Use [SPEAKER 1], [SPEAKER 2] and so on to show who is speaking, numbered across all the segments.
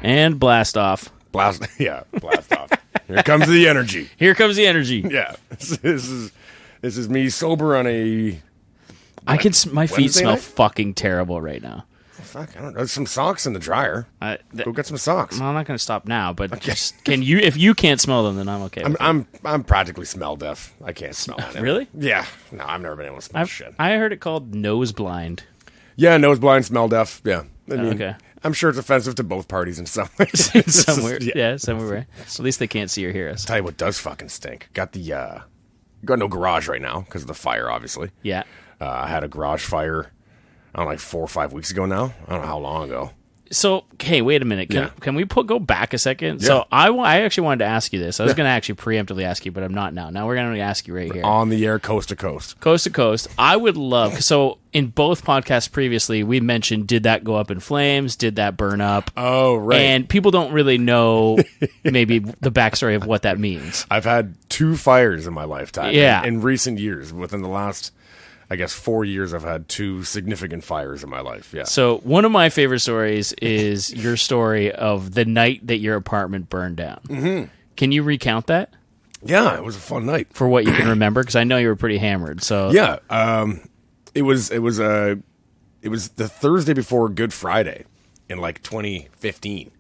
[SPEAKER 1] And blast off.
[SPEAKER 2] Blast off. Here comes the energy.
[SPEAKER 1] Here comes the energy.
[SPEAKER 2] Yeah, this is me sober on a.
[SPEAKER 1] My feet
[SPEAKER 2] Wednesday
[SPEAKER 1] smell
[SPEAKER 2] night?
[SPEAKER 1] fucking terrible right now.
[SPEAKER 2] Fuck, I don't know. There's some socks in the dryer. Go get some socks.
[SPEAKER 1] Well, I'm not going to stop now, but just, can you? If you can't smell them, then I'm okay. with it.
[SPEAKER 2] I'm practically smell deaf. I can't smell it.
[SPEAKER 1] Really?
[SPEAKER 2] Yeah. No, I've never been able to smell shit.
[SPEAKER 1] I heard it called nose blind.
[SPEAKER 2] Yeah, nose blind, smell deaf. Yeah. I mean,
[SPEAKER 1] Okay.
[SPEAKER 2] I'm sure it's offensive to both parties in some ways.
[SPEAKER 1] Somewhere, yeah, somewhere. At least they can't see or hear us.
[SPEAKER 2] Tell you what does fucking stink. Got no garage right now because of the fire, obviously.
[SPEAKER 1] Yeah.
[SPEAKER 2] I had a garage fire, I don't know, like 4 or 5 weeks ago now. I don't know how long ago.
[SPEAKER 1] So, hey, wait a minute. Can we go back a second? Yeah. So, I actually wanted to ask you this. I was going to actually preemptively ask you, but I'm not now. Now we're going to ask you right here.
[SPEAKER 2] On the air, coast to coast.
[SPEAKER 1] Coast to coast. I would love... So, in both podcasts previously, we mentioned, did that go up in flames? Did that burn up?
[SPEAKER 2] Oh, right.
[SPEAKER 1] And people don't really know maybe the backstory of what that means.
[SPEAKER 2] I've had 2 fires in my lifetime.
[SPEAKER 1] Yeah.
[SPEAKER 2] In recent years, within the last... I guess 4 years I've had 2 significant fires in my life. Yeah.
[SPEAKER 1] So one of my favorite stories is your story of the night that your apartment burned down. Mm-hmm. Can you recount that?
[SPEAKER 2] Yeah, it was a fun night.
[SPEAKER 1] For what you can remember, because I know you were pretty hammered. So
[SPEAKER 2] yeah, it was the Thursday before Good Friday in like 2015,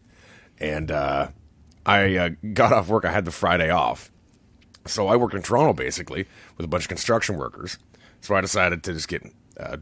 [SPEAKER 2] and I got off work. I had the Friday off, so I worked in Toronto basically with a bunch of construction workers. So I decided to just get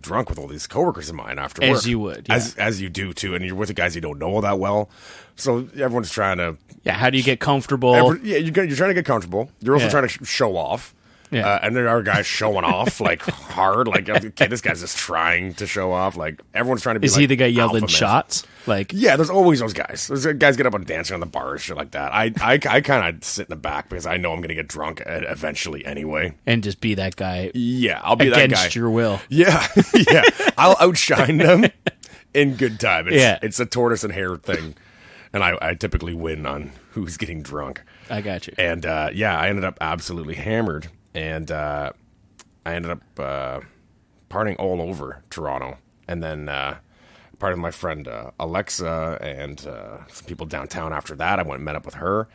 [SPEAKER 2] drunk with all these coworkers of mine after work.
[SPEAKER 1] As you would, yeah.
[SPEAKER 2] As you do, too. And you're with the guys you don't know that well. So everyone's trying to...
[SPEAKER 1] Yeah, how do you get comfortable?
[SPEAKER 2] You're trying to get comfortable. You're also trying to show off.
[SPEAKER 1] Yeah.
[SPEAKER 2] And there are guys showing off, like, hard. Like, okay, this guy's just trying to show off. Like, everyone's trying to be
[SPEAKER 1] Is he the guy yelling shots? Like,
[SPEAKER 2] yeah, there's always those guys. Those guys get up and dancing on the bars, shit like that. I kind of sit in the back because I know I'm going to get drunk eventually anyway.
[SPEAKER 1] And just be that guy.
[SPEAKER 2] Yeah, I'll be that guy.
[SPEAKER 1] Against your will.
[SPEAKER 2] Yeah, yeah. I'll outshine them in good time. It's a tortoise and hare thing. And I typically win on who's getting drunk.
[SPEAKER 1] I got you.
[SPEAKER 2] And, I ended up absolutely hammered. And I ended up partying all over Toronto. And then part of my friend Alexa and some people downtown after that. I went and met up with her.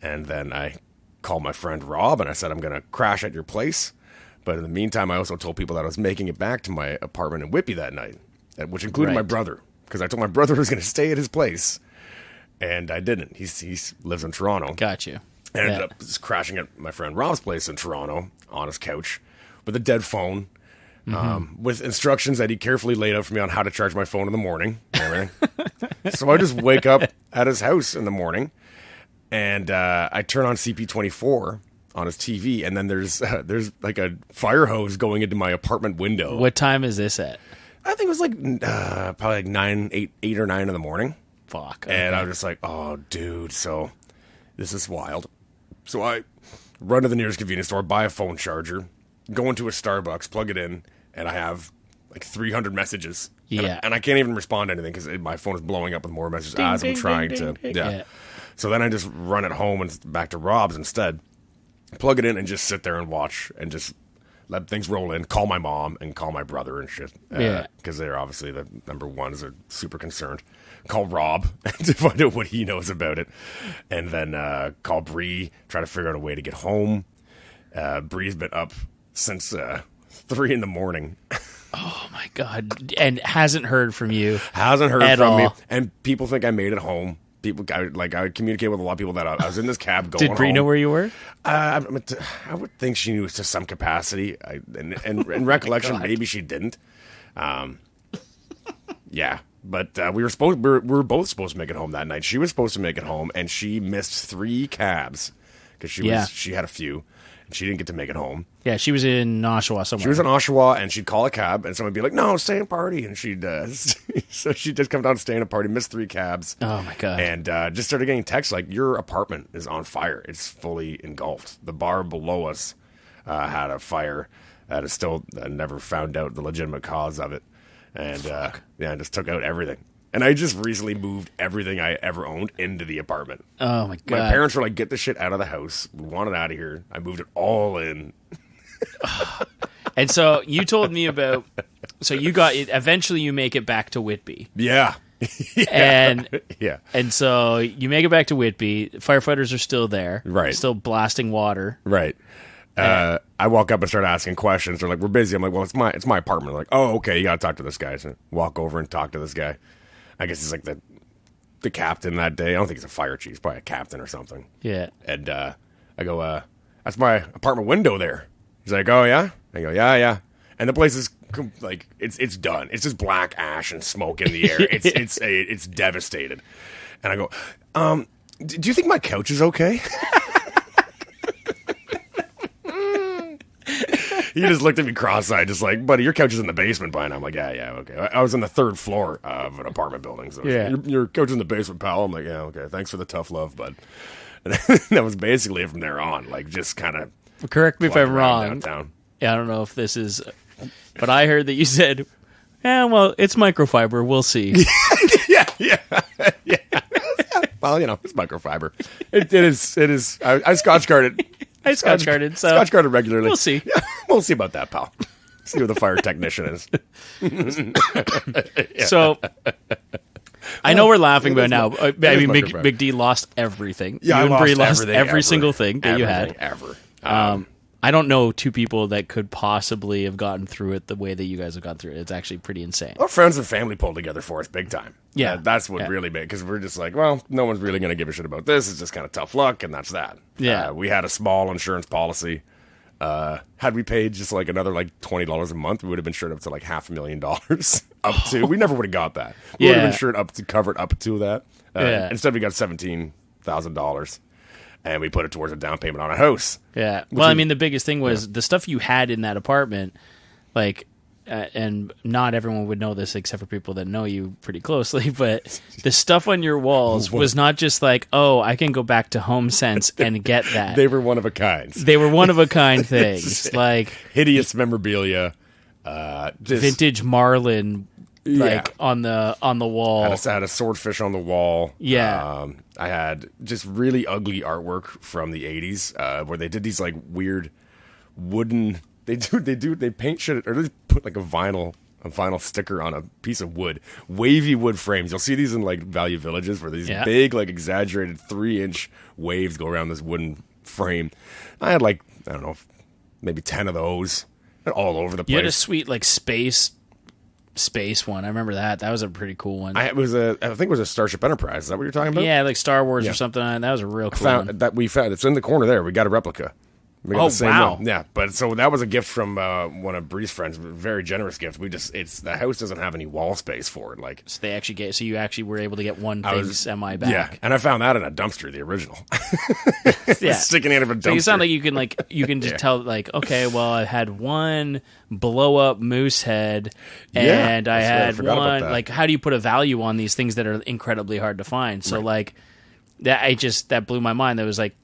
[SPEAKER 2] And then I called my friend Rob, and I said, I'm going to crash at your place. But in the meantime, I also told people that I was making it back to my apartment in Whitby that night, which included my brother. Because I told my brother I was going to stay at his place. And I didn't. He lives in Toronto.
[SPEAKER 1] Got you.
[SPEAKER 2] I ended up just crashing at my friend Rob's place in Toronto on his couch with a dead phone, with instructions that he carefully laid out for me on how to charge my phone in the morning and everything. So I just wake up at his house in the morning, and I turn on CP24 on his TV, and then there's like a fire hose going into my apartment window.
[SPEAKER 1] What time is this at?
[SPEAKER 2] I think it was like probably like 8 or 9 in the morning.
[SPEAKER 1] Fuck.
[SPEAKER 2] And I was just like, oh, dude, so this is wild. So I run to the nearest convenience store, buy a phone charger, go into a Starbucks, plug it in, and I have like 300 messages.
[SPEAKER 1] Yeah.
[SPEAKER 2] And I can't even respond to anything because my phone is blowing up with more messages as I'm trying to. Yeah. So then I just run it home and back to Rob's instead, plug it in and just sit there and watch and just let things roll in, call my mom and call my brother and shit. Because they're obviously the number ones are super concerned. Call Rob to find out what he knows about it. And then call Bree, try to figure out a way to get home. Bree's been up since 3 in the morning.
[SPEAKER 1] Oh, my God. And hasn't heard from you.
[SPEAKER 2] Hasn't heard
[SPEAKER 1] at
[SPEAKER 2] from
[SPEAKER 1] all.
[SPEAKER 2] me. And people think I made it home. I communicate with a lot of people that I was in this cab going home.
[SPEAKER 1] Did Bree know where you were?
[SPEAKER 2] I would think she knew to some capacity. In recollection, maybe she didn't. Yeah. But we were both supposed to make it home that night. She was supposed to make it home, and she missed 3 cabs because she had a few, and she didn't get to make it home.
[SPEAKER 1] Yeah, she was in Oshawa somewhere.
[SPEAKER 2] She was in Oshawa, and she'd call a cab, and someone would be like, "No, stay and party," and she'd so she'd just come down, stay in a party, missed 3 cabs.
[SPEAKER 1] Oh my God!
[SPEAKER 2] And just started getting texts like, "Your apartment is on fire. It's fully engulfed. The bar below us had a fire that is still never found out the legitimate cause of it." And I just took out everything. And I just recently moved everything I ever owned into the apartment.
[SPEAKER 1] Oh, my God.
[SPEAKER 2] My parents were like, get the shit out of the house. We want it out of here. I moved it all in.
[SPEAKER 1] And so you told me about... So you eventually you make it back to Whitby.
[SPEAKER 2] Yeah.
[SPEAKER 1] And
[SPEAKER 2] Yeah.
[SPEAKER 1] and so you make it back to Whitby. Firefighters are still there.
[SPEAKER 2] Right.
[SPEAKER 1] Still blasting water.
[SPEAKER 2] Right. I walk up and start asking questions. They're like, "We're busy." I'm like, "Well, it's my apartment." They're like, "Oh, okay, you got to talk to this guy." So walk over and talk to this guy. I guess he's like the captain that day. I don't think he's a fire chief, probably a captain or something.
[SPEAKER 1] Yeah.
[SPEAKER 2] And I go, "That's my apartment window there." He's like, "Oh yeah." I go, "Yeah." And the place is like it's done. It's just black ash and smoke in the air. It's devastated. And I go, "Do you think my couch is okay?" He just looked at me cross-eyed, just like, "Buddy, your couch is in the basement by now." I'm like, yeah, okay. I was on the third floor of an apartment building, so your couch is in the basement, pal. I'm like, yeah, okay. Thanks for the tough love, bud. And that was basically it from there on, like just kind of.
[SPEAKER 1] Correct me if I'm wrong.
[SPEAKER 2] Downtown.
[SPEAKER 1] Yeah, I don't know if this is, but I heard that you said, "Yeah, well, it's microfiber. We'll see."
[SPEAKER 2] yeah. Well, it's microfiber. It is. I Scotch guard it.
[SPEAKER 1] I Scotch guarded, so
[SPEAKER 2] Scotch guarded regularly.
[SPEAKER 1] We'll see.
[SPEAKER 2] Yeah, we'll see about that, pal. See who the fire technician is.
[SPEAKER 1] So I know we're laughing about now. I mean, Big D lost everything.
[SPEAKER 2] Yeah,
[SPEAKER 1] you and Bree lost
[SPEAKER 2] everything
[SPEAKER 1] every
[SPEAKER 2] ever.
[SPEAKER 1] single thing that you had
[SPEAKER 2] ever.
[SPEAKER 1] I don't know two people that could possibly have gotten through it the way that you guys have gone through it. It's actually pretty insane.
[SPEAKER 2] Our friends and family pulled together for us big time.
[SPEAKER 1] Yeah.
[SPEAKER 2] That's what really made, because we're just like, well, no one's really going to give a shit about this. It's just kind of tough luck, and that's that.
[SPEAKER 1] Yeah.
[SPEAKER 2] We had a small insurance policy. Had we paid just like another like $20 a month, we would have been insured up to like $500,000 up to. We never would have got that. We would have been insured up to covered up to that. Instead, we got $17,000. And we put it towards a down payment on a house.
[SPEAKER 1] Yeah. Well, I mean, the biggest thing was the stuff you had in that apartment, like, and not everyone would know this except for people that know you pretty closely, but the stuff on your walls was not just like, oh, I can go back to HomeSense and get that.
[SPEAKER 2] They were one of a kind.
[SPEAKER 1] They were one of a kind things. Like
[SPEAKER 2] hideous memorabilia.
[SPEAKER 1] Vintage Marlin. Like on the wall.
[SPEAKER 2] I had a swordfish on the wall.
[SPEAKER 1] Yeah.
[SPEAKER 2] I had just really ugly artwork from the 80s where they did these like weird wooden. They paint shit or they put like a vinyl sticker on a piece of wood, wavy wood frames. You'll see these in like Value Villages where these big like exaggerated 3-inch waves go around this wooden frame. I had like, I don't know, maybe 10 of those all over the place.
[SPEAKER 1] You had a sweet like space one. I remember that. That was a pretty cool one.
[SPEAKER 2] I think it was a Starship Enterprise. Is that what you're talking about?
[SPEAKER 1] Yeah, like Star Wars or something. That was a real cool one.
[SPEAKER 2] That we found. It's in the corner there. We got a replica. We got the same
[SPEAKER 1] wow.
[SPEAKER 2] one. Yeah, but so that was a gift from one of Bree's friends. Very generous gift. The house doesn't have any wall space for it. Like
[SPEAKER 1] so, you actually were able to get one thing semi back.
[SPEAKER 2] Yeah, and I found that in a dumpster, the original.
[SPEAKER 1] Yeah,
[SPEAKER 2] sticking out of a dumpster.
[SPEAKER 1] So you sound like you can just tell like, okay, well, I had one blow up moose head, and I had one. Like, how do you put a value on these things that are incredibly hard to find? So like that blew my mind. That was like,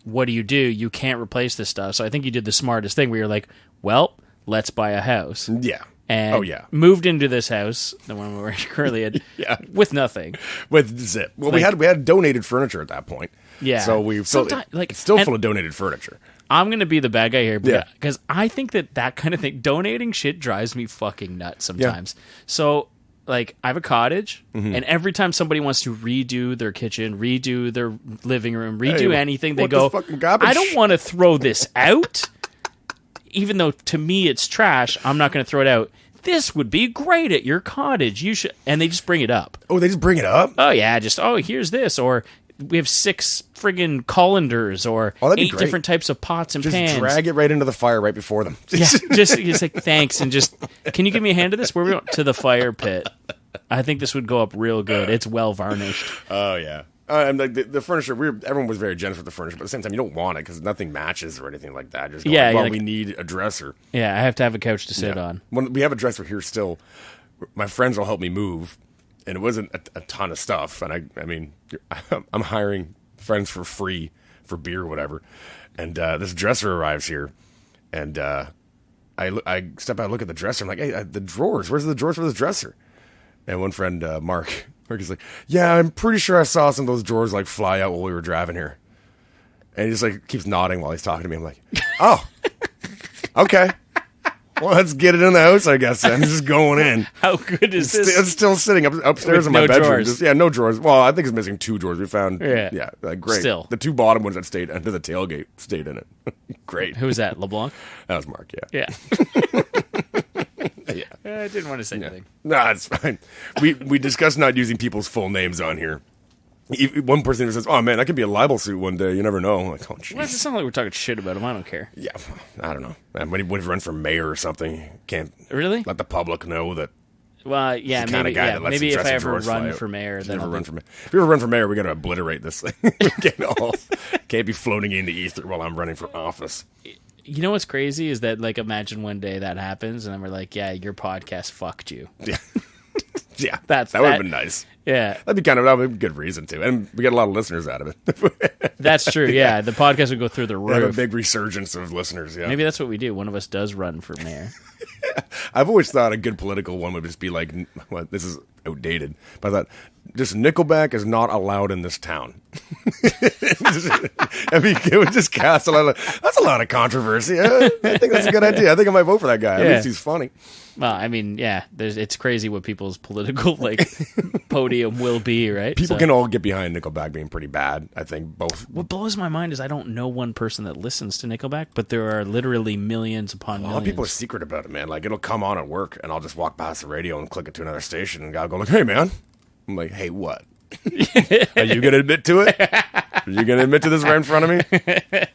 [SPEAKER 1] what do? You can't replace this stuff. So I think you did the smartest thing where you're like, well, let's buy a house.
[SPEAKER 2] Yeah.
[SPEAKER 1] And moved into this house, the one we're currently in, with nothing.
[SPEAKER 2] With zip. Well, like, we had donated furniture at that point.
[SPEAKER 1] Yeah.
[SPEAKER 2] So it's still full of donated furniture.
[SPEAKER 1] I'm going to be the bad guy here because I think that kind of thing, donating shit drives me fucking nuts sometimes. Yeah. So like I have a cottage, and every time somebody wants to redo their kitchen, redo their living room, redo anything, they go, I don't want to throw this out. Even though to me it's trash, I'm not going to throw it out. This would be great at your cottage. You should, and they just bring it up.
[SPEAKER 2] Oh, they just bring it up?
[SPEAKER 1] Oh yeah, here's this, or we have 6 friggin' colanders, or 8 different types of pots and pans.
[SPEAKER 2] Just drag it right into the fire right before them.
[SPEAKER 1] Yeah, just like thanks, and just can you give me a hand of this? Where are we going? To the fire pit. I think this would go up real good. It's well varnished.
[SPEAKER 2] Oh yeah. And like the furniture, everyone was very generous with the furniture, but at the same time, you don't want it because nothing matches or anything like that. Just we need a dresser.
[SPEAKER 1] Yeah, I have to have a couch to sit on.
[SPEAKER 2] When we have a dresser here still, my friends will help me move, and it wasn't a ton of stuff. And I mean, I'm hiring friends for free for beer or whatever, and this dresser arrives here, and I step out and look at the dresser. I'm like, hey, the drawers. Where's the drawers for this dresser? And one friend, Mark is like, yeah, I'm pretty sure I saw some of those drawers like fly out while we were driving here. And he just like keeps nodding while he's talking to me. I'm like, oh, okay. Well, let's get it in the house, I guess. Then. It's just going in.
[SPEAKER 1] How good is this?
[SPEAKER 2] It's still sitting upstairs
[SPEAKER 1] With
[SPEAKER 2] in my
[SPEAKER 1] no
[SPEAKER 2] bedroom.
[SPEAKER 1] drawers.
[SPEAKER 2] Just, no drawers. Well, I think it's missing 2 drawers. We found, great.
[SPEAKER 1] Still.
[SPEAKER 2] The 2 bottom ones that stayed under the tailgate stayed in it. Great.
[SPEAKER 1] Who was that? LeBlanc?
[SPEAKER 2] That was Mark, yeah.
[SPEAKER 1] Yeah. I didn't want to say anything.
[SPEAKER 2] No, it's fine. We discussed not using people's full names on here. One person says, "Oh man, that could be a libel suit one day. You never know." I'm like, oh, jeez.
[SPEAKER 1] Well, it sounds like we're talking shit about him. I don't care.
[SPEAKER 2] Yeah, I don't know. When he runs for mayor or something, can't
[SPEAKER 1] Really?
[SPEAKER 2] let the public know that.
[SPEAKER 1] Well, yeah,
[SPEAKER 2] He's the kind
[SPEAKER 1] maybe.
[SPEAKER 2] of guy
[SPEAKER 1] Yeah,
[SPEAKER 2] that lets
[SPEAKER 1] maybe
[SPEAKER 2] him
[SPEAKER 1] if
[SPEAKER 2] dress
[SPEAKER 1] I
[SPEAKER 2] his
[SPEAKER 1] ever
[SPEAKER 2] drawers fly
[SPEAKER 1] run
[SPEAKER 2] out.
[SPEAKER 1] for mayor, then
[SPEAKER 2] If
[SPEAKER 1] I'll
[SPEAKER 2] you ever run for mayor, we got to obliterate this thing. Can't be floating in the ether while I'm running for office.
[SPEAKER 1] You know what's crazy is that, like, imagine one day that happens, and then we're like, "Yeah, your podcast fucked you."
[SPEAKER 2] Yeah, yeah,
[SPEAKER 1] that
[SPEAKER 2] would have been nice.
[SPEAKER 1] Yeah,
[SPEAKER 2] that would be a good reason to, and we get a lot of listeners out of it.
[SPEAKER 1] that's true. Yeah, the podcast would go through the
[SPEAKER 2] We have a
[SPEAKER 1] roof.
[SPEAKER 2] big resurgence of listeners. Yeah,
[SPEAKER 1] Maybe that's what we do. One of us does run for mayor.
[SPEAKER 2] I've always thought a good political one would just be like, well, this is outdated, but I thought just Nickelback is not allowed in this town. I mean, it would just cast that's a lot of controversy. I think that's a good idea. I think I might vote for that guy. At least he's funny.
[SPEAKER 1] Well, I mean, yeah, it's crazy what people's political podium will be, right?
[SPEAKER 2] People can all get behind Nickelback being pretty bad. I think both.
[SPEAKER 1] What blows my mind is I don't know one person that listens to Nickelback, but there are literally millions upon millions.
[SPEAKER 2] A lot of people are secret about it, man. Like, it'll come on at work, and I'll just walk past the radio and click it to another station, and I'll go like, "Hey, man." I'm like, "Hey, what? Are you going to admit to it? Are you going to admit to this right in front of me?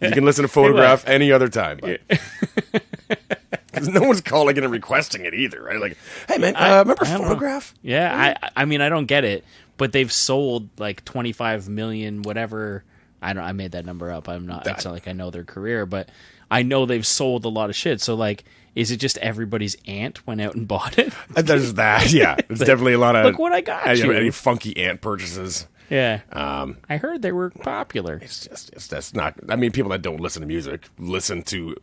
[SPEAKER 2] You can listen to Photograph any other time." Because no one's calling it and requesting it either, right? Like, "Hey, man, remember Photograph?"
[SPEAKER 1] Yeah, I mean, I don't get it, but they've sold like 25 million, whatever. I made that number up. It's not like I know their career, but I know they've sold a lot of shit. So, like, is it just everybody's aunt went out and bought it?
[SPEAKER 2] There's that, yeah. There's definitely a lot of...
[SPEAKER 1] Look what I got you.
[SPEAKER 2] Any funky aunt purchases.
[SPEAKER 1] Yeah. I heard they were popular.
[SPEAKER 2] That's not... I mean, people that don't listen to music listen to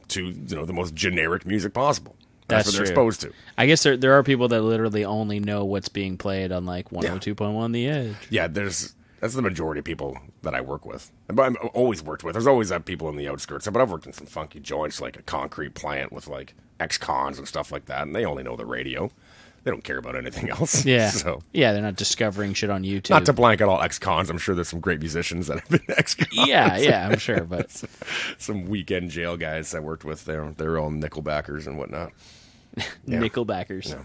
[SPEAKER 2] the most generic music possible. That's what they're exposed to.
[SPEAKER 1] I guess there are people that literally only know what's being played on, like, 102.1 The Edge.
[SPEAKER 2] Yeah, that's the majority of people that I work with. I've always worked with. There's always people in the outskirts. But I've worked in some funky joints, like a concrete plant with like ex-cons and stuff like that, and they only know the radio. They don't care about anything else.
[SPEAKER 1] Yeah.
[SPEAKER 2] So
[SPEAKER 1] yeah, they're not discovering shit on YouTube.
[SPEAKER 2] Not to blank out all ex-cons. I'm sure there's some great musicians that have been ex-cons.
[SPEAKER 1] Yeah, I'm sure. But
[SPEAKER 2] some weekend jail guys I worked with, they're all Nickelbackers and whatnot.
[SPEAKER 1] Yeah. Nickelbackers.
[SPEAKER 2] Yeah.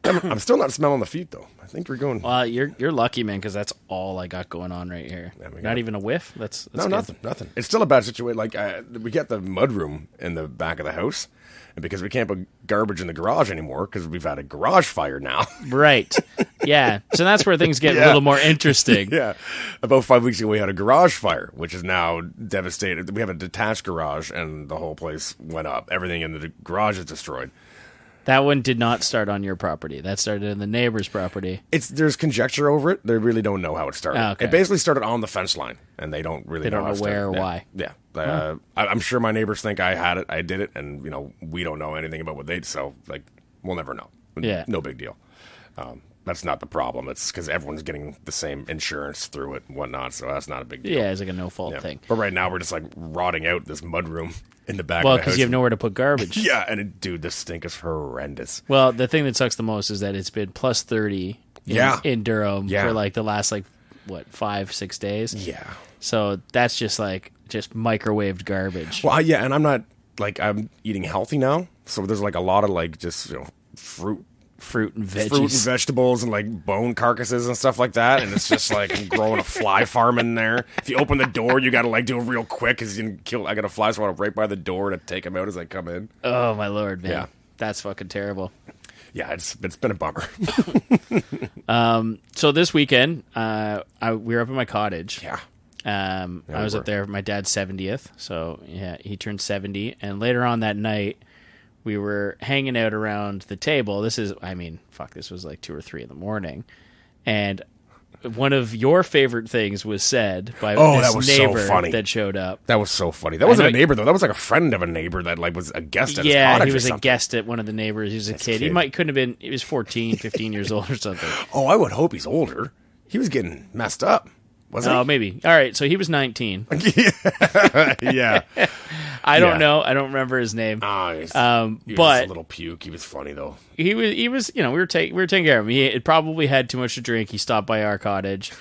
[SPEAKER 2] I'm still not smelling the feet, though. I think we're going...
[SPEAKER 1] Well, you're lucky, man, because that's all I got going on right here. Yeah, not even a whiff? That's
[SPEAKER 2] no,
[SPEAKER 1] good.
[SPEAKER 2] Nothing. It's still a bad situation. Like, we got the mudroom in the back of the house, and because we can't put garbage in the garage anymore, because we've had a garage fire now.
[SPEAKER 1] Right. Yeah. So that's where things get a little more interesting.
[SPEAKER 2] Yeah. About 5 weeks ago, we had a garage fire, which is now devastated. We have a detached garage, and the whole place went up. Everything in the garage is destroyed.
[SPEAKER 1] That one did not start on your property. That started in the neighbor's property.
[SPEAKER 2] There's conjecture over it. They really don't know how it started.
[SPEAKER 1] Oh, okay.
[SPEAKER 2] It basically started on the fence line, and they don't really know
[SPEAKER 1] where or why.
[SPEAKER 2] Yeah. I'm sure my neighbors think I did it, and we don't know anything about what they did. So like, we'll never know.
[SPEAKER 1] Yeah.
[SPEAKER 2] No big deal. That's not the problem. It's because everyone's getting the same insurance through it and whatnot, so that's not a big deal.
[SPEAKER 1] Yeah, it's like a no-fault thing.
[SPEAKER 2] But right now, we're just like rotting out this mudroom in the back of the house.
[SPEAKER 1] Well, because you have nowhere to put garbage.
[SPEAKER 2] Yeah, and the stink is horrendous.
[SPEAKER 1] Well, the thing that sucks the most is that it's been plus 30 in Durham for like the last 5-6 days.
[SPEAKER 2] Yeah. So
[SPEAKER 1] that's just microwaved garbage.
[SPEAKER 2] Well, yeah, and I'm not I'm eating healthy now, so there's a lot of just fruit and vegetables and bone carcasses and stuff like that, and it's just I'm growing a fly farm in there. If you open the door, you gotta do it real quick because you can kill. I got a fly swatter right by the door to take them out as I come in.
[SPEAKER 1] Oh my lord, man!
[SPEAKER 2] Yeah,
[SPEAKER 1] that's fucking terrible.
[SPEAKER 2] Yeah, it's been a bummer.
[SPEAKER 1] So this weekend, we were up in my cottage.
[SPEAKER 2] Yeah.
[SPEAKER 1] I was up there for my dad's 70th, so yeah, he turned 70, and later on that night, we were hanging out around the table. This was 2 or 3 in the morning, and one of your favorite things was said by this neighbor that showed up.
[SPEAKER 2] That was so funny. That wasn't a neighbor, though. That was a friend of a neighbor that was a guest at his cottage.
[SPEAKER 1] Yeah, he was a guest at one of the neighbors. He was a kid. He was 14, 15 years old or something.
[SPEAKER 2] Oh, I would hope he's older. He was getting messed up. Was
[SPEAKER 1] Oh,
[SPEAKER 2] he?
[SPEAKER 1] maybe. All right, so he was 19.
[SPEAKER 2] Yeah.
[SPEAKER 1] I don't
[SPEAKER 2] Yeah.
[SPEAKER 1] know. I don't remember his name.
[SPEAKER 2] Oh, he was
[SPEAKER 1] But
[SPEAKER 2] a little puke. He was funny though.
[SPEAKER 1] he was. You know, we were taking care of him. He had probably had too much to drink. He stopped by our cottage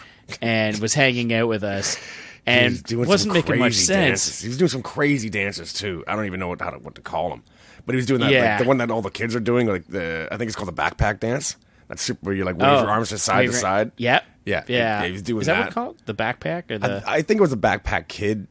[SPEAKER 1] and was hanging out with us,
[SPEAKER 2] He
[SPEAKER 1] and
[SPEAKER 2] was doing
[SPEAKER 1] wasn't
[SPEAKER 2] some
[SPEAKER 1] making much
[SPEAKER 2] crazy
[SPEAKER 1] sense.
[SPEAKER 2] dances. He was doing some crazy dances too. I don't even know what to call them. But he was doing that,
[SPEAKER 1] Yeah.
[SPEAKER 2] like the one that all the kids are doing, like I think it's called the backpack dance. That's super, where you like wave your arms from side to side.
[SPEAKER 1] Yeah.
[SPEAKER 2] Yeah.
[SPEAKER 1] Yeah.
[SPEAKER 2] He was doing
[SPEAKER 1] Is that what it's called? The backpack or the?
[SPEAKER 2] I think it was the backpack kid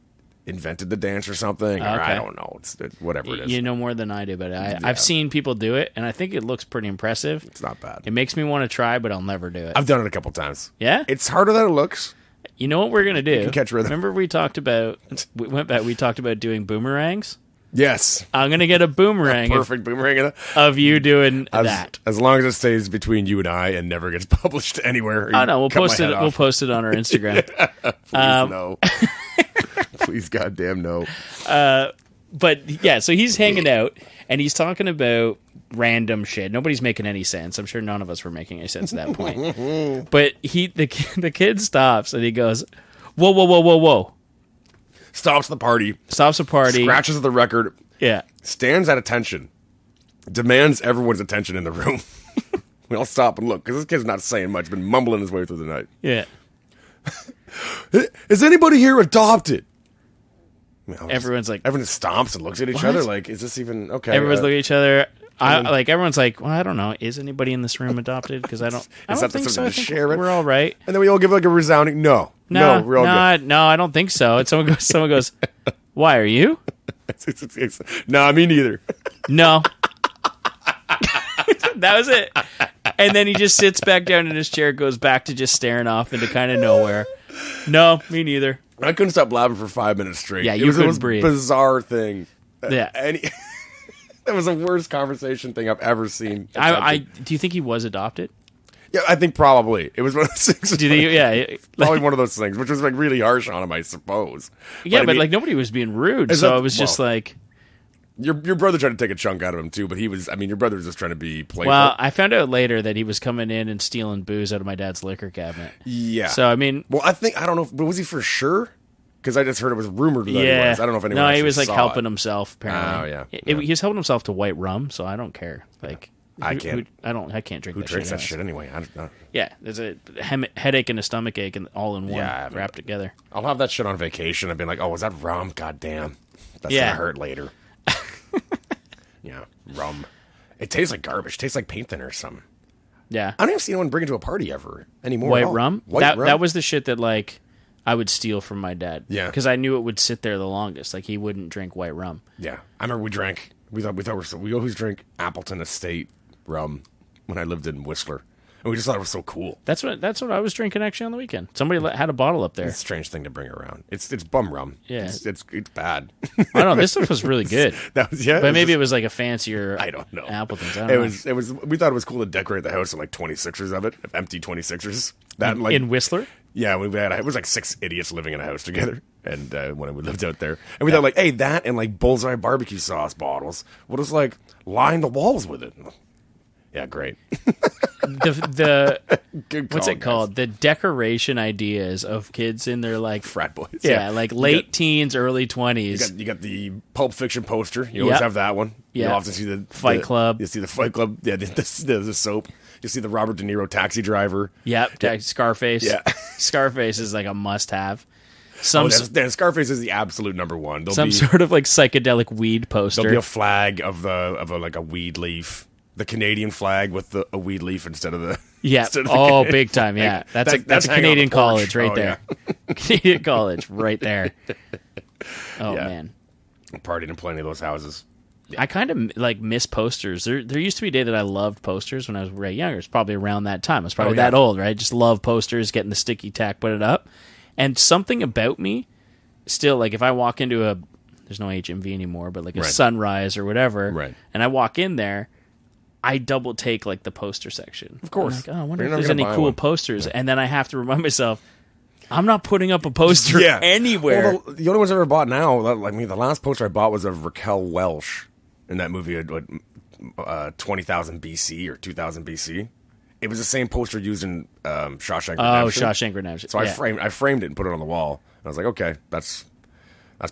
[SPEAKER 2] invented the dance or something. Or
[SPEAKER 1] Okay.
[SPEAKER 2] I don't know. It's whatever it is.
[SPEAKER 1] You know more than I do, but I've seen people do it, and I think it looks pretty impressive.
[SPEAKER 2] It's not bad.
[SPEAKER 1] It makes me want to try, but I'll never do it.
[SPEAKER 2] I've done it a couple times.
[SPEAKER 1] Yeah?
[SPEAKER 2] It's harder than it looks.
[SPEAKER 1] You know what we're gonna do?
[SPEAKER 2] can catch rhythm.
[SPEAKER 1] Remember we talked about we talked about doing boomerangs.
[SPEAKER 2] Yes.
[SPEAKER 1] I'm gonna get a boomerang
[SPEAKER 2] Perfect boomerang.
[SPEAKER 1] of you doing that.
[SPEAKER 2] As long as it stays between you and I and never gets published anywhere.
[SPEAKER 1] Oh no, we'll
[SPEAKER 2] Cut my
[SPEAKER 1] post it.
[SPEAKER 2] head
[SPEAKER 1] We'll
[SPEAKER 2] off.
[SPEAKER 1] post it on our Instagram.
[SPEAKER 2] Please no. Please goddamn no.
[SPEAKER 1] But yeah, so he's hanging out and he's talking about random shit. Nobody's making any sense. I'm sure none of us were making any sense at that point. But the kid stops and he goes, "Whoa, whoa, whoa, whoa, whoa!"
[SPEAKER 2] Stops the party.
[SPEAKER 1] Stops a party.
[SPEAKER 2] Scratches the record.
[SPEAKER 1] Yeah.
[SPEAKER 2] Stands at attention. Demands everyone's attention in the room. We all stop and look because this kid's not saying much. Been mumbling his way through the night.
[SPEAKER 1] Yeah.
[SPEAKER 2] Is anybody here adopted?
[SPEAKER 1] Everyone's like,
[SPEAKER 2] everyone stomps and looks at each
[SPEAKER 1] What?
[SPEAKER 2] other like, is this even okay?
[SPEAKER 1] everyone's looking at each other. Everyone's like, well, I don't know. Is anybody in this room adopted? Because I don't
[SPEAKER 2] that
[SPEAKER 1] think so.
[SPEAKER 2] something
[SPEAKER 1] I
[SPEAKER 2] to
[SPEAKER 1] think
[SPEAKER 2] share it?
[SPEAKER 1] we're all right.
[SPEAKER 2] And then we all give like a resounding no.
[SPEAKER 1] No,
[SPEAKER 2] we're all good.
[SPEAKER 1] no, I don't think so. And someone goes, why are you?
[SPEAKER 2] Nah, me neither.
[SPEAKER 1] No. That was it. And then he just sits back down in his chair, goes back to just staring off into kind of nowhere. No, me neither.
[SPEAKER 2] I couldn't stop laughing for 5 minutes straight.
[SPEAKER 1] Yeah,
[SPEAKER 2] It
[SPEAKER 1] you
[SPEAKER 2] was the
[SPEAKER 1] couldn't
[SPEAKER 2] most
[SPEAKER 1] breathe.
[SPEAKER 2] bizarre thing.
[SPEAKER 1] Yeah.
[SPEAKER 2] That was the worst conversation thing I've ever seen.
[SPEAKER 1] Do you think he was adopted?
[SPEAKER 2] Yeah, I think probably it was one of those things.
[SPEAKER 1] Do you think? Yeah.
[SPEAKER 2] Probably one of those things, which was like really harsh on him, I suppose.
[SPEAKER 1] Yeah,
[SPEAKER 2] I
[SPEAKER 1] but
[SPEAKER 2] mean,
[SPEAKER 1] like nobody was being rude,
[SPEAKER 2] Is
[SPEAKER 1] so
[SPEAKER 2] that-
[SPEAKER 1] it was just
[SPEAKER 2] well,
[SPEAKER 1] like.
[SPEAKER 2] your brother tried to take a chunk out of him too, but he was. I mean, your brother was just trying to be playful.
[SPEAKER 1] Well, I found out later that he was coming in and stealing booze out of my dad's liquor cabinet.
[SPEAKER 2] yeah.
[SPEAKER 1] So I mean,
[SPEAKER 2] well, I don't know, but was he for sure? Because I just heard it was rumored that he
[SPEAKER 1] yeah,
[SPEAKER 2] was. I don't know if anyone.
[SPEAKER 1] No, he
[SPEAKER 2] actually
[SPEAKER 1] was like
[SPEAKER 2] saw
[SPEAKER 1] helping
[SPEAKER 2] it.
[SPEAKER 1] himself. Apparently,
[SPEAKER 2] Oh, yeah.
[SPEAKER 1] He was helping himself to white rum, so I don't care. Like,
[SPEAKER 2] I can't.
[SPEAKER 1] I can't drink.
[SPEAKER 2] Who
[SPEAKER 1] that
[SPEAKER 2] drinks
[SPEAKER 1] shit
[SPEAKER 2] that shit anyway? I don't know.
[SPEAKER 1] Yeah, there's a headache and a stomach ache, and all in one,
[SPEAKER 2] Yeah, I haven't-
[SPEAKER 1] wrapped together.
[SPEAKER 2] I'll have that shit on vacation. I've been like, oh, was that rum? God damn, that's
[SPEAKER 1] Yeah.
[SPEAKER 2] gonna hurt later. Yeah, rum. It tastes like garbage. It tastes like paint thinner or something.
[SPEAKER 1] Yeah,
[SPEAKER 2] I don't even see anyone bring it to a party ever anymore.
[SPEAKER 1] white
[SPEAKER 2] at all.
[SPEAKER 1] rum.
[SPEAKER 2] White rum.
[SPEAKER 1] That was the shit that like I would steal from my dad.
[SPEAKER 2] Yeah.
[SPEAKER 1] because I knew it would sit there the longest. Like he wouldn't drink white rum.
[SPEAKER 2] Yeah, I remember we drank. We always drink Appleton Estate rum when I lived in Whistler, and we just thought it was so cool.
[SPEAKER 1] That's what I was drinking actually on the weekend. Somebody had a bottle up there.
[SPEAKER 2] It's a strange thing to bring around. It's bum rum.
[SPEAKER 1] Yeah.
[SPEAKER 2] it's bad.
[SPEAKER 1] I don't know. This stuff was really good.
[SPEAKER 2] That was yeah.
[SPEAKER 1] But maybe it was like a fancier.
[SPEAKER 2] I don't know.
[SPEAKER 1] Appleton's. I don't know.
[SPEAKER 2] It was. We thought it was cool to decorate the house with like 26ers of it, empty 26ers. That like
[SPEAKER 1] in Whistler.
[SPEAKER 2] yeah, it was like 6 idiots living in a house together, and when we lived out there, and we thought like, hey, that and like bullseye barbecue sauce bottles, we'll just like line the walls with it. Yeah, great.
[SPEAKER 1] The
[SPEAKER 2] Good
[SPEAKER 1] what's
[SPEAKER 2] call,
[SPEAKER 1] it called? The decoration ideas of kids in their like
[SPEAKER 2] Frat boys.
[SPEAKER 1] yeah, like late teens, early 20s.
[SPEAKER 2] You got the Pulp Fiction poster. You always
[SPEAKER 1] Yep.
[SPEAKER 2] have that one.
[SPEAKER 1] Yeah.
[SPEAKER 2] You'll often see the
[SPEAKER 1] Fight Club.
[SPEAKER 2] You see the Fight Club. Yeah, the soap. You see the Robert De Niro Taxi Driver.
[SPEAKER 1] Yep, Scarface.
[SPEAKER 2] Yeah.
[SPEAKER 1] Scarface is like a must-have.
[SPEAKER 2] Oh, Scarface is the absolute number one. There'll
[SPEAKER 1] Some
[SPEAKER 2] be,
[SPEAKER 1] sort of like psychedelic weed
[SPEAKER 2] there'll be
[SPEAKER 1] poster.
[SPEAKER 2] a flag of a weed leaf. The Canadian flag with a weed leaf instead of the
[SPEAKER 1] Yeah.
[SPEAKER 2] instead of the
[SPEAKER 1] Oh,
[SPEAKER 2] Canadian
[SPEAKER 1] big time.
[SPEAKER 2] flag.
[SPEAKER 1] Yeah. That's a
[SPEAKER 2] hanging on
[SPEAKER 1] Canadian
[SPEAKER 2] the porch.
[SPEAKER 1] college right
[SPEAKER 2] Oh,
[SPEAKER 1] there. Canadian college right there. Oh
[SPEAKER 2] Yeah.
[SPEAKER 1] man.
[SPEAKER 2] I partied in plenty of those houses.
[SPEAKER 1] I kind of like miss posters. There used to be a day that I loved posters when I was way younger. It's probably around that time. I was probably
[SPEAKER 2] Oh, yeah.
[SPEAKER 1] that old, right? Just love posters, getting the sticky tack, put it up. And something about me still, like if I walk into there's no HMV anymore, but like a
[SPEAKER 2] Right.
[SPEAKER 1] Sunrise or whatever,
[SPEAKER 2] Right.
[SPEAKER 1] and I walk in there, I double take like the poster section. Of
[SPEAKER 2] course.
[SPEAKER 1] like, oh, I wonder
[SPEAKER 2] You're
[SPEAKER 1] if
[SPEAKER 2] never
[SPEAKER 1] there's
[SPEAKER 2] gonna
[SPEAKER 1] any
[SPEAKER 2] buy
[SPEAKER 1] cool
[SPEAKER 2] one.
[SPEAKER 1] posters. And then I have to remind myself, I'm not putting up a poster anywhere.
[SPEAKER 2] Well, the only ones I ever bought now, I mean, the last poster I bought was of Raquel Welch in that movie, 20,000 BC or 2000 BC. It was the same poster used in Shawshank
[SPEAKER 1] Oh,
[SPEAKER 2] Redemption.
[SPEAKER 1] Shawshank Redemption.
[SPEAKER 2] So
[SPEAKER 1] yeah.
[SPEAKER 2] I framed it and put it on the wall. I was like, okay, that's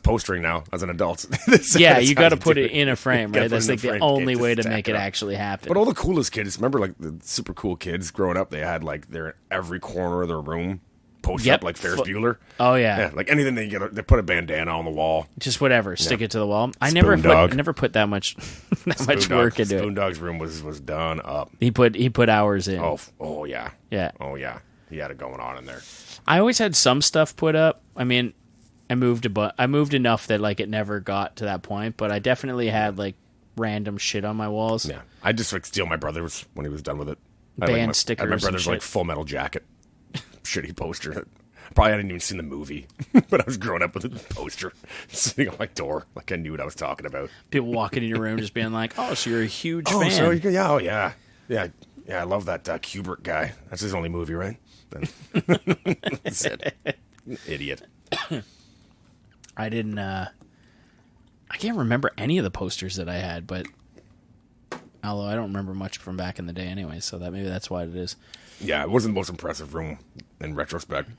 [SPEAKER 2] postering now as an adult.
[SPEAKER 1] Yeah,
[SPEAKER 2] That's
[SPEAKER 1] you
[SPEAKER 2] how
[SPEAKER 1] got to put
[SPEAKER 2] do
[SPEAKER 1] it in a frame,
[SPEAKER 2] You gotta
[SPEAKER 1] right?
[SPEAKER 2] put it
[SPEAKER 1] That's
[SPEAKER 2] in a
[SPEAKER 1] like the
[SPEAKER 2] frame.
[SPEAKER 1] only
[SPEAKER 2] Can't
[SPEAKER 1] way
[SPEAKER 2] just
[SPEAKER 1] to make
[SPEAKER 2] tack
[SPEAKER 1] it
[SPEAKER 2] it up.
[SPEAKER 1] actually happen.
[SPEAKER 2] But all the coolest kids, remember like the super cool kids growing up, they had like their every corner of their room posted
[SPEAKER 1] Yep.
[SPEAKER 2] up like Ferris Bueller.
[SPEAKER 1] Oh yeah.
[SPEAKER 2] Yeah, like anything they get, they put a bandana on the wall.
[SPEAKER 1] Just whatever, stick it to the wall. I
[SPEAKER 2] Spoon Dog.
[SPEAKER 1] never put that much much
[SPEAKER 2] Spoon
[SPEAKER 1] work
[SPEAKER 2] Dog-
[SPEAKER 1] into
[SPEAKER 2] Spoon
[SPEAKER 1] it.
[SPEAKER 2] Dog's room was done up.
[SPEAKER 1] He put hours in.
[SPEAKER 2] Oh yeah.
[SPEAKER 1] Yeah.
[SPEAKER 2] Oh yeah. He had it going on in there.
[SPEAKER 1] I always had some stuff put up. I mean, I moved enough that like it never got to that point, but I definitely had like random shit on my walls.
[SPEAKER 2] Yeah, I just like steal my brother's when he was done with it.
[SPEAKER 1] Band stickers
[SPEAKER 2] I had my
[SPEAKER 1] and
[SPEAKER 2] brother's
[SPEAKER 1] shit.
[SPEAKER 2] like Full Metal Jacket, shitty poster. Probably hadn't even seen the movie, but I was growing up with a poster sitting on my door, like I knew what I was talking about.
[SPEAKER 1] People walking in your room just being like, "Oh, so you're a huge
[SPEAKER 2] Oh,
[SPEAKER 1] fan."
[SPEAKER 2] so yeah. I love that Kubrick guy. That's his only movie, right? That's it. Idiot.
[SPEAKER 1] I didn't. I can't remember any of the posters that I had, but although I don't remember much from back in the day, anyway. So maybe that's why it is.
[SPEAKER 2] Yeah, it wasn't the most impressive room in retrospect.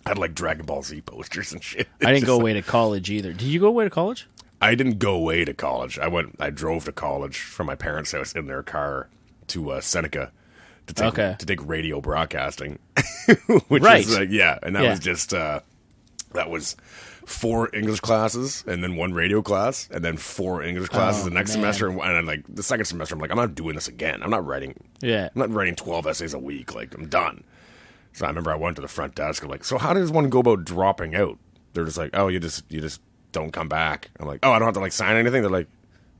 [SPEAKER 2] I had like Dragon Ball Z posters and shit.
[SPEAKER 1] I didn't go away to college either. Did you go away to college?
[SPEAKER 2] I didn't go away to college. I drove to college from my parents' house in their car to Seneca to take radio broadcasting. Which
[SPEAKER 1] Right.
[SPEAKER 2] is and that
[SPEAKER 1] Yeah.
[SPEAKER 2] was just that was 4 English classes and then 1 radio class and then 4 English classes the next
[SPEAKER 1] man.
[SPEAKER 2] semester and then like the second semester I'm like I'm not doing this again. I'm not writing 12 essays a week. Like I'm done. So I remember I went to the front desk. I'm like, so how does one go about dropping out? They're just like, oh, you just don't come back. I'm like, oh, I don't have to like sign anything. They're like,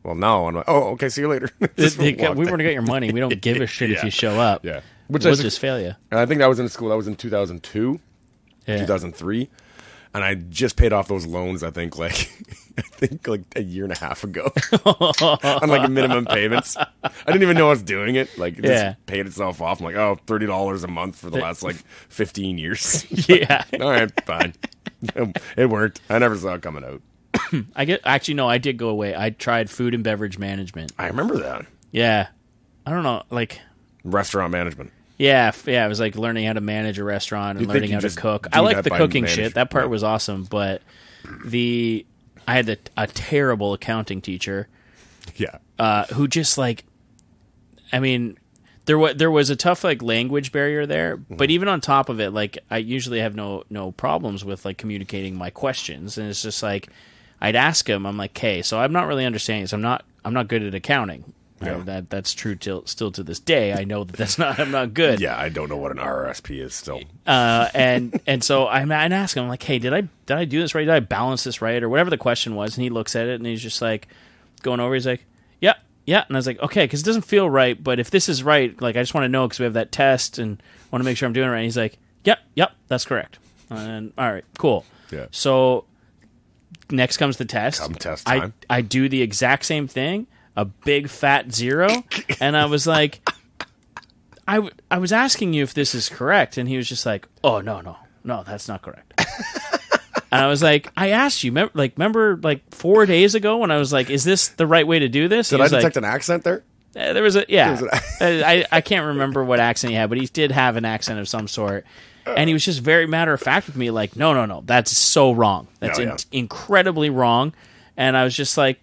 [SPEAKER 2] well, no. I'm like, oh, okay, see you later. Just
[SPEAKER 1] we
[SPEAKER 2] walked
[SPEAKER 1] want
[SPEAKER 2] out.
[SPEAKER 1] to get your money. We don't give a shit if
[SPEAKER 2] Yeah.
[SPEAKER 1] you show up.
[SPEAKER 2] Yeah,
[SPEAKER 1] We'll just fail you.
[SPEAKER 2] And I think that was in school. That was in 2002,
[SPEAKER 1] Yeah.
[SPEAKER 2] 2003, and I just paid off those loans. I think like a year and a half ago on like minimum payments. I didn't even know I was doing it. Like it just paid itself off. I'm like, oh, $30 a month for the last like 15 years.
[SPEAKER 1] Yeah.
[SPEAKER 2] All right, fine. It worked. I never saw it coming out.
[SPEAKER 1] I did go away. I tried food and beverage management.
[SPEAKER 2] I remember that.
[SPEAKER 1] Yeah. I don't know, like
[SPEAKER 2] Restaurant management.
[SPEAKER 1] Yeah, it was like learning how to manage a restaurant and
[SPEAKER 2] You'd think
[SPEAKER 1] learning
[SPEAKER 2] you
[SPEAKER 1] how to
[SPEAKER 2] just
[SPEAKER 1] cook.
[SPEAKER 2] do
[SPEAKER 1] I like
[SPEAKER 2] that
[SPEAKER 1] the
[SPEAKER 2] by
[SPEAKER 1] cooking
[SPEAKER 2] manage-
[SPEAKER 1] shit. That part
[SPEAKER 2] yeah.
[SPEAKER 1] was awesome, but I had a terrible accounting teacher
[SPEAKER 2] Yeah.
[SPEAKER 1] who just like, I mean, there was a tough like language barrier there, but even on top of it, like I usually have no problems with like communicating my questions, and it's just like I'd ask him, I'm like, okay, so I'm not really understanding this. I'm not good at accounting.
[SPEAKER 2] Yeah.
[SPEAKER 1] That's true still to this day. I know I'm not good.
[SPEAKER 2] Yeah, I don't know what an RRSP is still.
[SPEAKER 1] And so I'd ask him, I'm like, hey, did I do this right? Did I balance this right? Or whatever the question was. And he looks at it and he's just like going over. He's like, yeah. And I was like, okay, because it doesn't feel right. But if this is right, like I just want to know because we have that test and want to make sure I'm doing it right. And he's like, yep, that's correct. And all right, cool.
[SPEAKER 2] Yeah.
[SPEAKER 1] So next comes the test.
[SPEAKER 2] Come test time.
[SPEAKER 1] I do the exact same thing, a big fat 0. And I was like, I was asking you if this is correct, and he was just like, "Oh no, that's not correct." And I was like, "I asked you, remember 4 days ago when I was like, is this the right way to do this?"
[SPEAKER 2] Did I detect an accent there?
[SPEAKER 1] There was I can't remember what accent he had, but he did have an accent of some sort, and he was just very matter of fact with me, like, "No, that's so wrong. That's incredibly wrong," and I was just like.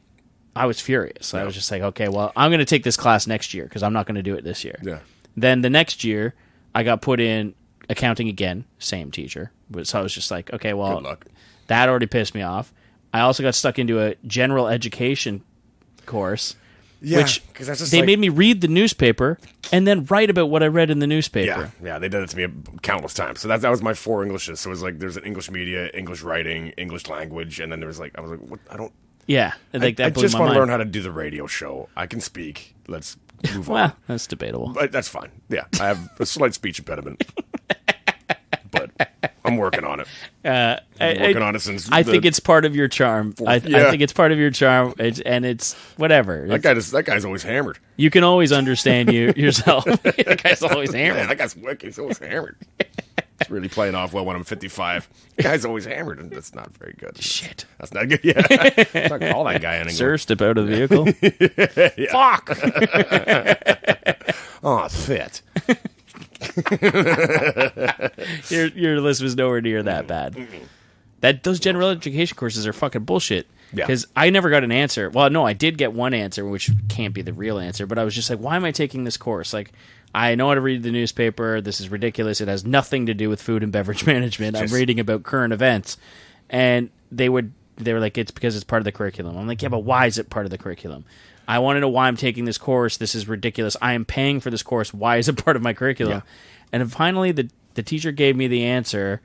[SPEAKER 1] I was furious. I was just like, okay, well, I'm going to take this class next year because I'm not going to do it this year.
[SPEAKER 2] Yeah.
[SPEAKER 1] Then the next year, I got put in accounting again, same teacher. So I was just like, okay, well,
[SPEAKER 2] Good luck.
[SPEAKER 1] that already pissed me off. I also got stuck into a general education course, which
[SPEAKER 2] 'cause that's just
[SPEAKER 1] they
[SPEAKER 2] like-
[SPEAKER 1] made me read the newspaper and then write about what I read in the newspaper.
[SPEAKER 2] Yeah, they did it to me countless times. So that was my 4 Englishes. So it was like there's an English media, English writing, English language, and then there was like I was like, what? I don't.
[SPEAKER 1] Yeah, like that
[SPEAKER 2] I
[SPEAKER 1] blew
[SPEAKER 2] just
[SPEAKER 1] my
[SPEAKER 2] want
[SPEAKER 1] mind.
[SPEAKER 2] to learn how to do the radio show. I can speak. Let's move on.
[SPEAKER 1] Well, that's debatable.
[SPEAKER 2] But that's fine. Yeah, I have a slight speech impediment, but I'm working on it. I'm working on it since.
[SPEAKER 1] I think it's part of your charm. I think it's part of your charm, and it's whatever.
[SPEAKER 2] that guy's always hammered.
[SPEAKER 1] You can always understand yourself. That guy's always hammered.
[SPEAKER 2] Man, that guy's wicked. He's always hammered. It's really playing off well when I'm 55. The guy's always hammered, and that's not very good.
[SPEAKER 1] Shit.
[SPEAKER 2] That's not good. Yeah, let's not call that guy anything.
[SPEAKER 1] Sir, step out of the vehicle. Fuck.
[SPEAKER 2] Oh, fit.
[SPEAKER 1] Your list was nowhere near that bad. Those general education courses are fucking bullshit.
[SPEAKER 2] Yeah.
[SPEAKER 1] Because I never got an answer. Well, no, I did get one answer, which can't be the real answer. But I was just like, why am I taking this course? Like, I know how to read the newspaper. This is ridiculous. It has nothing to do with food and beverage management. I'm reading about current events. And they were like, it's because it's part of the curriculum. I'm like, yeah, but why is it part of the curriculum? I want to know why I'm taking this course. This is ridiculous. I am paying for this course. Why is it part of my curriculum? Yeah. And then finally, the teacher gave me the answer.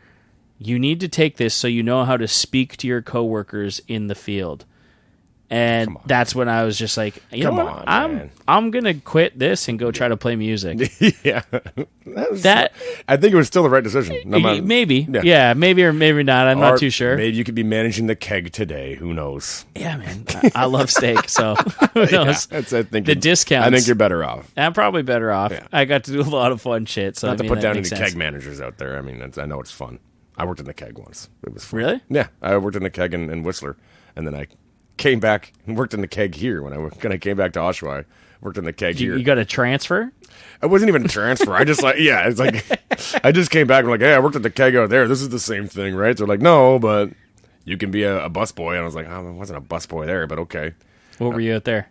[SPEAKER 1] You need to take this so you know how to speak to your coworkers in the field. And that's when I was just like, you know what? I'm gonna quit this and go try to play music.
[SPEAKER 2] Yeah, I think it was still the right decision.
[SPEAKER 1] Maybe, yeah, maybe or maybe not. I'm not too sure.
[SPEAKER 2] Maybe you could be managing the keg today. Who knows?
[SPEAKER 1] Yeah, man, I love steak, so who knows?
[SPEAKER 2] Yeah, I think
[SPEAKER 1] the discounts.
[SPEAKER 2] I think you're better off.
[SPEAKER 1] I'm probably better off.
[SPEAKER 2] Yeah.
[SPEAKER 1] I got to do a lot of fun shit. So
[SPEAKER 2] not
[SPEAKER 1] to
[SPEAKER 2] put down any
[SPEAKER 1] sense.
[SPEAKER 2] keg managers out there. I mean, I know it's fun. I worked in the keg once. It was fun.
[SPEAKER 1] Really?
[SPEAKER 2] Yeah, I worked in the keg in Whistler, and then I came back and worked in the keg here when I came back to Oshawa. I worked in the keg here.
[SPEAKER 1] You got a transfer?
[SPEAKER 2] It wasn't even a transfer. I just it's like I just came back and like, hey, I worked at the keg out there. This is the same thing, right? They're like, no, but you can be a busboy. And I was like, oh, I wasn't a busboy there, but okay.
[SPEAKER 1] What were you out there?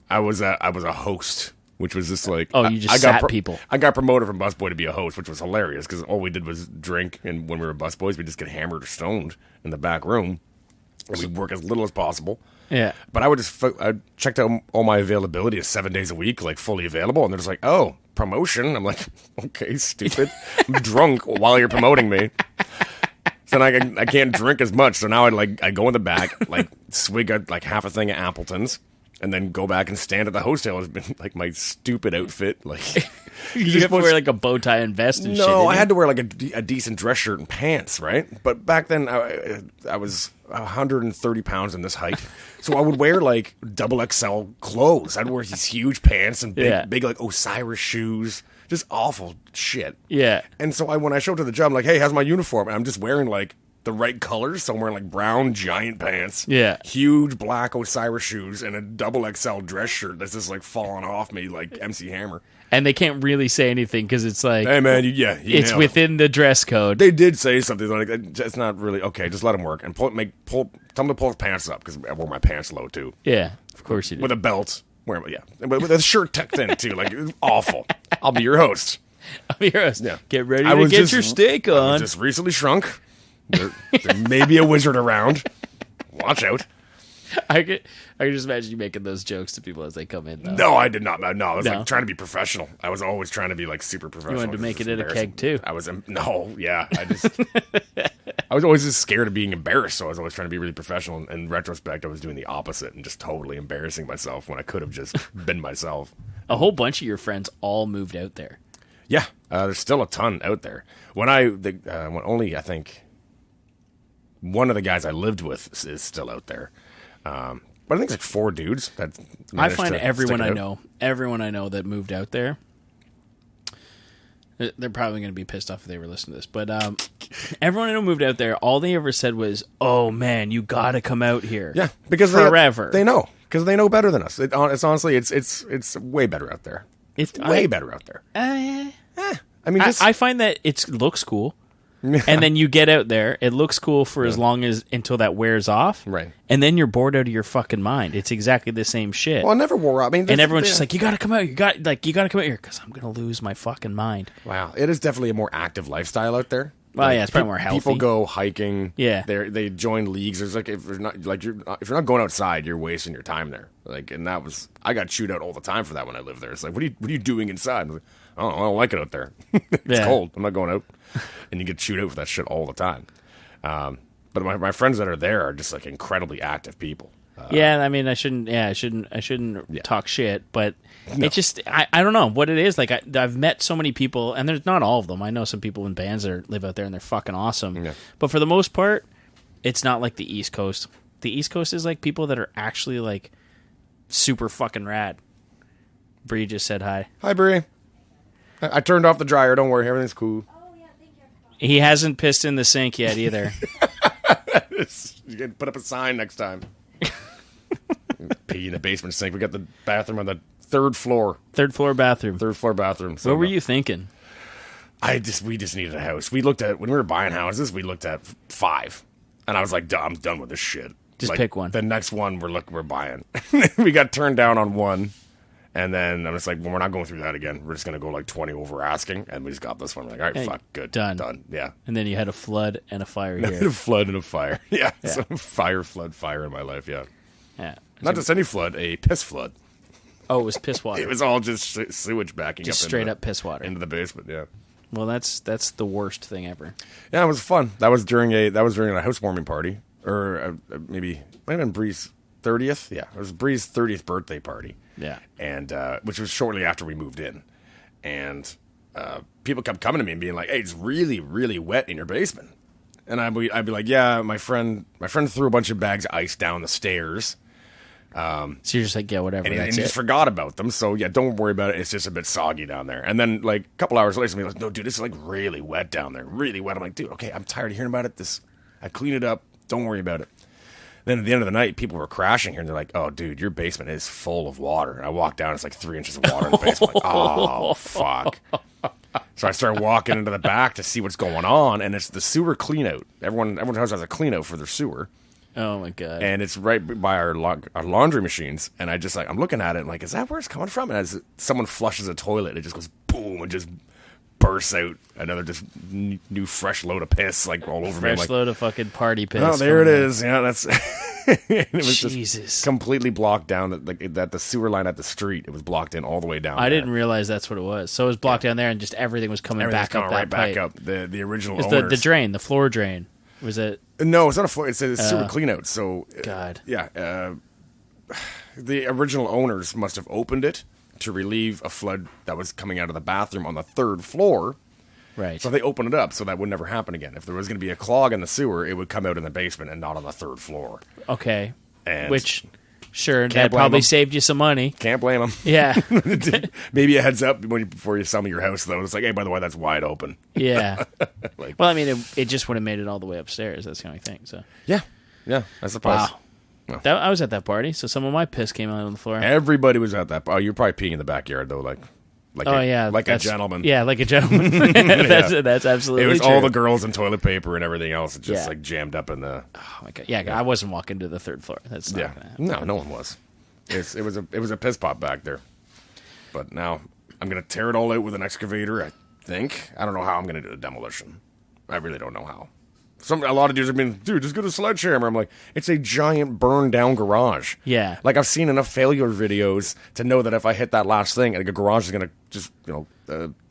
[SPEAKER 2] I was a host, which was just like,
[SPEAKER 1] you just sat people.
[SPEAKER 2] I got promoted from busboy to be a host, which was hilarious because all we did was drink, and when we were busboys, we just get hammered or stoned in the back room. And we'd work as little as possible.
[SPEAKER 1] Yeah.
[SPEAKER 2] But I checked out all my availability as 7 days a week, like fully available. And they're just like, oh, promotion? I'm like, okay, stupid. I'm drunk while you're promoting me. So then I can't drink as much. So now I go in the back, like swig like half a thing of Appletons, and then go back and stand at the host table. It's been like my stupid outfit. Like
[SPEAKER 1] you have to wear like a bow tie and vest and shit.
[SPEAKER 2] No, I had to wear like a decent dress shirt and pants, right? But back then I was 130 pounds in this height, so I would wear like double XL clothes. I'd wear these huge pants and big like Osiris shoes, just awful shit.
[SPEAKER 1] Yeah.
[SPEAKER 2] And so when I showed up to the job, I'm like, hey, how's my uniform? And I'm just wearing like the right colors, so I'm wearing like brown giant pants, huge black Osiris shoes, and a double XL dress shirt that's just like falling off me like MC Hammer.
[SPEAKER 1] And they can't really say anything because it's like,
[SPEAKER 2] hey man,
[SPEAKER 1] it's within the dress code.
[SPEAKER 2] They did say something like, it's not really okay. Just let him work and tell him to pull his pants up because I wore my pants low too.
[SPEAKER 1] Yeah, of course you did.
[SPEAKER 2] With a belt, with a shirt tucked in too. Like it was awful. I'll be your host.
[SPEAKER 1] I'll be your host.
[SPEAKER 2] Yeah.
[SPEAKER 1] Get ready to get your steak on.
[SPEAKER 2] I was just recently shrunk. There may be a wizard around. Watch out.
[SPEAKER 1] I could just imagine you making those jokes to people as they come in, though.
[SPEAKER 2] No, I did not. No, I was like trying to be professional. I was always trying to be like super professional.
[SPEAKER 1] You wanted to make it in a keg too.
[SPEAKER 2] I was I was always just scared of being embarrassed, so I was always trying to be really professional. In retrospect, I was doing the opposite and just totally embarrassing myself when I could have just been myself.
[SPEAKER 1] A whole bunch of your friends all moved out there.
[SPEAKER 2] Yeah, there's still a ton out there. When only I think one of the guys I lived with is still out there. But I think it's like 4 dudes that
[SPEAKER 1] I find everyone I know that moved out there, they're probably going to be pissed off if they were listening to this, but everyone I know moved out there. All they ever said was, oh man, you got to come out here.
[SPEAKER 2] Yeah, because
[SPEAKER 1] forever.
[SPEAKER 2] They know, because they know better than us. It's honestly, it's way better out there. It's way better out there. I mean,
[SPEAKER 1] I find that it looks cool. And then you get out there, it looks cool for as long as until that wears off,
[SPEAKER 2] right?
[SPEAKER 1] And then you're bored out of your fucking mind. It's exactly the same shit.
[SPEAKER 2] Well, it never wore out. I mean,
[SPEAKER 1] and everyone's just like, you got to come out. You got to come out here because I'm gonna lose my fucking mind.
[SPEAKER 2] Wow, it is definitely a more active lifestyle out there.
[SPEAKER 1] Well, yeah, it's probably more healthy.
[SPEAKER 2] People go hiking.
[SPEAKER 1] Yeah,
[SPEAKER 2] they join leagues. There's like if you're not going outside, you're wasting your time there. Like, and I got chewed out all the time for that when I lived there. It's like, what are you doing inside? Like, I don't like it out there. It's cold. I'm not going out. And you get chewed out for that shit all the time. But my friends that are there are just like incredibly active people.
[SPEAKER 1] I mean, I shouldn't talk shit, but it's just I don't know what it is. Like I've met so many people, and there's not all of them. I know some people in bands that live out there, and they're fucking awesome. Yeah. But for the most part, it's not like the East Coast. The East Coast is like people that are actually like super fucking rad. Bree just said hi.
[SPEAKER 2] Hi, Bree. I turned off the dryer. Don't worry, everything's cool.
[SPEAKER 1] He hasn't pissed in the sink yet either.
[SPEAKER 2] You can put up a sign next time. Pee in the basement sink. We got the bathroom on the third floor.
[SPEAKER 1] Third floor bathroom.
[SPEAKER 2] So
[SPEAKER 1] what were you thinking?
[SPEAKER 2] We just needed a house. We looked at, when we were buying houses, we looked at 5. And I was like, I'm done with this shit.
[SPEAKER 1] Just
[SPEAKER 2] like,
[SPEAKER 1] pick one.
[SPEAKER 2] The next one we're buying. We got turned down on one. And then I'm just like, well, we're not going through that again. We're just going to go like 20 over asking. And we just got this one. We're like, all right, fuck, good.
[SPEAKER 1] Done.
[SPEAKER 2] Yeah.
[SPEAKER 1] And then you had a flood and a fire
[SPEAKER 2] A
[SPEAKER 1] here.
[SPEAKER 2] flood and a fire. Yeah. So fire in my life. Yeah.
[SPEAKER 1] Yeah.
[SPEAKER 2] Not just any flood, a piss flood.
[SPEAKER 1] Oh, it was piss water.
[SPEAKER 2] It was all just sewage backing
[SPEAKER 1] just
[SPEAKER 2] up
[SPEAKER 1] straight up piss water
[SPEAKER 2] into the basement. Yeah.
[SPEAKER 1] Well, that's the worst thing ever.
[SPEAKER 2] Yeah, it was fun. That was during a housewarming party, or maybe might have been Bree's 30th. Yeah, it was Bree's 30th birthday party.
[SPEAKER 1] Yeah,
[SPEAKER 2] and which was shortly after we moved in, and people kept coming to me and being like, "Hey, it's really, really wet in your basement," and I'd be like, "Yeah, my friend threw a bunch of bags of ice down the stairs."
[SPEAKER 1] So you're just like, yeah, whatever.
[SPEAKER 2] And
[SPEAKER 1] that's
[SPEAKER 2] he
[SPEAKER 1] it.
[SPEAKER 2] just forgot about them. So yeah, don't worry about it. It's just a bit soggy down there. And then like a couple hours later, somebody was like, no, dude, it's like really wet down there. Really wet. I'm like, dude, okay, I'm tired of hearing about it. I clean it up. Don't worry about it. Then at the end of the night, people were crashing here and they're like, oh, dude, your basement is full of water. And I walked down, it's like 3 inches of water in the basement. Like, oh, fuck. So I started walking into the back to see what's going on. And it's the sewer clean out. Everyone's house has a clean out for their sewer.
[SPEAKER 1] Oh my god!
[SPEAKER 2] And it's right by our laundry machines, and I'm looking at it, and like, is that where it's coming from? And as someone flushes a toilet, it just goes boom, and just bursts out another just new fresh load of piss, like all over me.
[SPEAKER 1] Fresh load of fucking party piss.
[SPEAKER 2] Oh, there it is. Yeah, that's. It was
[SPEAKER 1] Jesus.
[SPEAKER 2] Just completely blocked down. That the sewer line at the street, it was blocked in all the way down.
[SPEAKER 1] I didn't realize that's what it was. So it was blocked down there, and just everything was coming back up.
[SPEAKER 2] Right
[SPEAKER 1] that pipe.
[SPEAKER 2] back up. The original
[SPEAKER 1] It's
[SPEAKER 2] owners.
[SPEAKER 1] the drain, the floor drain. Was it?
[SPEAKER 2] No, it's not a floor. It's a sewer clean out. So
[SPEAKER 1] God.
[SPEAKER 2] Yeah. The original owners must have opened it to relieve a flood that was coming out of the bathroom on the 3rd floor.
[SPEAKER 1] Right.
[SPEAKER 2] So they opened it up so that would never happen again. If there was going to be a clog in the sewer, it would come out in the basement and not on the 3rd floor.
[SPEAKER 1] Okay.
[SPEAKER 2] And
[SPEAKER 1] which, sure,
[SPEAKER 2] Can't
[SPEAKER 1] that
[SPEAKER 2] blame
[SPEAKER 1] probably
[SPEAKER 2] them.
[SPEAKER 1] saved you some money.
[SPEAKER 2] Can't blame them.
[SPEAKER 1] Yeah.
[SPEAKER 2] Maybe a heads up before you sell me your house, though. It's like, hey, by the way, that's wide open.
[SPEAKER 1] Yeah.
[SPEAKER 2] Like,
[SPEAKER 1] Well, I mean, it just would have made it all the way upstairs. That's the only thing. So.
[SPEAKER 2] yeah, I suppose.
[SPEAKER 1] Wow. I was at that party, so some of my piss came out on the floor.
[SPEAKER 2] Everybody was at that. Oh, you're probably peeing in the backyard, though, like a gentleman.
[SPEAKER 1] Yeah, like a gentleman. That's absolutely
[SPEAKER 2] It was
[SPEAKER 1] true.
[SPEAKER 2] all the girls and toilet paper and everything else. It's just like jammed up in the.
[SPEAKER 1] Oh my god! Yeah, I wasn't walking to the 3rd floor. That's not gonna happen.
[SPEAKER 2] No one was. It was a piss pot back there. But now I'm gonna tear it all out with an excavator. I think I don't know how I'm gonna do the demolition. I really don't know how. A lot of dudes have been, dude, just get a sledgehammer. I'm like, it's a giant burned down garage.
[SPEAKER 1] Yeah.
[SPEAKER 2] Like I've seen enough failure videos to know that if I hit that last thing, a garage is gonna just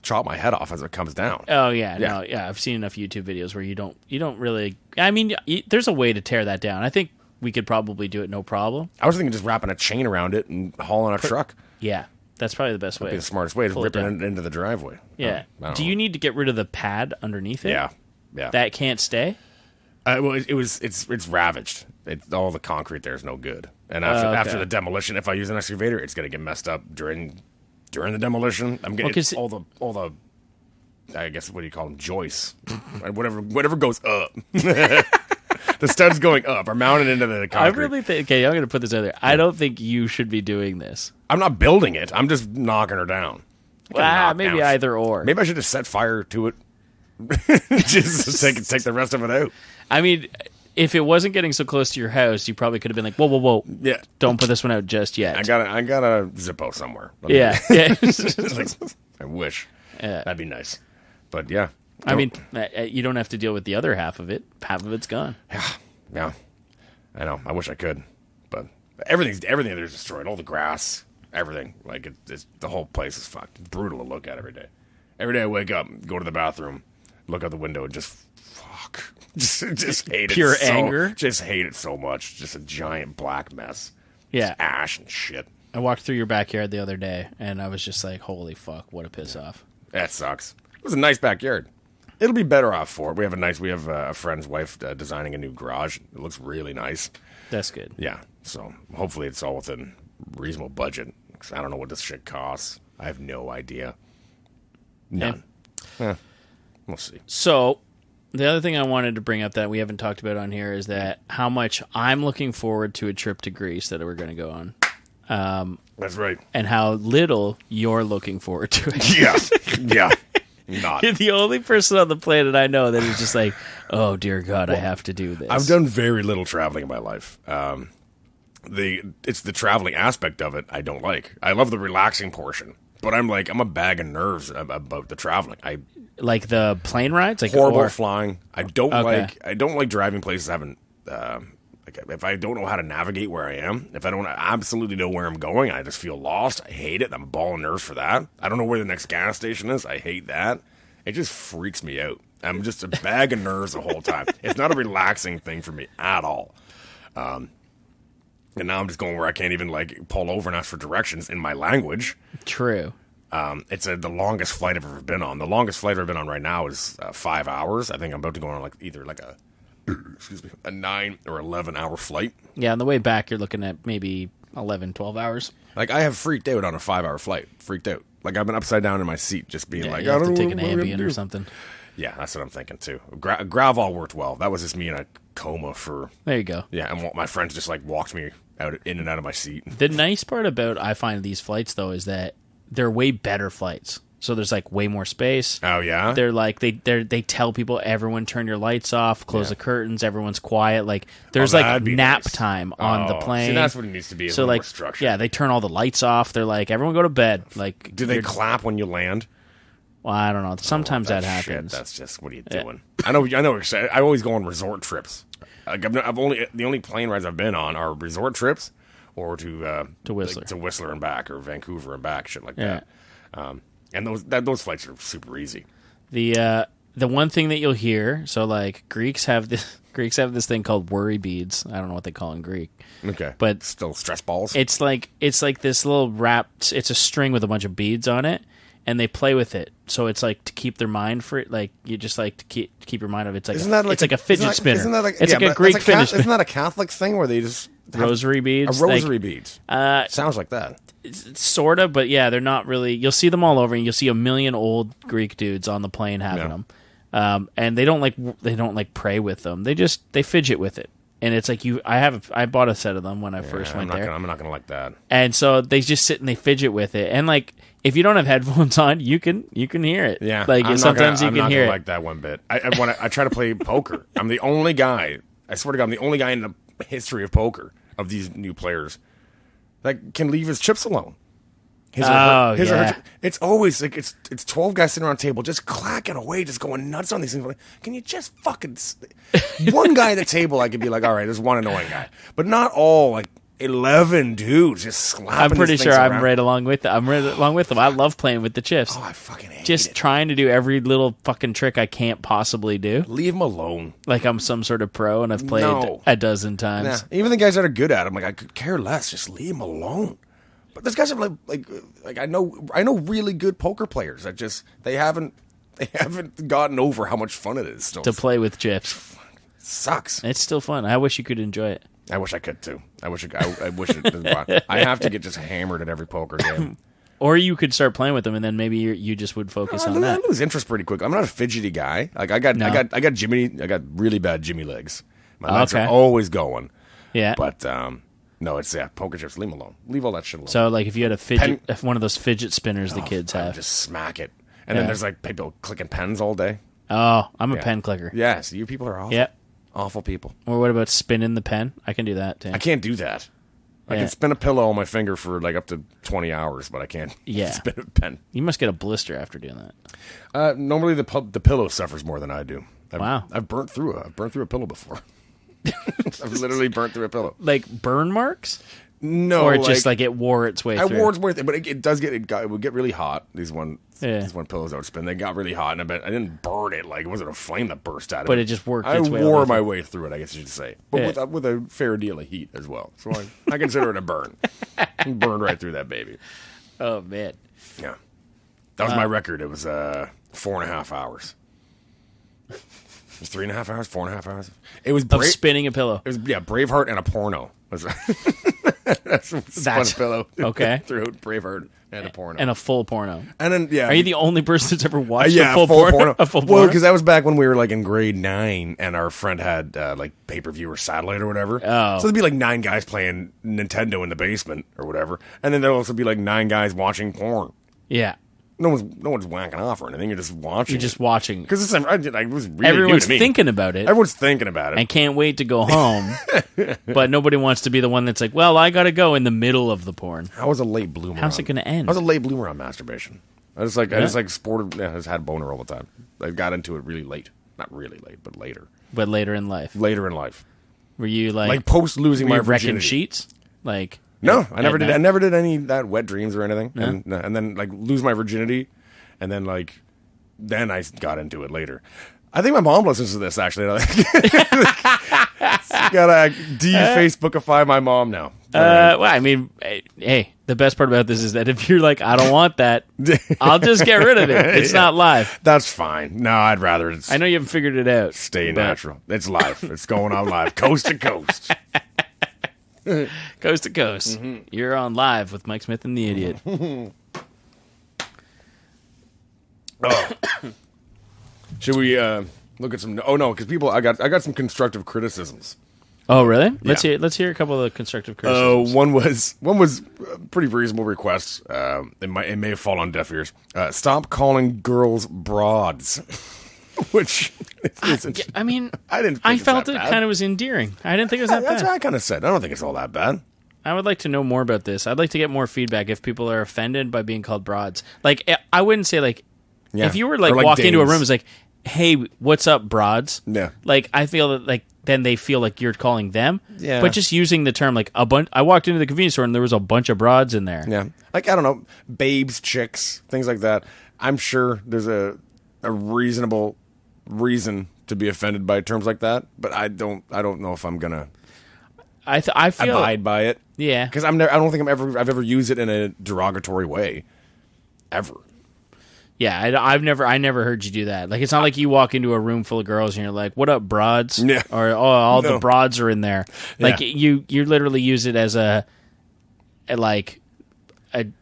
[SPEAKER 2] chop my head off as it comes down.
[SPEAKER 1] Oh yeah, no, yeah. I've seen enough YouTube videos where you don't really. I mean, there's a way to tear that down. I think we could probably do it, no problem.
[SPEAKER 2] I was thinking just wrapping a chain around it and hauling a truck.
[SPEAKER 1] Yeah, that's probably the best way.
[SPEAKER 2] Be the smartest way, is
[SPEAKER 1] Pull it
[SPEAKER 2] ripping
[SPEAKER 1] down.
[SPEAKER 2] it into the driveway.
[SPEAKER 1] Yeah.
[SPEAKER 2] I don't
[SPEAKER 1] Do
[SPEAKER 2] know.
[SPEAKER 1] you need to get rid of the pad underneath it?
[SPEAKER 2] Yeah.
[SPEAKER 1] That can't stay.
[SPEAKER 2] Well, it's ravaged. All the concrete there is no good. And after the demolition, if I use an excavator, it's gonna get messed up during the demolition. I'm getting all the I guess what do you call them, joists, whatever goes up. The stud's going up or mounted into the concrete.
[SPEAKER 1] I really think. Okay, I'm going to put this out there. I don't think you should be doing this.
[SPEAKER 2] I'm not building it. I'm just knocking her down.
[SPEAKER 1] Maybe either or.
[SPEAKER 2] Maybe I should just set fire to it. Just take the rest of it out.
[SPEAKER 1] I mean, if it wasn't getting so close to your house, you probably could have been like, whoa.
[SPEAKER 2] Yeah.
[SPEAKER 1] Don't put this one out just yet.
[SPEAKER 2] I got a Zippo somewhere.
[SPEAKER 1] Yeah.
[SPEAKER 2] I wish.
[SPEAKER 1] Yeah.
[SPEAKER 2] That'd be nice. But yeah.
[SPEAKER 1] I mean, you don't have to deal with the other half of it. Half of it's gone.
[SPEAKER 2] Yeah. I know. I wish I could. But everything there's destroyed. All the grass, everything. Like it's the whole place is fucked. It's brutal to look at every day. Every day I wake up, go to the bathroom, look out the window, and just fuck. Just hate it.
[SPEAKER 1] Pure anger?
[SPEAKER 2] Just hate it so much. Just a giant black mess.
[SPEAKER 1] Yeah.
[SPEAKER 2] Just ash and shit.
[SPEAKER 1] I walked through your backyard the other day, and I was just like, holy fuck, what a piss off.
[SPEAKER 2] That sucks. It was a nice backyard. It'll be better off for it. We have a friend's wife designing a new garage. It looks really nice.
[SPEAKER 1] That's good.
[SPEAKER 2] Yeah. So hopefully it's all within reasonable budget. 'Cause I don't know what this shit costs. I have no idea. None. We'll see.
[SPEAKER 1] So, the other thing I wanted to bring up that we haven't talked about on here is that how much I'm looking forward to a trip to Greece that we're going to go on.
[SPEAKER 2] That's right.
[SPEAKER 1] And how little you're looking forward to it.
[SPEAKER 2] Yeah. Yeah. not.
[SPEAKER 1] You're the only person on the planet I know that is just like, oh dear God, I have to do this.
[SPEAKER 2] I've done very little traveling in my life. It's the traveling aspect of it I don't like. I love the relaxing portion, but I'm a bag of nerves about the traveling. I
[SPEAKER 1] like the plane rides, like
[SPEAKER 2] horrible flying. I don't
[SPEAKER 1] Okay.
[SPEAKER 2] like driving places I haven't. Like if I don't know how to navigate where I am, if I don't absolutely know where I'm going, I just feel lost. I hate it. I'm a ball of nerves for that. I don't know where the next gas station is. I hate that. It just freaks me out. I'm just a bag of nerves the whole time. It's not a relaxing thing for me at all. And now I'm just going where I can't even like pull over and ask for directions in my language.
[SPEAKER 1] True.
[SPEAKER 2] It's the longest flight I've ever been on. The longest flight I've ever been on right now is 5 hours. I think I'm about to go on like either like a 9 or 11 hour flight.
[SPEAKER 1] Yeah, on the way back, you're looking at maybe 11, 12 hours.
[SPEAKER 2] Like I have freaked out on a 5 hour flight. Freaked out. Like I've been upside down in my seat, just being like,
[SPEAKER 1] you
[SPEAKER 2] I
[SPEAKER 1] have
[SPEAKER 2] don't
[SPEAKER 1] to
[SPEAKER 2] know
[SPEAKER 1] take an
[SPEAKER 2] what I'm gonna
[SPEAKER 1] Ambien
[SPEAKER 2] do.
[SPEAKER 1] or something.
[SPEAKER 2] Yeah, that's what I'm thinking too. Gravol worked well. That was just me in a coma for.
[SPEAKER 1] There you go.
[SPEAKER 2] Yeah, and my friends just like walked me out in and out of my seat.
[SPEAKER 1] The nice part about I find these flights though is that they're way better flights. So there's like way more space.
[SPEAKER 2] Oh yeah,
[SPEAKER 1] They're like they tell people everyone turn your lights off, close the curtains, everyone's quiet. Like there's like
[SPEAKER 2] that'd be
[SPEAKER 1] nap
[SPEAKER 2] nice.
[SPEAKER 1] on on the plane.
[SPEAKER 2] See, that's what it needs to be.
[SPEAKER 1] So like
[SPEAKER 2] structure.
[SPEAKER 1] yeah, they turn all the lights off. They're like everyone go to bed. Like
[SPEAKER 2] Do they clap when you land?
[SPEAKER 1] Well, I don't know. Sometimes that
[SPEAKER 2] Shit,
[SPEAKER 1] happens.
[SPEAKER 2] that's just what are you doing? I know. What you're saying. I always go on resort trips. Like the only plane rides I've been on are resort trips, or to
[SPEAKER 1] Whistler,
[SPEAKER 2] like, to Whistler and back, or Vancouver and back, shit like
[SPEAKER 1] Yeah.
[SPEAKER 2] that. And those flights are super easy.
[SPEAKER 1] The one thing that you'll hear, so like Greeks have this thing called worry beads. I don't know what they call it in Greek.
[SPEAKER 2] Okay,
[SPEAKER 1] But
[SPEAKER 2] still stress balls.
[SPEAKER 1] It's like this little wrapped. It's a string with a bunch of beads on it, and they play with it. So it's like to keep their mind for it. Like you just like to keep your mind of it. It's like
[SPEAKER 2] Isn't that like
[SPEAKER 1] it's like a fidget spinner.
[SPEAKER 2] Isn't that like,
[SPEAKER 1] it's
[SPEAKER 2] yeah,
[SPEAKER 1] like a
[SPEAKER 2] but
[SPEAKER 1] Greek
[SPEAKER 2] that's
[SPEAKER 1] fidget spinner.
[SPEAKER 2] Isn't that a Catholic thing where they just have
[SPEAKER 1] Rosary beads.
[SPEAKER 2] a rosary beads?
[SPEAKER 1] Like,
[SPEAKER 2] Sounds like that.
[SPEAKER 1] sort of, but yeah, they're not really. You'll see them all over, and you'll see a million old Greek dudes on the plane having them. And they don't like pray with them. They fidget with it. And it's like I bought a set of them when I first went there.
[SPEAKER 2] I'm not gonna like that.
[SPEAKER 1] And so they just sit and they fidget with it. And like if you don't have headphones on, you can hear it.
[SPEAKER 2] Yeah,
[SPEAKER 1] like sometimes you can hear it.
[SPEAKER 2] Like that one bit. I try to play poker. I'm the only guy. I swear to God, I'm the only guy in the history of poker of these new players that can leave his chips alone. His or her, it's always like it's 12 guys sitting around a table just clacking away, just going nuts on these things. Like, can you just fucking one guy at the table? I could be like, all right, there's one annoying guy, but not all like 11 dudes just slapping.
[SPEAKER 1] I'm pretty
[SPEAKER 2] these
[SPEAKER 1] sure
[SPEAKER 2] things
[SPEAKER 1] I'm
[SPEAKER 2] around.
[SPEAKER 1] right along with them. I'm right along with them. I love playing with the chips.
[SPEAKER 2] Oh, I fucking hate
[SPEAKER 1] Just
[SPEAKER 2] it.
[SPEAKER 1] trying to do every little fucking trick I can't possibly do.
[SPEAKER 2] Leave them alone.
[SPEAKER 1] Like I'm some sort of pro and I've played
[SPEAKER 2] No.
[SPEAKER 1] a dozen times.
[SPEAKER 2] Yeah. Even the guys that are good at it, I'm like, I could care less. Just leave them alone. But these guys are like I know really good poker players that just they haven't gotten over how much fun it is still.
[SPEAKER 1] To play with chips.
[SPEAKER 2] Sucks.
[SPEAKER 1] It's still fun. I wish you could enjoy it.
[SPEAKER 2] I wish I could too. I wish it. I have to get just hammered at every poker game.
[SPEAKER 1] Or you could start playing with them, and then maybe you just would focus on
[SPEAKER 2] I
[SPEAKER 1] that.
[SPEAKER 2] lose interest pretty quick. I'm not a fidgety guy. Like I got really bad Jimmy legs. My legs are always going.
[SPEAKER 1] Yeah.
[SPEAKER 2] But no, it's poker chips. Leave them alone. Leave all that shit alone.
[SPEAKER 1] So like if you had a fidget, if one of those fidget spinners the kids have.
[SPEAKER 2] Just smack it. And then there's like people clicking pens all day.
[SPEAKER 1] Oh, I'm a pen clicker.
[SPEAKER 2] Yeah, so you people are awful.
[SPEAKER 1] Yep.
[SPEAKER 2] Awful people.
[SPEAKER 1] Or what about spinning the pen? I can do that too.
[SPEAKER 2] I can't do that. I can spin a pillow on my finger for like up to 20 hours, but I can't spin a pen.
[SPEAKER 1] You must get a blister after doing that.
[SPEAKER 2] Normally the pillow suffers more than I do.
[SPEAKER 1] Wow.
[SPEAKER 2] I've burnt through a pillow before. I've literally burnt through a pillow.
[SPEAKER 1] Like burn marks?
[SPEAKER 2] No,
[SPEAKER 1] or just like it wore its way through.
[SPEAKER 2] I wore its way through, but it would get really hot. These one pillows I would spin, they got really hot, and I didn't burn it like it wasn't a flame that burst out of it.
[SPEAKER 1] But it just worked.
[SPEAKER 2] I
[SPEAKER 1] its way
[SPEAKER 2] wore my way through it, I guess you should say, but
[SPEAKER 1] Yeah.
[SPEAKER 2] with a fair deal of heat as well. So I consider it a burn. Burned right through that baby.
[SPEAKER 1] Oh man,
[SPEAKER 2] Yeah, that was my record. It was 4.5 hours. It was 3.5 hours, 4.5 hours. It was
[SPEAKER 1] of spinning a pillow.
[SPEAKER 2] It was Braveheart and a porno. That's spun a pillow.
[SPEAKER 1] Okay.
[SPEAKER 2] Throughout Braveheart and a porno.
[SPEAKER 1] And a full porno.
[SPEAKER 2] And then
[SPEAKER 1] Are you the only person that's ever watched
[SPEAKER 2] a
[SPEAKER 1] full porno? A full
[SPEAKER 2] Well,
[SPEAKER 1] porno?
[SPEAKER 2] because that was back when we were like in grade 9, and our friend had like pay-per-view or satellite or whatever.
[SPEAKER 1] Oh.
[SPEAKER 2] So there'd be like 9 guys playing Nintendo in the basement or whatever, and then there'd also be like 9 guys watching porn.
[SPEAKER 1] Yeah.
[SPEAKER 2] no one's whacking off or anything. You're just watching.
[SPEAKER 1] You're just watching.
[SPEAKER 2] Because it was really
[SPEAKER 1] Everyone's
[SPEAKER 2] new to me.
[SPEAKER 1] thinking about it.
[SPEAKER 2] Everyone's thinking about it.
[SPEAKER 1] And can't wait to go home. But nobody wants to be the one that's like, well, I got to go in the middle of the porn.
[SPEAKER 2] I was a late bloomer.
[SPEAKER 1] How's it going to end?
[SPEAKER 2] I was a late bloomer on masturbation. I just sported. Yeah, I just had boner all the time. I got into it really late. Not really late, but later.
[SPEAKER 1] But later in life.
[SPEAKER 2] Later in life.
[SPEAKER 1] Were you
[SPEAKER 2] like post losing my
[SPEAKER 1] wrecking
[SPEAKER 2] virginity?
[SPEAKER 1] sheets? Like
[SPEAKER 2] no, I never did. I never did any that wet dreams or anything.
[SPEAKER 1] No?
[SPEAKER 2] And then like lose my virginity, and then then I got into it later. I think my mom listens to this actually. Gotta de-Facebookify my mom now.
[SPEAKER 1] Well, I mean, hey, the best part about this is that if you're like, I don't want that, I'll just get rid of it. It's not live.
[SPEAKER 2] That's fine. No, I'd rather
[SPEAKER 1] I know you haven't figured it out.
[SPEAKER 2] Stay natural. It's live. It's going on live. Coast to coast.
[SPEAKER 1] Coast to coast. Mm-hmm. You're on live with Mike Smith and the Idiot.
[SPEAKER 2] Should we look at some? Oh no, because I got some constructive criticisms.
[SPEAKER 1] Oh really? Let's hear a couple of the constructive criticisms.
[SPEAKER 2] One was a pretty reasonable request. It may have fallen on deaf ears. Stop calling girls broads. Which
[SPEAKER 1] I mean,
[SPEAKER 2] I felt
[SPEAKER 1] it kind of was endearing. I didn't think it was that bad.
[SPEAKER 2] That's what I kind of said. I don't think it's all that bad.
[SPEAKER 1] I would like to know more about this. I'd like to get more feedback if people are offended by being called broads. Like, I wouldn't say if you were walking into a room, it's like, hey, what's up, broads?
[SPEAKER 2] Yeah.
[SPEAKER 1] Like, I feel that then they feel like you're calling them.
[SPEAKER 2] Yeah.
[SPEAKER 1] But just using the term I walked into the convenience store and there was a bunch of broads in there.
[SPEAKER 2] Yeah. Like, I don't know, babes, chicks, things like that. I'm sure there's a reasonable reason to be offended by terms like that, but I don't know if I'm gonna
[SPEAKER 1] I feel
[SPEAKER 2] abide by it.
[SPEAKER 1] Yeah.
[SPEAKER 2] Because I don't think I've ever used it in a derogatory way. Ever.
[SPEAKER 1] Yeah, I never heard you do that. Like, it's not like you walk into a room full of girls and you're like, "What up, broads?"
[SPEAKER 2] Yeah.
[SPEAKER 1] Or all the broads are in there. Like, you literally use it as a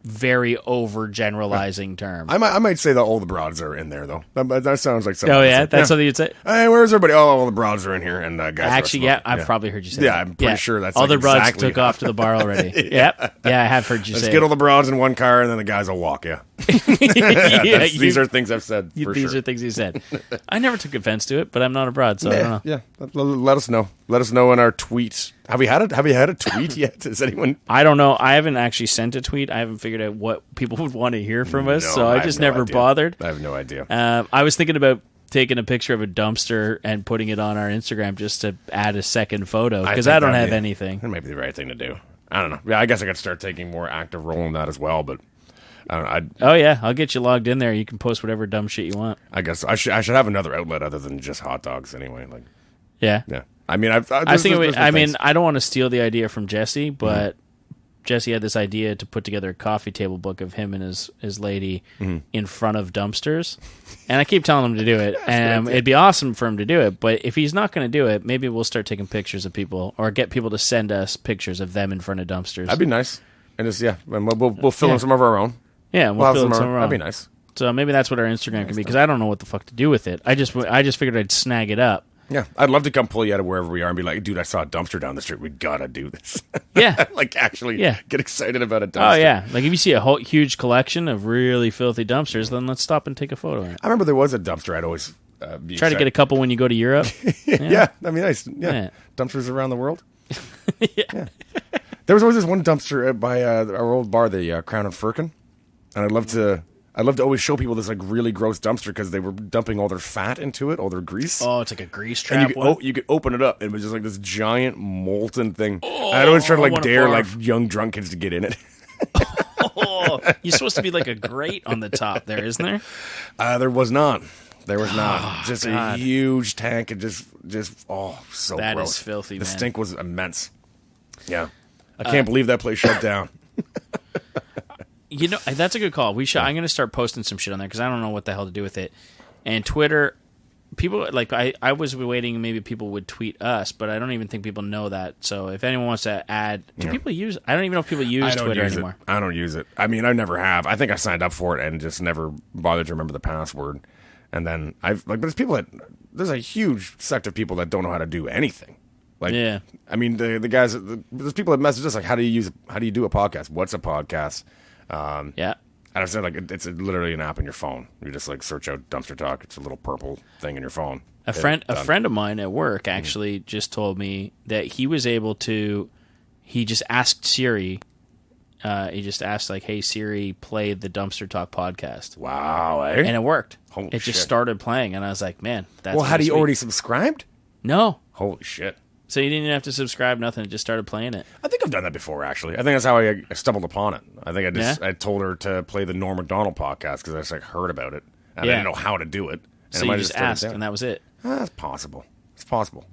[SPEAKER 1] very overgeneralizing term.
[SPEAKER 2] I might say that all the broads are in there though. That sounds like something.
[SPEAKER 1] Oh yeah, that's something you'd say.
[SPEAKER 2] Hey, where's everybody? Oh, all the broads are in here, and guys.
[SPEAKER 1] Actually, I've probably heard you say.
[SPEAKER 2] Yeah,
[SPEAKER 1] that.
[SPEAKER 2] I'm pretty sure that's
[SPEAKER 1] all the broads
[SPEAKER 2] exactly
[SPEAKER 1] took off to the bar already. Yeah, I have heard you say.
[SPEAKER 2] Let's get all the broads in one car, and then the guys will walk. Yeah. These are things I've said.
[SPEAKER 1] These are things you said. I never took offense to it, but I'm not a broad, so I don't know.
[SPEAKER 2] Yeah, let us know. Let us know in our tweets. Have you had a tweet yet? Has anyone?
[SPEAKER 1] I don't know. I haven't actually sent a tweet. I haven't figured out what people would want to hear from us, so I just never bothered.
[SPEAKER 2] I have no idea.
[SPEAKER 1] I was thinking about taking a picture of a dumpster and putting it on our Instagram just to add a second photo because I don't have anything.
[SPEAKER 2] That might be the right thing to do. I don't know. Yeah, I guess I could start taking more active role in that as well, but.
[SPEAKER 1] Oh yeah, I'll get you logged in there. You can post whatever dumb shit you want.
[SPEAKER 2] I guess I should have another outlet other than just hot dogs anyway. Like,
[SPEAKER 1] yeah.
[SPEAKER 2] I mean,
[SPEAKER 1] I don't want to steal the idea from Jesse, but Jesse had this idea to put together a coffee table book of him and his lady in front of dumpsters, and I keep telling him to do it, and it'd be awesome for him to do it. But if he's not going to do it, maybe we'll start taking pictures of people or get people to send us pictures of them in front of dumpsters.
[SPEAKER 2] That'd be nice, and just we'll fill in some of our own.
[SPEAKER 1] Yeah, we'll fill in some of our own.
[SPEAKER 2] That'd be nice.
[SPEAKER 1] So maybe that's what our Instagram can be, because I don't know what the fuck to do with it. I just figured I'd snag it up.
[SPEAKER 2] Yeah, I'd love to come pull you out of wherever we are and be like, dude, I saw a dumpster down the street. We gotta do this.
[SPEAKER 1] Yeah.
[SPEAKER 2] Get excited about a dumpster.
[SPEAKER 1] Oh, yeah. Like, if you see a whole huge collection of really filthy dumpsters, then let's stop and take a photo of it.
[SPEAKER 2] I remember there was a dumpster I'd always
[SPEAKER 1] try to get a couple when you go to Europe.
[SPEAKER 2] Yeah, that'd be nice. Yeah. Dumpsters around the world. Yeah. There was always this one dumpster by our old bar, the Crown and Firkin. And I'd love to always show people this like really gross dumpster because they were dumping all their fat into it, all their grease.
[SPEAKER 1] Oh, it's like a grease trap.
[SPEAKER 2] And you could open it up, and it was just like this giant molten thing. I'd always try to dare young drunk kids to get in it.
[SPEAKER 1] You're supposed to be like a grate on the top there, isn't there?
[SPEAKER 2] There was not. There was not. Just a huge tank and just so
[SPEAKER 1] that
[SPEAKER 2] gross.
[SPEAKER 1] Is filthy.
[SPEAKER 2] The
[SPEAKER 1] man.
[SPEAKER 2] stink was immense. Yeah, I can't believe that place shut down.
[SPEAKER 1] You know, that's a good call. I'm going to start posting some shit on there because I don't know what the hell to do with it. And Twitter, people I was waiting maybe people would tweet us, but I don't even think people know that. So if anyone wants to add, people use? I don't even know if people use Twitter anymore.
[SPEAKER 2] I don't use it. I mean, I never have. I think I signed up for it and just never bothered to remember the password. And then but there's a huge sect of people that don't know how to do anything. Like, yeah. I mean, the guys, there's people that message us like, how do you do a podcast? What's a podcast?
[SPEAKER 1] Yeah.
[SPEAKER 2] And I've said, like, it's literally an app on your phone. You just, like, search out Dumpster Talk. It's a little purple thing in your phone.
[SPEAKER 1] A friend of mine at work actually just told me that he was able to. He just asked Siri. He just asked, like, "Hey Siri, play the Dumpster Talk podcast."
[SPEAKER 2] Wow, eh?
[SPEAKER 1] And it worked.
[SPEAKER 2] Holy
[SPEAKER 1] it
[SPEAKER 2] shit.
[SPEAKER 1] just started playing, and I was like, "Man, that's
[SPEAKER 2] well." Had he
[SPEAKER 1] sweet.
[SPEAKER 2] already subscribed?
[SPEAKER 1] No.
[SPEAKER 2] Holy shit!
[SPEAKER 1] So you didn't even have to subscribe, nothing. It just started playing it.
[SPEAKER 2] I think I've done that before. Actually, I think that's how I stumbled upon it. I think I told her to play the Norm Macdonald podcast because I just like heard about it and I didn't know how to do it. And
[SPEAKER 1] So you just asked, and that was it.
[SPEAKER 2] That's possible. It's possible.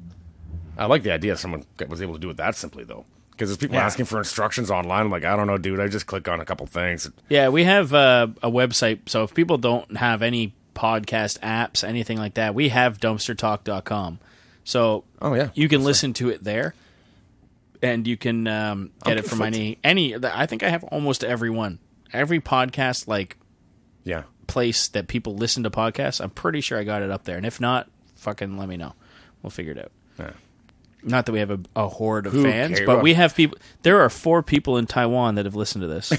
[SPEAKER 2] I like the idea someone was able to do it that simply, though. Because there's people asking for instructions online. I'm like, I don't know, dude. I just click on a couple things.
[SPEAKER 1] Yeah, we have a website. So if people don't have any podcast apps, anything like that, we have dumpstertalk.com. So you can listen to it there. And you can get it from any. I think I have almost every one. Every podcast, place that people listen to podcasts, I'm pretty sure I got it up there. And if not, fucking let me know. We'll figure it out.
[SPEAKER 2] Yeah.
[SPEAKER 1] Not that we have a horde of fans, but we have people. There are 4 people in Taiwan that have listened to this.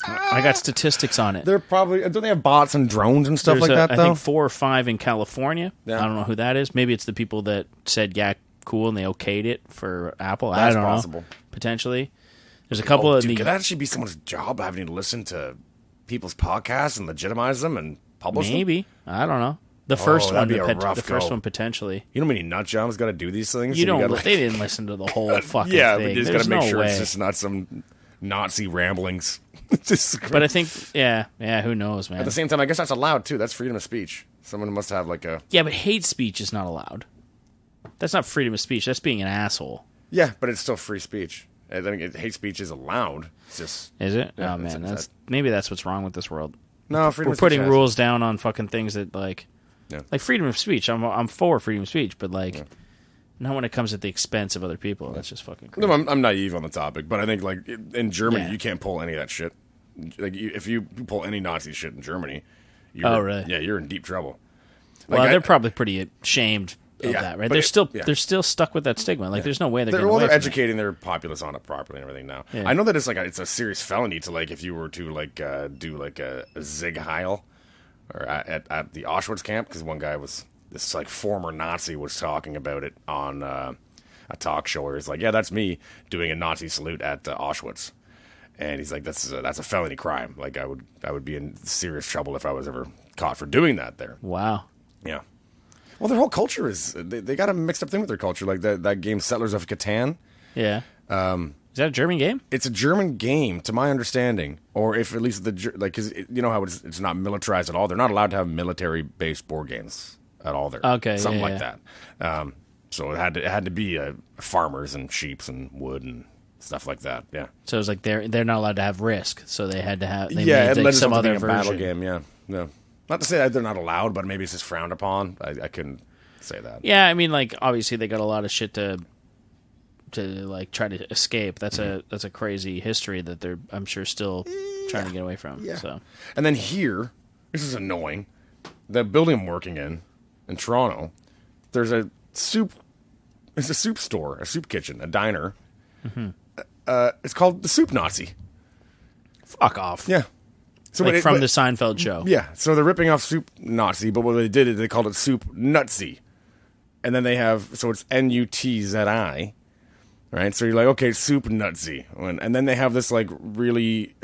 [SPEAKER 1] I got statistics on it.
[SPEAKER 2] They're probably don't they have bots and drones and stuff like that?
[SPEAKER 1] I think 4 or 5 in California. Yeah. I don't know who that is. Maybe it's the people that said cool, and they okayed it for Apple.
[SPEAKER 2] That's
[SPEAKER 1] I don't
[SPEAKER 2] possible.
[SPEAKER 1] know. Potentially, there's a couple of.
[SPEAKER 2] Could that actually be someone's job having to listen to people's podcasts and legitimize them and publish them?
[SPEAKER 1] Maybe. I don't know. The first one,
[SPEAKER 2] the
[SPEAKER 1] first one potentially.
[SPEAKER 2] You know how many nut jobs got to do these things?
[SPEAKER 1] They didn't listen to the whole fucking thing.
[SPEAKER 2] But you just got to make sure it's just not some Nazi ramblings.
[SPEAKER 1] But I think, who knows, man.
[SPEAKER 2] At the same time, I guess that's allowed too. That's freedom of speech. Someone must have like a.
[SPEAKER 1] Yeah, but hate speech is not allowed. That's not freedom of speech. That's being an asshole.
[SPEAKER 2] Yeah, but it's still free speech. I think hate speech is allowed. It's just.
[SPEAKER 1] Is it? Yeah, oh man, maybe that's what's wrong with this world.
[SPEAKER 2] No,
[SPEAKER 1] we're putting rules down on fucking things that like freedom of speech. I'm for freedom of speech, but not when it comes at the expense of other people. That's just fucking crazy.
[SPEAKER 2] No, I'm naive on the topic, but I think like in Germany you can't pull any of that shit. Like if you pull any Nazi shit in Germany,
[SPEAKER 1] really?
[SPEAKER 2] Yeah, you're in deep trouble.
[SPEAKER 1] Like, they're probably pretty ashamed of that, right? They're still stuck with that stigma. Like there's no way they're
[SPEAKER 2] educating their populace on it properly and everything now. Yeah. I know that it's like it's a serious felony to if you were to do like a Zig Heil or at the Auschwitz camp, because one guy was this former Nazi was talking about it on a talk show where he's like, yeah, that's me doing a Nazi salute at Auschwitz. And he's like, that's a felony crime. Like I would be in serious trouble if I was ever caught for doing that there.
[SPEAKER 1] Wow.
[SPEAKER 2] Yeah. Well, their whole culture is they got a mixed up thing with their culture. Like that game Settlers of Catan.
[SPEAKER 1] Yeah. Is that a German game?
[SPEAKER 2] It's a German game, to my understanding, or if at least because you know how it's not militarized at all. They're not allowed to have military based board games at all there.
[SPEAKER 1] Okay.
[SPEAKER 2] Something like that. So it had to be farmers and sheeps and wood and stuff like that. Yeah.
[SPEAKER 1] So it's like they're not allowed to have Risk, so they had to have
[SPEAKER 2] made
[SPEAKER 1] some other version.
[SPEAKER 2] Battle game. Yeah. No. Not to say that they're not allowed, but maybe it's just frowned upon. I couldn't say that.
[SPEAKER 1] Yeah, I mean, obviously they got a lot of shit to try to escape. That's a crazy history that they're, I'm sure, still trying to get away from. Yeah. So.
[SPEAKER 2] And then here, this is annoying. The building I'm working in Toronto, there's a soup store, a soup kitchen, a diner. Mm-hmm. It's called the Soup Nazi.
[SPEAKER 1] Fuck off.
[SPEAKER 2] Yeah.
[SPEAKER 1] So from the Seinfeld show.
[SPEAKER 2] Yeah. So they're ripping off Soup Nazi, but what they did is they called it Soup Nutsy. And then they have, so it's Nutzi. Right? So you're like, okay, Soup Nutsy. And then they have this really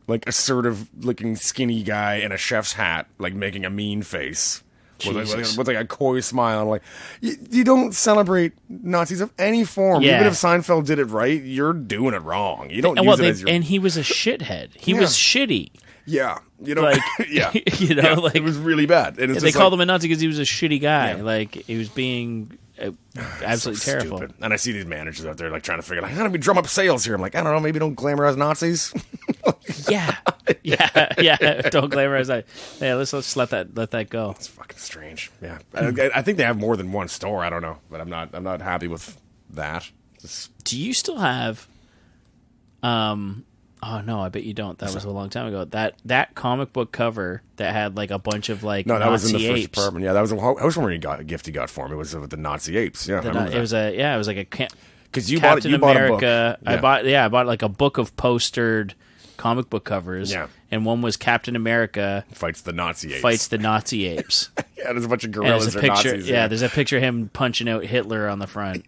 [SPEAKER 2] assertive looking skinny guy in a chef's hat, making a mean face. With a coy smile. I'm like, you don't celebrate Nazis of any form. Yeah. Even if Seinfeld did it right, you're doing it wrong. You don't use it as your...
[SPEAKER 1] And he was a shithead. He was shitty.
[SPEAKER 2] Yeah.
[SPEAKER 1] Yeah.
[SPEAKER 2] It was really bad. And
[SPEAKER 1] they called him a Nazi because he was a shitty guy. Yeah. He was being absolutely terrible.
[SPEAKER 2] Stupid. And I see these managers out there trying to figure out, how do we drum up sales here? I'm like, I don't know, maybe don't glamorize Nazis.
[SPEAKER 1] Yeah. Don't glamorize that. Yeah, let's let that go.
[SPEAKER 2] It's fucking strange. Yeah. I think they have more than one store. I don't know, but I'm not happy with that.
[SPEAKER 1] Do you still have oh no, I bet you don't. That was a long time ago. That comic book cover that had a bunch of no, that Nazi
[SPEAKER 2] was in the
[SPEAKER 1] apes.
[SPEAKER 2] First apartment. Yeah, that was a housewarming gift he got for me. It was with the Nazi apes. Yeah,
[SPEAKER 1] it was like a
[SPEAKER 2] because you
[SPEAKER 1] Captain
[SPEAKER 2] bought
[SPEAKER 1] America.
[SPEAKER 2] A book.
[SPEAKER 1] I bought a book of postered comic book covers.
[SPEAKER 2] Yeah.
[SPEAKER 1] And one was Captain America
[SPEAKER 2] Fights the Nazi apes.
[SPEAKER 1] fights the Nazi apes.
[SPEAKER 2] Yeah, there's a bunch of
[SPEAKER 1] And
[SPEAKER 2] gorillas
[SPEAKER 1] there's a
[SPEAKER 2] or
[SPEAKER 1] picture.
[SPEAKER 2] Nazis.
[SPEAKER 1] Yeah, there's a picture of him punching out Hitler on the front.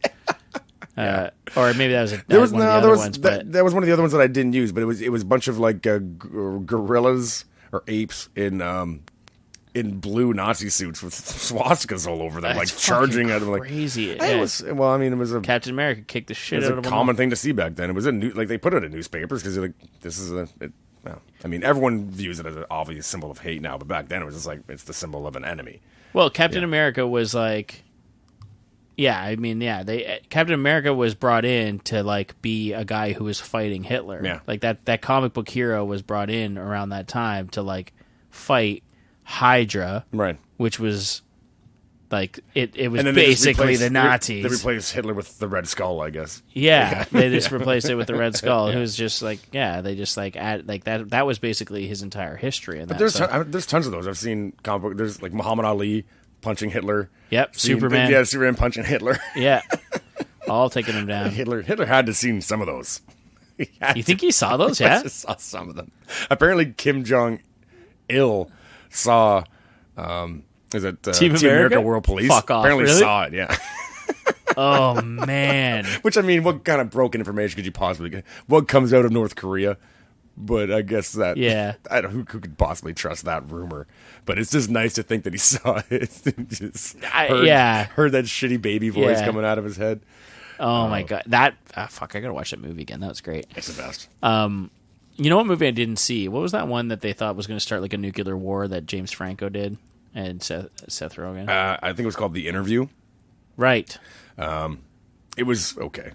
[SPEAKER 1] Or maybe that was one of the
[SPEAKER 2] there
[SPEAKER 1] other
[SPEAKER 2] was
[SPEAKER 1] ones.
[SPEAKER 2] that was one of the other ones that I didn't use, but it was a bunch of like gorillas or apes in blue Nazi suits with swastikas all over them,
[SPEAKER 1] That's
[SPEAKER 2] like charging at them. Like
[SPEAKER 1] crazy.
[SPEAKER 2] it
[SPEAKER 1] Yeah.
[SPEAKER 2] was. Well, I mean, it was a
[SPEAKER 1] Captain America kicked the shit
[SPEAKER 2] It
[SPEAKER 1] out
[SPEAKER 2] was
[SPEAKER 1] of
[SPEAKER 2] a
[SPEAKER 1] him.
[SPEAKER 2] common thing to see back then. It was like they put it in newspapers because like this is well, I mean, everyone views it as an obvious symbol of hate now, but back then it was just like it's the symbol of an enemy.
[SPEAKER 1] Well, Captain America was like, Captain America was brought in to like be a guy who was fighting Hitler.
[SPEAKER 2] Yeah.
[SPEAKER 1] Like that comic book hero was brought in around that time to like fight Hydra,
[SPEAKER 2] Right.
[SPEAKER 1] which was like it was
[SPEAKER 2] And then they just
[SPEAKER 1] basically the
[SPEAKER 2] replaced-
[SPEAKER 1] Nazis.
[SPEAKER 2] They replaced Hitler with the Red Skull, I guess.
[SPEAKER 1] Yeah, they just replaced it with the Red Skull, who's just like, they just like add like that. That was basically his entire history. And
[SPEAKER 2] There's tons of those. I've seen comic book. There's like Muhammad Ali punching Hitler.
[SPEAKER 1] Yep, Superman.
[SPEAKER 2] Yeah, Superman punching Hitler.
[SPEAKER 1] Yeah, all taking him down.
[SPEAKER 2] Hitler had to have seen some of those.
[SPEAKER 1] You think he saw those?
[SPEAKER 2] I
[SPEAKER 1] Yeah.
[SPEAKER 2] just saw some of them. Apparently, Kim Jong-il saw. Is it
[SPEAKER 1] Team
[SPEAKER 2] America
[SPEAKER 1] America?
[SPEAKER 2] World Police?
[SPEAKER 1] Fuck off.
[SPEAKER 2] Apparently
[SPEAKER 1] Really?
[SPEAKER 2] saw it. Yeah.
[SPEAKER 1] Oh man.
[SPEAKER 2] Which, I mean, what kind of broken information could you possibly get? What comes out of North Korea? But I guess that,
[SPEAKER 1] Yeah.
[SPEAKER 2] I don't who could possibly trust that rumor. But it's just nice to think that he saw it. Just heard that shitty baby voice
[SPEAKER 1] Yeah.
[SPEAKER 2] coming out of his head.
[SPEAKER 1] Oh my god. That fuck. I gotta watch that movie again. That was great.
[SPEAKER 2] It's the best.
[SPEAKER 1] You know what movie I didn't see? What was that one that they thought was going to start like a nuclear war that James Franco did and Seth Rogen?
[SPEAKER 2] I think it was called The Interview.
[SPEAKER 1] Right.
[SPEAKER 2] It was okay.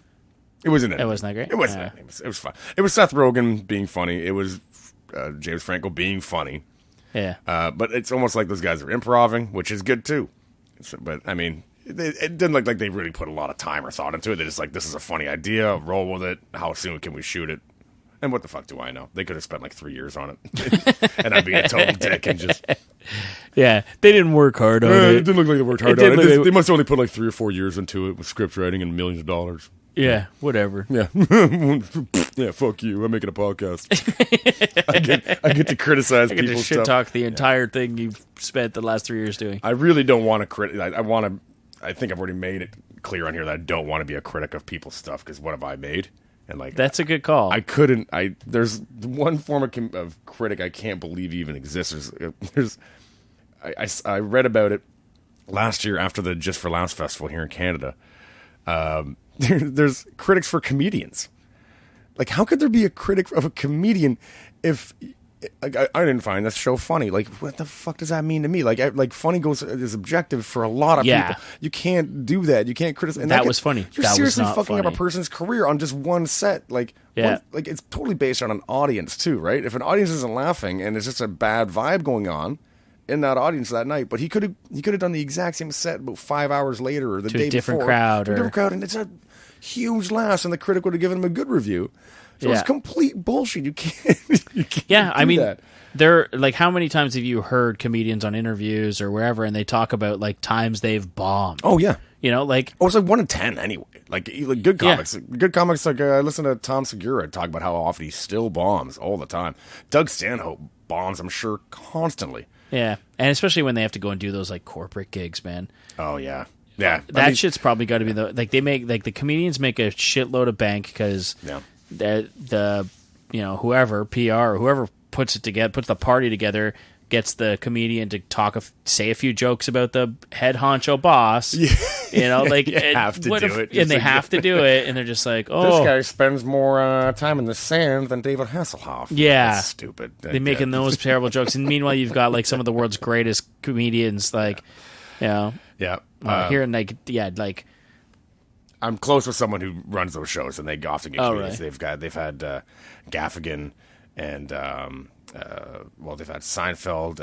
[SPEAKER 2] It wasn't.
[SPEAKER 1] It wasn't that great?
[SPEAKER 2] It wasn't. It was fun. It was Seth Rogen being funny. It was James Franco being funny.
[SPEAKER 1] Yeah.
[SPEAKER 2] But it's almost like those guys are improvising, which is good too. But I mean, it didn't look like they really put a lot of time or thought into it. They're just like, this is a funny idea. Roll with it. How soon can we shoot it? And what the fuck do I know? They could have spent like 3 years on it, and I'd be a total dick and just.
[SPEAKER 1] Yeah, they didn't work hard on
[SPEAKER 2] It
[SPEAKER 1] it.
[SPEAKER 2] didn't look like they worked hard on it. They must have only put like 3 or 4 years into it with script writing and millions of dollars.
[SPEAKER 1] Yeah, whatever.
[SPEAKER 2] Yeah, yeah. Fuck you. I'm making a podcast. I get to criticize
[SPEAKER 1] I get to
[SPEAKER 2] people's
[SPEAKER 1] shit
[SPEAKER 2] stuff.
[SPEAKER 1] talk the entire thing you've spent the last 3 years doing.
[SPEAKER 2] I really don't want to criticize. I want to. I think I've already made it clear on here that I don't want to be a critic of people's stuff because what have I made? And like
[SPEAKER 1] That's a good call.
[SPEAKER 2] I couldn't. There's one form of critic I can't believe even exists. I read about it last year after the Just for Laughs festival here in Canada. There's critics for comedians. Like, how could there be a critic of a comedian if I didn't find this show funny? Like, what the fuck does that mean to me? Like funny is objective for a lot of people. You can't do that. You can't criticize. And
[SPEAKER 1] That was funny.
[SPEAKER 2] You're
[SPEAKER 1] That was
[SPEAKER 2] seriously
[SPEAKER 1] not
[SPEAKER 2] fucking up
[SPEAKER 1] funny.
[SPEAKER 2] a person's career on just one set. Like,
[SPEAKER 1] Yeah.
[SPEAKER 2] like it's totally based on an audience too, right? If an audience isn't laughing and it's just a bad vibe going on in that audience that night, but he could have done the exact same set about 5 hours later or the
[SPEAKER 1] To a
[SPEAKER 2] day
[SPEAKER 1] different
[SPEAKER 2] before,
[SPEAKER 1] crowd
[SPEAKER 2] to a
[SPEAKER 1] or-
[SPEAKER 2] different crowd, and it's a huge laughs, and the critic would have given him a good review. So
[SPEAKER 1] Yeah.
[SPEAKER 2] it's complete bullshit. You can't. You can't
[SPEAKER 1] Yeah, I
[SPEAKER 2] do
[SPEAKER 1] mean,
[SPEAKER 2] that.
[SPEAKER 1] they're like, how many times have you heard comedians on interviews or wherever, and they talk about like times they've bombed?
[SPEAKER 2] Oh yeah.
[SPEAKER 1] You know, like
[SPEAKER 2] Oh, it's like 1 in 10 anyway. Like good comics. Good comics. Like I listen to Tom Segura talk about how often he still bombs all the time. Doug Stanhope bombs, I'm sure, constantly.
[SPEAKER 1] yeah, and especially when they have to go and do those like corporate gigs, man.
[SPEAKER 2] Oh yeah. Yeah.
[SPEAKER 1] That shit's probably got to be the the comedians make a shitload of bank because
[SPEAKER 2] Yeah.
[SPEAKER 1] the whoever PR or whoever puts it together, puts the party together, gets the comedian to say a few jokes about the head honcho boss. Yeah. You know, like
[SPEAKER 2] You have to do it.
[SPEAKER 1] and they have to do it, and they're just like, oh,
[SPEAKER 2] This guy spends more time in the sand than David Hasselhoff.
[SPEAKER 1] Yeah.
[SPEAKER 2] That's stupid.
[SPEAKER 1] they're making those terrible jokes, and meanwhile you've got like some of the world's greatest comedians, like
[SPEAKER 2] Yeah.
[SPEAKER 1] here and like
[SPEAKER 2] I'm close with someone who runs those shows, and they often get
[SPEAKER 1] Oh,
[SPEAKER 2] comedians.
[SPEAKER 1] really?
[SPEAKER 2] They've had Gaffigan, and they've had Seinfeld.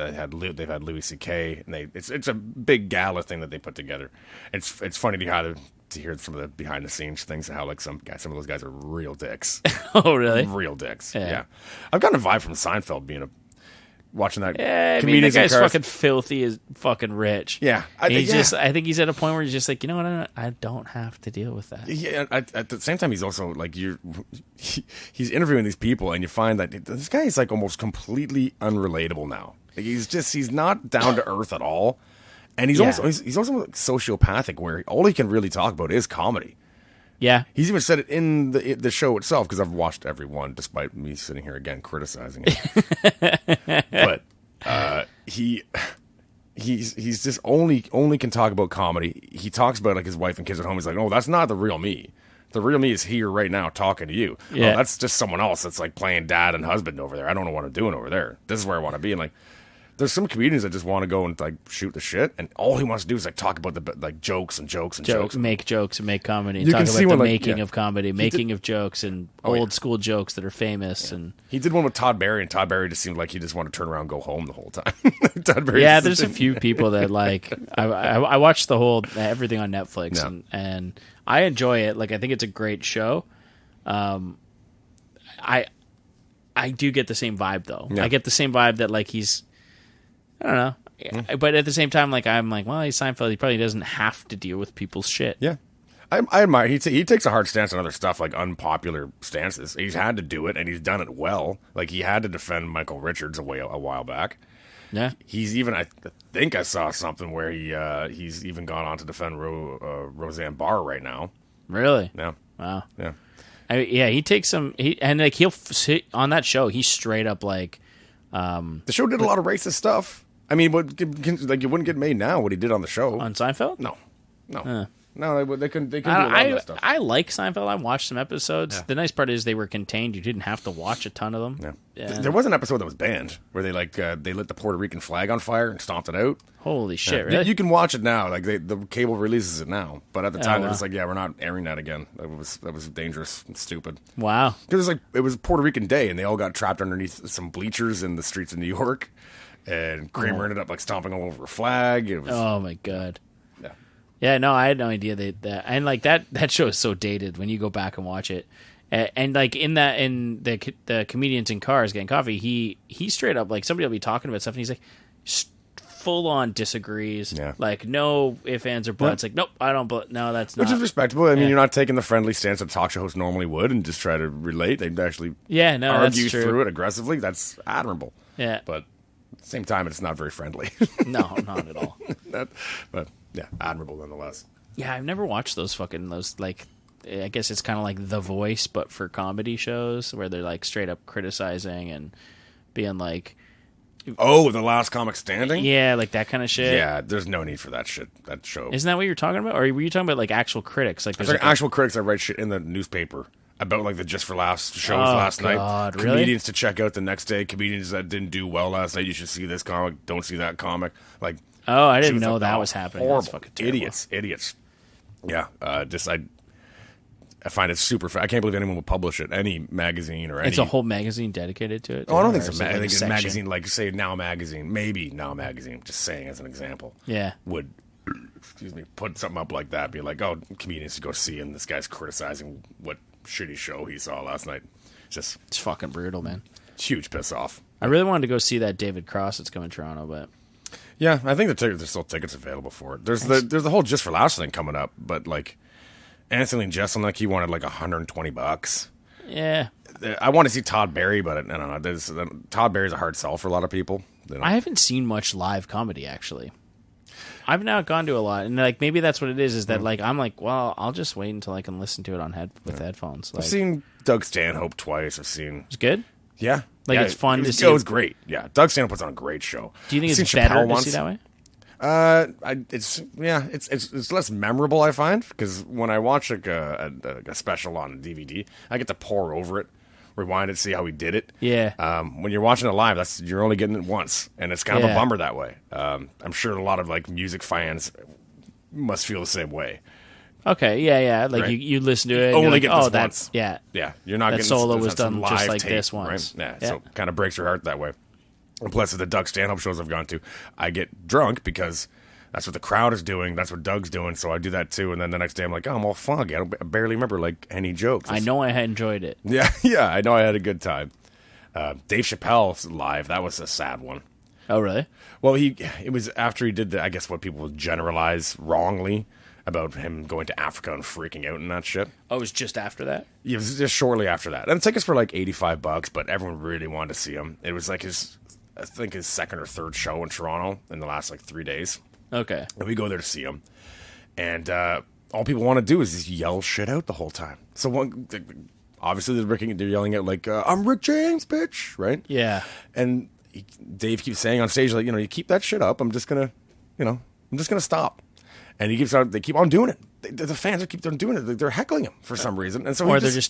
[SPEAKER 2] They've had Louis C.K. and it's a big gala thing that they put together. It's funny to hear some of the behind the scenes things and how like some of those guys are real dicks.
[SPEAKER 1] oh really?
[SPEAKER 2] Real dicks.
[SPEAKER 1] Yeah.
[SPEAKER 2] Yeah. I've gotten a vibe from Seinfeld being watching that.
[SPEAKER 1] Yeah, I mean, the
[SPEAKER 2] comedians in
[SPEAKER 1] guy's
[SPEAKER 2] cars.
[SPEAKER 1] fucking filthy as fucking rich.
[SPEAKER 2] Yeah,
[SPEAKER 1] I think he's at a point where he's just like, you know what? I don't have to deal with that.
[SPEAKER 2] Yeah, at the same time, he's also like he's interviewing these people, and you find that this guy is like almost completely unrelatable now. Like he's not down to earth at all, and he's also like sociopathic, where all he can really talk about is comedy.
[SPEAKER 1] Yeah,
[SPEAKER 2] He's even said it in the show itself, because I've watched every one, despite me sitting here again criticizing it. But he's just only can talk about comedy. He talks about like his wife and kids at home. He's like, oh, that's not the real me. The real me is here right now talking to you.
[SPEAKER 1] Yeah.
[SPEAKER 2] Oh, that's just someone else that's like playing dad and husband over there. I don't know what I'm doing over there. This is where I want to be. And like, there's some comedians that just want to go and like shoot the shit, and all he wants to do is like talk about the like jokes and jokes.
[SPEAKER 1] Make jokes and make comedy. And
[SPEAKER 2] You
[SPEAKER 1] talk
[SPEAKER 2] can
[SPEAKER 1] about
[SPEAKER 2] see
[SPEAKER 1] the
[SPEAKER 2] when, like,
[SPEAKER 1] making
[SPEAKER 2] yeah.
[SPEAKER 1] of comedy, making of jokes, and old school jokes that are famous. And
[SPEAKER 2] He did one with Todd Barry, and Todd Barry just seemed like he just wanted to turn around and go home the whole time. Todd Barry
[SPEAKER 1] yeah,
[SPEAKER 2] just
[SPEAKER 1] there's a
[SPEAKER 2] didn't-
[SPEAKER 1] few people that like. I watched the whole everything on Netflix,
[SPEAKER 2] Yeah.
[SPEAKER 1] and I enjoy it. Like, I think it's a great show. I do get the same vibe though.
[SPEAKER 2] Yeah.
[SPEAKER 1] I get the same vibe that like he's. I don't know. But at the same time, like I'm like, well, he's Seinfeld. He probably doesn't have to deal with people's shit.
[SPEAKER 2] Yeah. I admire he takes a hard stance on other stuff, like unpopular stances. He's had to do it, and he's done it well. Like he had to defend Michael Richards a while back.
[SPEAKER 1] Yeah.
[SPEAKER 2] He's even, I think I saw something where he's even gone on to defend Roseanne Barr right now.
[SPEAKER 1] Really?
[SPEAKER 2] Yeah,
[SPEAKER 1] Wow.
[SPEAKER 2] yeah.
[SPEAKER 1] He takes some. And like he'll sit on that show. He's straight up like.
[SPEAKER 2] The show did a lot of racist stuff. I mean, like it wouldn't get made now. What he did on the show.
[SPEAKER 1] On Seinfeld?
[SPEAKER 2] No. No, they couldn't do a lot of that stuff.
[SPEAKER 1] I like Seinfeld. I watched some episodes. Yeah. The nice part is they were contained. You didn't have to watch a ton of them.
[SPEAKER 2] Yeah. There was an episode that was banned where they they lit the Puerto Rican flag on fire and stomped it out.
[SPEAKER 1] Holy shit!
[SPEAKER 2] Yeah.
[SPEAKER 1] Really?
[SPEAKER 2] You can watch it now. Like the cable releases it now, but at the time it was like, yeah, we're not airing that again. That was dangerous and stupid.
[SPEAKER 1] Wow.
[SPEAKER 2] Because it was Puerto Rican Day, and they all got trapped underneath some bleachers in the streets of New York, and Kramer ended up like stomping all over a flag. It was,
[SPEAKER 1] oh my god.
[SPEAKER 2] Yeah.
[SPEAKER 1] Yeah. No, I had no idea that and like that show is so dated when you go back and watch it. And like in the comedians in cars getting coffee, he straight up like somebody will be talking about stuff and he's like full on disagrees.
[SPEAKER 2] Yeah.
[SPEAKER 1] Like no ifs, ands, or buts. Like nope, I don't. No, that's not.
[SPEAKER 2] Which is respectable. I mean, you're not taking the friendly stance that talk show hosts normally would and just try to relate. They'd actually argue
[SPEAKER 1] that's true.
[SPEAKER 2] through it aggressively. That's admirable.
[SPEAKER 1] Yeah.
[SPEAKER 2] But at the same time, it's not very friendly.
[SPEAKER 1] No, not at all.
[SPEAKER 2] But yeah, admirable nonetheless.
[SPEAKER 1] Yeah, I've never watched those like. I guess it's kind of like The Voice, but for comedy shows where they're like straight up criticizing and being like,
[SPEAKER 2] oh, The Last Comic Standing?
[SPEAKER 1] yeah, like that kind of shit.
[SPEAKER 2] Yeah, there's no need for that shit, that show.
[SPEAKER 1] Isn't that what you're talking about? Or were you talking about like actual critics? Like,
[SPEAKER 2] There's
[SPEAKER 1] there's
[SPEAKER 2] like actual critics that write shit in the newspaper about like the Just for Laughs shows last
[SPEAKER 1] God,
[SPEAKER 2] night.
[SPEAKER 1] really?
[SPEAKER 2] Comedians to check out the next day. Comedians that didn't do well last night. You should see this comic. Don't see that comic. Like,
[SPEAKER 1] oh, I
[SPEAKER 2] she
[SPEAKER 1] didn't know
[SPEAKER 2] like,
[SPEAKER 1] that
[SPEAKER 2] oh,
[SPEAKER 1] was happening.
[SPEAKER 2] Horrible.
[SPEAKER 1] That's fucking terrible.
[SPEAKER 2] Idiots. Yeah, I find it super. I can't believe anyone would publish it. Any magazine or any.
[SPEAKER 1] It's a whole magazine dedicated to it.
[SPEAKER 2] Oh, I don't think
[SPEAKER 1] Or
[SPEAKER 2] so.
[SPEAKER 1] is it
[SPEAKER 2] I
[SPEAKER 1] like
[SPEAKER 2] think
[SPEAKER 1] a
[SPEAKER 2] it's a
[SPEAKER 1] section?
[SPEAKER 2] magazine, like say Now Magazine, maybe Now Magazine. Just saying as an example.
[SPEAKER 1] Yeah.
[SPEAKER 2] Would put something up like that, be like, oh, comedians to go see, and this guy's criticizing what shitty show he saw last night. It's
[SPEAKER 1] fucking brutal, man.
[SPEAKER 2] huge piss off.
[SPEAKER 1] I really wanted to go see that David Cross that's coming to Toronto, but
[SPEAKER 2] Yeah, I think there's still tickets available for it. There's the whole Just for Laughs thing coming up, but like Anthony Jeselnik, he wanted like $120.
[SPEAKER 1] yeah.
[SPEAKER 2] I want to see Todd Barry, but I don't know. Todd Barry's a hard sell for a lot of people.
[SPEAKER 1] I haven't seen much live comedy actually. I've not gone to a lot, and like maybe that's what it is that like I'm like, well, I'll just wait until I can listen to it on headphones. Like,
[SPEAKER 2] I've seen Doug Stanhope twice. It's
[SPEAKER 1] good.
[SPEAKER 2] Yeah,
[SPEAKER 1] Like,
[SPEAKER 2] yeah,
[SPEAKER 1] it's fun to see.
[SPEAKER 2] It was great. Yeah, Doug Stanhope puts on a great show.
[SPEAKER 1] Do you think
[SPEAKER 2] I've
[SPEAKER 1] it's
[SPEAKER 2] seen
[SPEAKER 1] better
[SPEAKER 2] Chappelle
[SPEAKER 1] to
[SPEAKER 2] once.
[SPEAKER 1] see that way?
[SPEAKER 2] It's less memorable, I find, because when I watch like a special on DVD, I get to pour over it, rewind it, see how he did it.
[SPEAKER 1] Yeah.
[SPEAKER 2] When you're watching it live, you're only getting it once, and it's kind of a
[SPEAKER 1] Yeah.
[SPEAKER 2] bummer that way. I'm sure a lot of like music fans must feel the same way.
[SPEAKER 1] Okay. Yeah. Like
[SPEAKER 2] Right.
[SPEAKER 1] you listen to it. And
[SPEAKER 2] Only
[SPEAKER 1] you're like,
[SPEAKER 2] get
[SPEAKER 1] oh,
[SPEAKER 2] this
[SPEAKER 1] that's
[SPEAKER 2] once.
[SPEAKER 1] yeah.
[SPEAKER 2] Yeah, you're not
[SPEAKER 1] That
[SPEAKER 2] getting
[SPEAKER 1] solo was
[SPEAKER 2] that's
[SPEAKER 1] done
[SPEAKER 2] live
[SPEAKER 1] just like
[SPEAKER 2] tape,
[SPEAKER 1] this once.
[SPEAKER 2] Right? Yeah,
[SPEAKER 1] Yeah.
[SPEAKER 2] so it kind of breaks your heart that way. And plus, with the Doug Stanhope shows I've gone to, I get drunk because that's what the crowd is doing. That's what Doug's doing. So I do that too. And then the next day I'm like, oh, I'm all foggy. I barely remember like any jokes.
[SPEAKER 1] I know I had enjoyed it.
[SPEAKER 2] Yeah, I know I had a good time. Dave Chappelle's live, that was a sad one.
[SPEAKER 1] Oh, really?
[SPEAKER 2] Well, it was after he did I guess what people would generalize wrongly about him going to Africa and freaking out and that shit.
[SPEAKER 1] Oh, it was just after that?
[SPEAKER 2] It was just shortly after that. And it took us for like $85, but everyone really wanted to see him. It was like his second or third show in Toronto in the last like 3 days.
[SPEAKER 1] Okay.
[SPEAKER 2] And we go there to see him. And all people want to do is just yell shit out the whole time. So obviously they're yelling out like, I'm Rick James, bitch, right?
[SPEAKER 1] Yeah.
[SPEAKER 2] And Dave keeps saying on stage, like, you keep that shit up, I'm just gonna stop. And they keep on doing it. The fans keep on doing it. They're heckling him for some reason, and so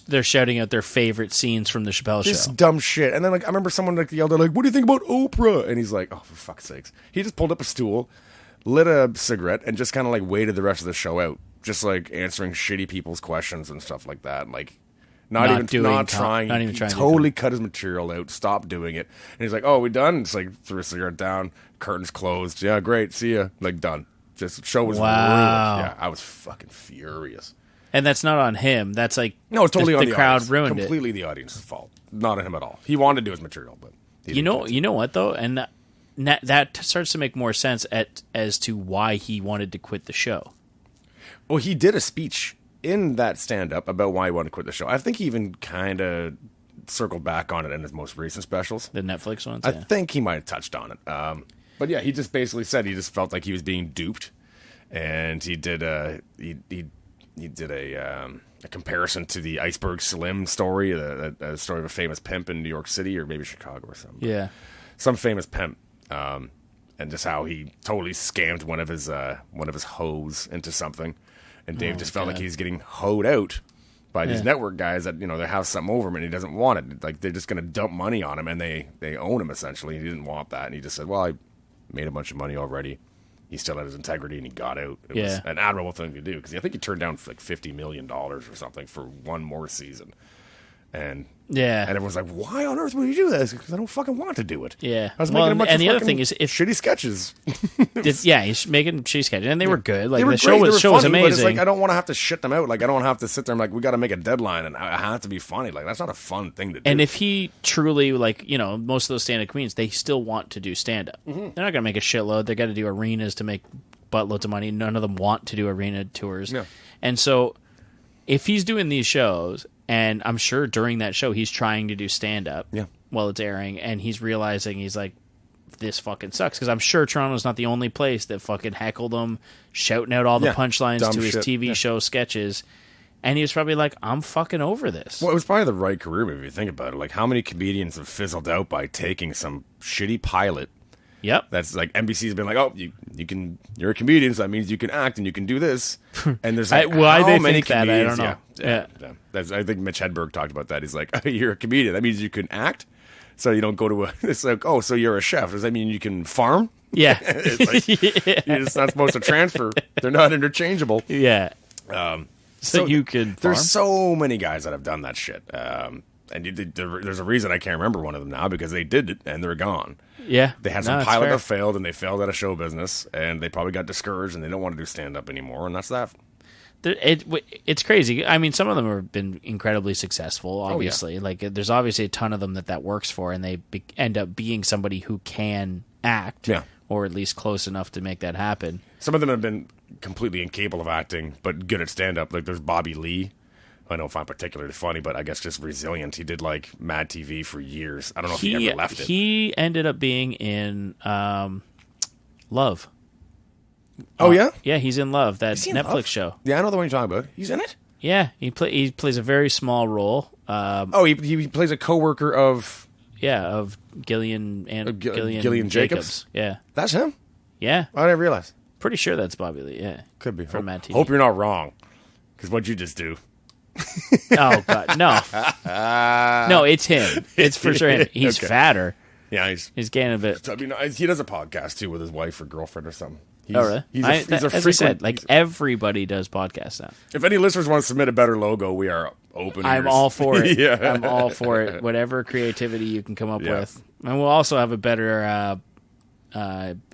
[SPEAKER 1] they're shouting out their favorite scenes from the Chappelle
[SPEAKER 2] this
[SPEAKER 1] show.
[SPEAKER 2] Dumb shit. And then I remember someone yelled out like, "What do you think about Oprah?" And he's like, "Oh, for fuck's sakes!" He just pulled up a stool, lit a cigarette, and just kind of like waited the rest of the show out, just like answering shitty people's questions and stuff like that, like. Not even trying. Totally cut his material out. Stopped doing it. And he's like, "Oh, we done?" It's like threw a cigarette down. Curtains closed. Yeah, great. See ya. Like done. Just show was ruined. Yeah, I was fucking furious.
[SPEAKER 1] And that's not on him. That's like
[SPEAKER 2] no, it's totally on the
[SPEAKER 1] crowd
[SPEAKER 2] audience.
[SPEAKER 1] Ruined
[SPEAKER 2] Completely the audience's fault. Not on him at all. He wanted to do his material, but
[SPEAKER 1] you know what though, and that starts to make more sense as to why he wanted to quit the show.
[SPEAKER 2] Well, he did a speech in that stand-up about why he wanted to quit the show. I think he even kind of circled back on it in his most recent specials.
[SPEAKER 1] The Netflix ones?
[SPEAKER 2] I think he might have touched on it. But yeah, he just basically said he just felt like he was being duped. And he did a comparison to the Iceberg Slim story, a story of a famous pimp in New York City or maybe Chicago or something.
[SPEAKER 1] Yeah.
[SPEAKER 2] Some famous pimp. And just how he totally scammed one of his hoes into something. And Dave just felt like he's getting hoed out by these network guys that, they have something over him and he doesn't want it. Like, they're just going to dump money on him and they own him, essentially. He didn't want that. And he just said, well, I made a bunch of money already. He still had his integrity and he got out. It was an admirable thing to do because I think he turned down like $50 million or something for one more season. And everyone's like, why on earth would you do this? Because I don't fucking want to do it.
[SPEAKER 1] Yeah.
[SPEAKER 2] I was making a bunch of
[SPEAKER 1] the other thing is, if
[SPEAKER 2] shitty sketches.
[SPEAKER 1] He's making shitty sketches, and they were good. Like the
[SPEAKER 2] show
[SPEAKER 1] was
[SPEAKER 2] funny,
[SPEAKER 1] amazing.
[SPEAKER 2] But it's like I don't want to have to shit them out. Like I don't want to have to sit there and like we got to make a deadline and I have to be funny. Like that's not a fun thing to do.
[SPEAKER 1] And if he truly most of those stand-up comedians, they still want to do stand-up. Mm-hmm. They're not going to make a shitload. They got to do arenas to make buttloads of money. None of them want to do arena tours. Yeah. And so if he's doing these shows. And I'm sure during that show, he's trying to do stand-up while it's airing, and he's realizing, he's like, this fucking sucks. Because I'm sure Toronto's not the only place that fucking heckled him, shouting out all the punchlines to his TV show sketches. And he was probably like, I'm fucking over this.
[SPEAKER 2] Well, it was probably the right career move if you think about it. Like, how many comedians have fizzled out by taking some shitty pilot?
[SPEAKER 1] Yep.
[SPEAKER 2] That's like NBC's been like, oh, you're a comedian, so that means you can act and you can do this. And there's like, how many comedians? That? I don't know. Yeah. I think Mitch Hedberg talked about that. He's like, oh, you're a comedian. That means you can act. So you don't go to it's like, oh, so you're a chef. Does that mean you can farm?
[SPEAKER 1] Yeah.
[SPEAKER 2] Like, you're just not supposed to transfer. They're not interchangeable.
[SPEAKER 1] Yeah. So you could farm?
[SPEAKER 2] There's so many guys that have done that shit. And there's a reason I can't remember one of them now because they did it and they're gone.
[SPEAKER 1] Yeah.
[SPEAKER 2] They had some pilot that failed and they failed at a show business and they probably got discouraged and they don't want to do stand-up anymore, and that's that.
[SPEAKER 1] It's crazy. I mean, some of them have been incredibly successful, obviously. Like, there's obviously a ton of them that works for, and they end up being somebody who can act, or at least close enough to make that happen.
[SPEAKER 2] Some of them have been completely incapable of acting, but good at stand-up. Like, there's Bobby Lee. I don't find particularly funny, but I guess just resilient. He did like Mad TV for years. I don't know if he ever left it.
[SPEAKER 1] He ended up being in Love.
[SPEAKER 2] Oh yeah,
[SPEAKER 1] yeah, he's in Love. That Netflix show.
[SPEAKER 2] Yeah, I know the one you're talking about. He's in it.
[SPEAKER 1] Yeah, he plays a very small role.
[SPEAKER 2] He plays a coworker of
[SPEAKER 1] Gillian and
[SPEAKER 2] Gillian Jacobs.
[SPEAKER 1] Yeah,
[SPEAKER 2] that's him.
[SPEAKER 1] Yeah,
[SPEAKER 2] I didn't realize.
[SPEAKER 1] Pretty sure that's Bobby Lee. Yeah,
[SPEAKER 2] could be
[SPEAKER 1] from Mad TV.
[SPEAKER 2] Hope you're not wrong, because what'd you just do?
[SPEAKER 1] Oh God, no, no, it's him. It's for sure him. He's fatter.
[SPEAKER 2] Yeah,
[SPEAKER 1] he's gaining a bit.
[SPEAKER 2] I mean, he does a podcast too with his wife or girlfriend or something.
[SPEAKER 1] Really?
[SPEAKER 2] He's a
[SPEAKER 1] as I said, like everybody does podcasts now.
[SPEAKER 2] If any listeners want to submit a better logo, we are open.
[SPEAKER 1] I'm all for it.
[SPEAKER 2] Yeah.
[SPEAKER 1] I'm all for it. Whatever creativity you can come up with, and we'll also have a better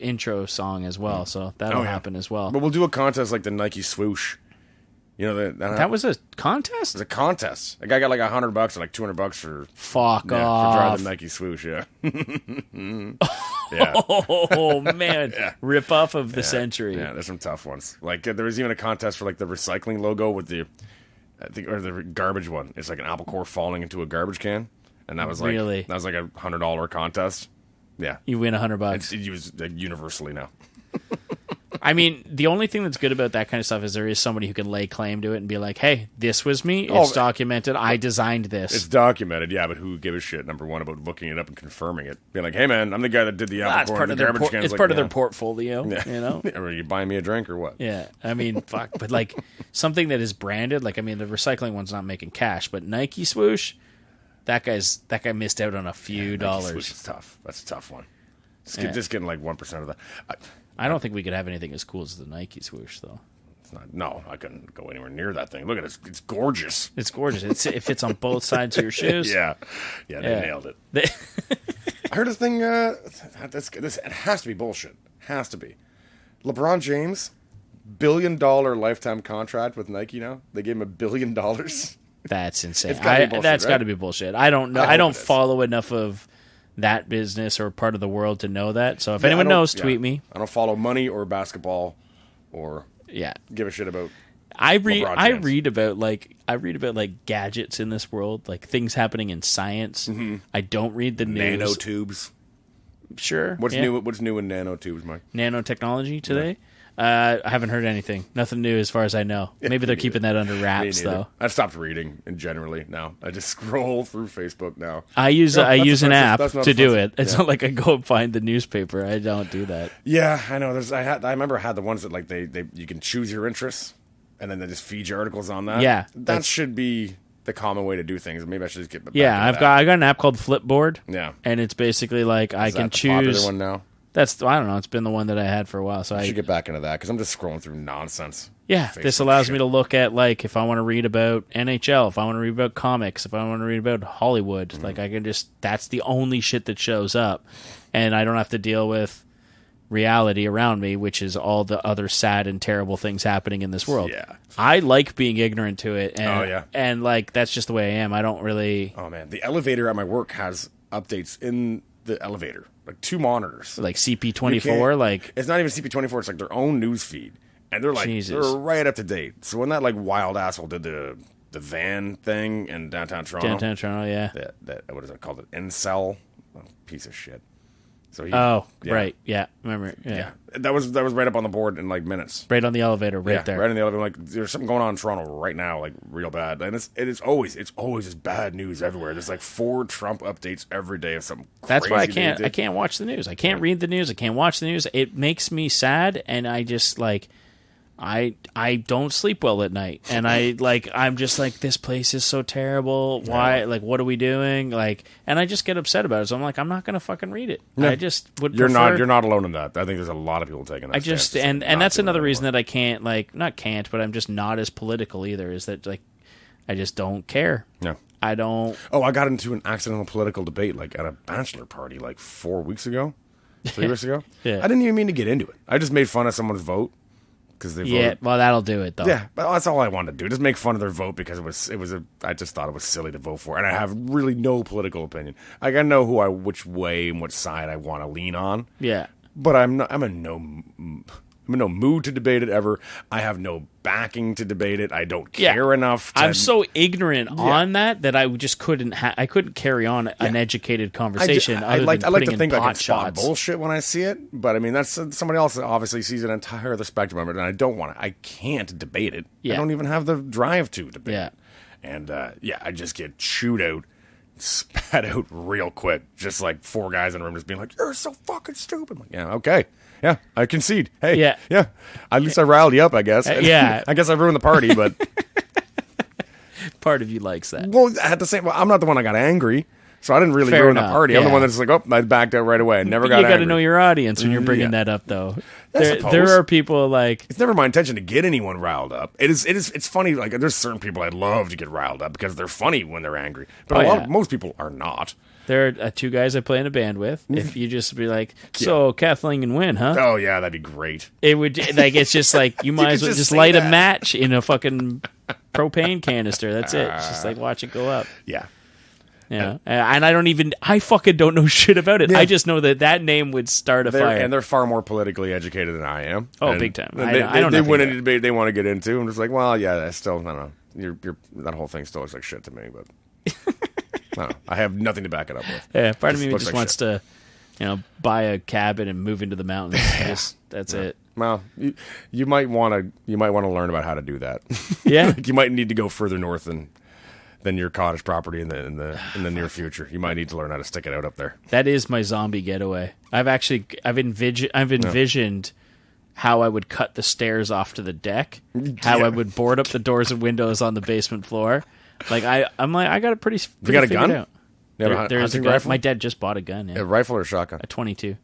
[SPEAKER 1] intro song as well. So that'll happen as well.
[SPEAKER 2] But we'll do a contest like the Nike swoosh. You know
[SPEAKER 1] That was a contest?
[SPEAKER 2] It was a contest. A guy got like $100 or like $200 for
[SPEAKER 1] Fuck
[SPEAKER 2] for
[SPEAKER 1] off.
[SPEAKER 2] driving the Nike swoosh. Yeah. Yeah.
[SPEAKER 1] Oh man, rip off of the century.
[SPEAKER 2] Yeah, there's some tough ones. Like there was even a contest for like the recycling logo with the, I think, or the garbage one. It's like an apple core falling into a garbage can, and that was like
[SPEAKER 1] Really?
[SPEAKER 2] that was like a $100 contest. Yeah,
[SPEAKER 1] You win $100.
[SPEAKER 2] it's used universally now.
[SPEAKER 1] I mean, the only thing that's good about that kind of stuff is there is somebody who can lay claim to it and be like, "Hey, this was me. It's documented. I designed this."
[SPEAKER 2] It's documented, yeah, but who gives a shit? Number one, about looking it up and confirming it, being like, "Hey, man, I'm the guy that did the apple core in the garbage can."
[SPEAKER 1] It's part of their portfolio.
[SPEAKER 2] Yeah.
[SPEAKER 1] You know.
[SPEAKER 2] Are you buying me a drink or what?
[SPEAKER 1] Yeah, I mean, fuck, but like something that is branded, like I mean, the recycling one's not making cash, but Nike swoosh, that guy missed out on a few dollars.
[SPEAKER 2] Swoosh is tough. That's a tough one. Just getting like 1% of that.
[SPEAKER 1] I don't think we could have anything as cool as the Nike swoosh, though.
[SPEAKER 2] It's not. No, I couldn't go anywhere near that thing. Look at it. It's gorgeous.
[SPEAKER 1] It's gorgeous. It fits on both sides of your shoes.
[SPEAKER 2] Yeah, they nailed it. I heard this thing. This it has to be bullshit. Has to be. LeBron James, $1 billion lifetime contract with Nike. Now they gave him $1 billion.
[SPEAKER 1] That's insane.
[SPEAKER 2] It's gotta be bullshit,
[SPEAKER 1] that's
[SPEAKER 2] right?
[SPEAKER 1] got to be bullshit. I don't know. I don't follow enough of that business or part of the world to know that. So if anyone knows, tweet me.
[SPEAKER 2] I don't follow money or basketball or
[SPEAKER 1] Yeah,
[SPEAKER 2] give a shit about.
[SPEAKER 1] I read about like gadgets in this world, like things happening in science. Mm-hmm. I don't read the news.
[SPEAKER 2] Nanotubes.
[SPEAKER 1] Sure.
[SPEAKER 2] What's new? What's new in nanotubes, Mike?
[SPEAKER 1] Nanotechnology today? I haven't heard anything. Nothing new as far as I know. Maybe they're keeping that under wraps, though.
[SPEAKER 2] I've stopped reading generally now. I just scroll through Facebook now.
[SPEAKER 1] I use an app to do it. It's not like I go and find the newspaper. I don't do that.
[SPEAKER 2] Yeah, I know. I remember I had the ones that like you can choose your interests, and then they just feed you articles on that.
[SPEAKER 1] Yeah,
[SPEAKER 2] that should be the common way to do things. Maybe I should just get back.
[SPEAKER 1] Yeah, I got an app called Flipboard.
[SPEAKER 2] Yeah,
[SPEAKER 1] and it's basically like I can choose.
[SPEAKER 2] Popular one now.
[SPEAKER 1] I don't know. It's been the one that I had for a while, so I
[SPEAKER 2] should get back into that because I'm just scrolling through nonsense.
[SPEAKER 1] Yeah, this allows me to look at like if I want to read about NHL, if I want to read about comics, if I want to read about Hollywood, like I can just that's the only shit that shows up, and I don't have to deal with reality around me, which is all the other sad and terrible things happening in this world.
[SPEAKER 2] Yeah,
[SPEAKER 1] I like being ignorant to it, and
[SPEAKER 2] and
[SPEAKER 1] like that's just the way I am. I don't really.
[SPEAKER 2] Oh man, the elevator at my work has updates in the elevator. Like 2 monitors,
[SPEAKER 1] like CP24. Like
[SPEAKER 2] it's not even CP24. It's like their own news feed, and they're like they're right up to date. So when that like wild asshole did the van thing in downtown Toronto,
[SPEAKER 1] yeah,
[SPEAKER 2] that what is it called? An incel, piece of shit. So
[SPEAKER 1] right, yeah, remember,
[SPEAKER 2] yeah, that was right up on the board in like minutes,
[SPEAKER 1] right on the elevator, right there,
[SPEAKER 2] right in the elevator. Like there's something going on in Toronto right now, like real bad, and it's always just bad news everywhere. There's like 4 Trump updates every day of something.
[SPEAKER 1] That's why I can't watch the news. I can't read the news. I can't watch the news. It makes me sad, and I just like. I don't sleep well at night, and I'm just like, this place is so terrible. Why? Like, what are we doing? Like, and I just get upset about it. So I'm like, I'm not gonna fucking read it. No. I just would.
[SPEAKER 2] You're not alone in that. I think there's a lot of people taking that.
[SPEAKER 1] I just and that's another reason that I can't but I'm just not as political either. Is that like, I just don't care.
[SPEAKER 2] Yeah.
[SPEAKER 1] I don't.
[SPEAKER 2] Oh, I got into an accidental political debate like at a bachelor party like 4 weeks ago, 3 weeks ago.
[SPEAKER 1] Yeah.
[SPEAKER 2] I didn't even mean to get into it. I just made fun of someone's vote.
[SPEAKER 1] Yeah, well, that'll do it though.
[SPEAKER 2] Yeah, but that's all I wanted to do. Just make fun of their vote because I just thought it was silly to vote for, and I have really no political opinion. Like I know which way and which side I want to lean on.
[SPEAKER 1] Yeah,
[SPEAKER 2] but I'm in no mood to debate it ever. I have no backing to debate it. I don't care enough.
[SPEAKER 1] I'm so ignorant on that I just couldn't. I couldn't carry on an educated conversation.
[SPEAKER 2] I like to think I can spot bullshit when I see it, but I mean that's somebody else that obviously sees an entire other spectrum of it, and I don't want it. I can't debate it. I don't even have the drive to debate it. And I just get chewed out, spat out real quick. Just like 4 guys in a room just being like, "You're so fucking stupid." I'm like, yeah, okay. Yeah, I concede. Hey, yeah. At least I riled you up, I guess.
[SPEAKER 1] Yeah.
[SPEAKER 2] I guess I ruined the party, but
[SPEAKER 1] part of you likes that.
[SPEAKER 2] Well, at the same, I'm not the one that got angry. So I didn't really
[SPEAKER 1] Fair
[SPEAKER 2] ruin the
[SPEAKER 1] enough,
[SPEAKER 2] party. I'm the
[SPEAKER 1] yeah.
[SPEAKER 2] one that's like, oh, I backed out right away. I never got
[SPEAKER 1] You got to
[SPEAKER 2] angry.
[SPEAKER 1] know your audience when you're bringing
[SPEAKER 2] Yeah.
[SPEAKER 1] that up, though.
[SPEAKER 2] I suppose.
[SPEAKER 1] There are people like,
[SPEAKER 2] It's never my intention to get anyone riled up. It's funny. Like there's certain people I'd love to get riled up because they're funny when they're angry. But most people are not.
[SPEAKER 1] there are two guys I play in a band with. If you just be like, so Kathleen can win, huh?
[SPEAKER 2] Oh yeah, that'd be great.
[SPEAKER 1] It would, like, it's just like, you might as well
[SPEAKER 2] just
[SPEAKER 1] just
[SPEAKER 2] say
[SPEAKER 1] light a
[SPEAKER 2] that.
[SPEAKER 1] match in a fucking propane canister. That's it. It's just like, watch it go up.
[SPEAKER 2] Yeah.
[SPEAKER 1] Yeah. And I fucking don't know shit about it.
[SPEAKER 2] Yeah.
[SPEAKER 1] I just know that name would start a fire.
[SPEAKER 2] And they're far more politically educated than I am.
[SPEAKER 1] Oh,
[SPEAKER 2] And
[SPEAKER 1] big time.
[SPEAKER 2] They,
[SPEAKER 1] I
[SPEAKER 2] they,
[SPEAKER 1] don't
[SPEAKER 2] they
[SPEAKER 1] know
[SPEAKER 2] win
[SPEAKER 1] anything
[SPEAKER 2] any debate they want to get into. I'm just like, well, yeah, I don't know. You're that whole thing still looks like shit to me, but I don't know. I have nothing to back it up with.
[SPEAKER 1] Yeah, part of me
[SPEAKER 2] looks
[SPEAKER 1] just
[SPEAKER 2] like
[SPEAKER 1] wants to, buy a cabin and move into the mountains. That's it.
[SPEAKER 2] Well, you might want to learn about how to do that.
[SPEAKER 1] Yeah.
[SPEAKER 2] Like, you might need to go further north than your cottage property in the near future. You might need to learn how to stick it out up there.
[SPEAKER 1] That is my zombie getaway. I've envisioned how I would cut the stairs off to the deck, how
[SPEAKER 2] Yeah.
[SPEAKER 1] I would board up the doors and windows on the basement floor. Like I'm like, I got it pretty.
[SPEAKER 2] You got a
[SPEAKER 1] figured
[SPEAKER 2] gun?
[SPEAKER 1] out.
[SPEAKER 2] You have a
[SPEAKER 1] There's a
[SPEAKER 2] hunting
[SPEAKER 1] gun.
[SPEAKER 2] rifle?
[SPEAKER 1] My dad just bought a gun. Yeah,
[SPEAKER 2] A rifle or a shotgun?
[SPEAKER 1] a 22.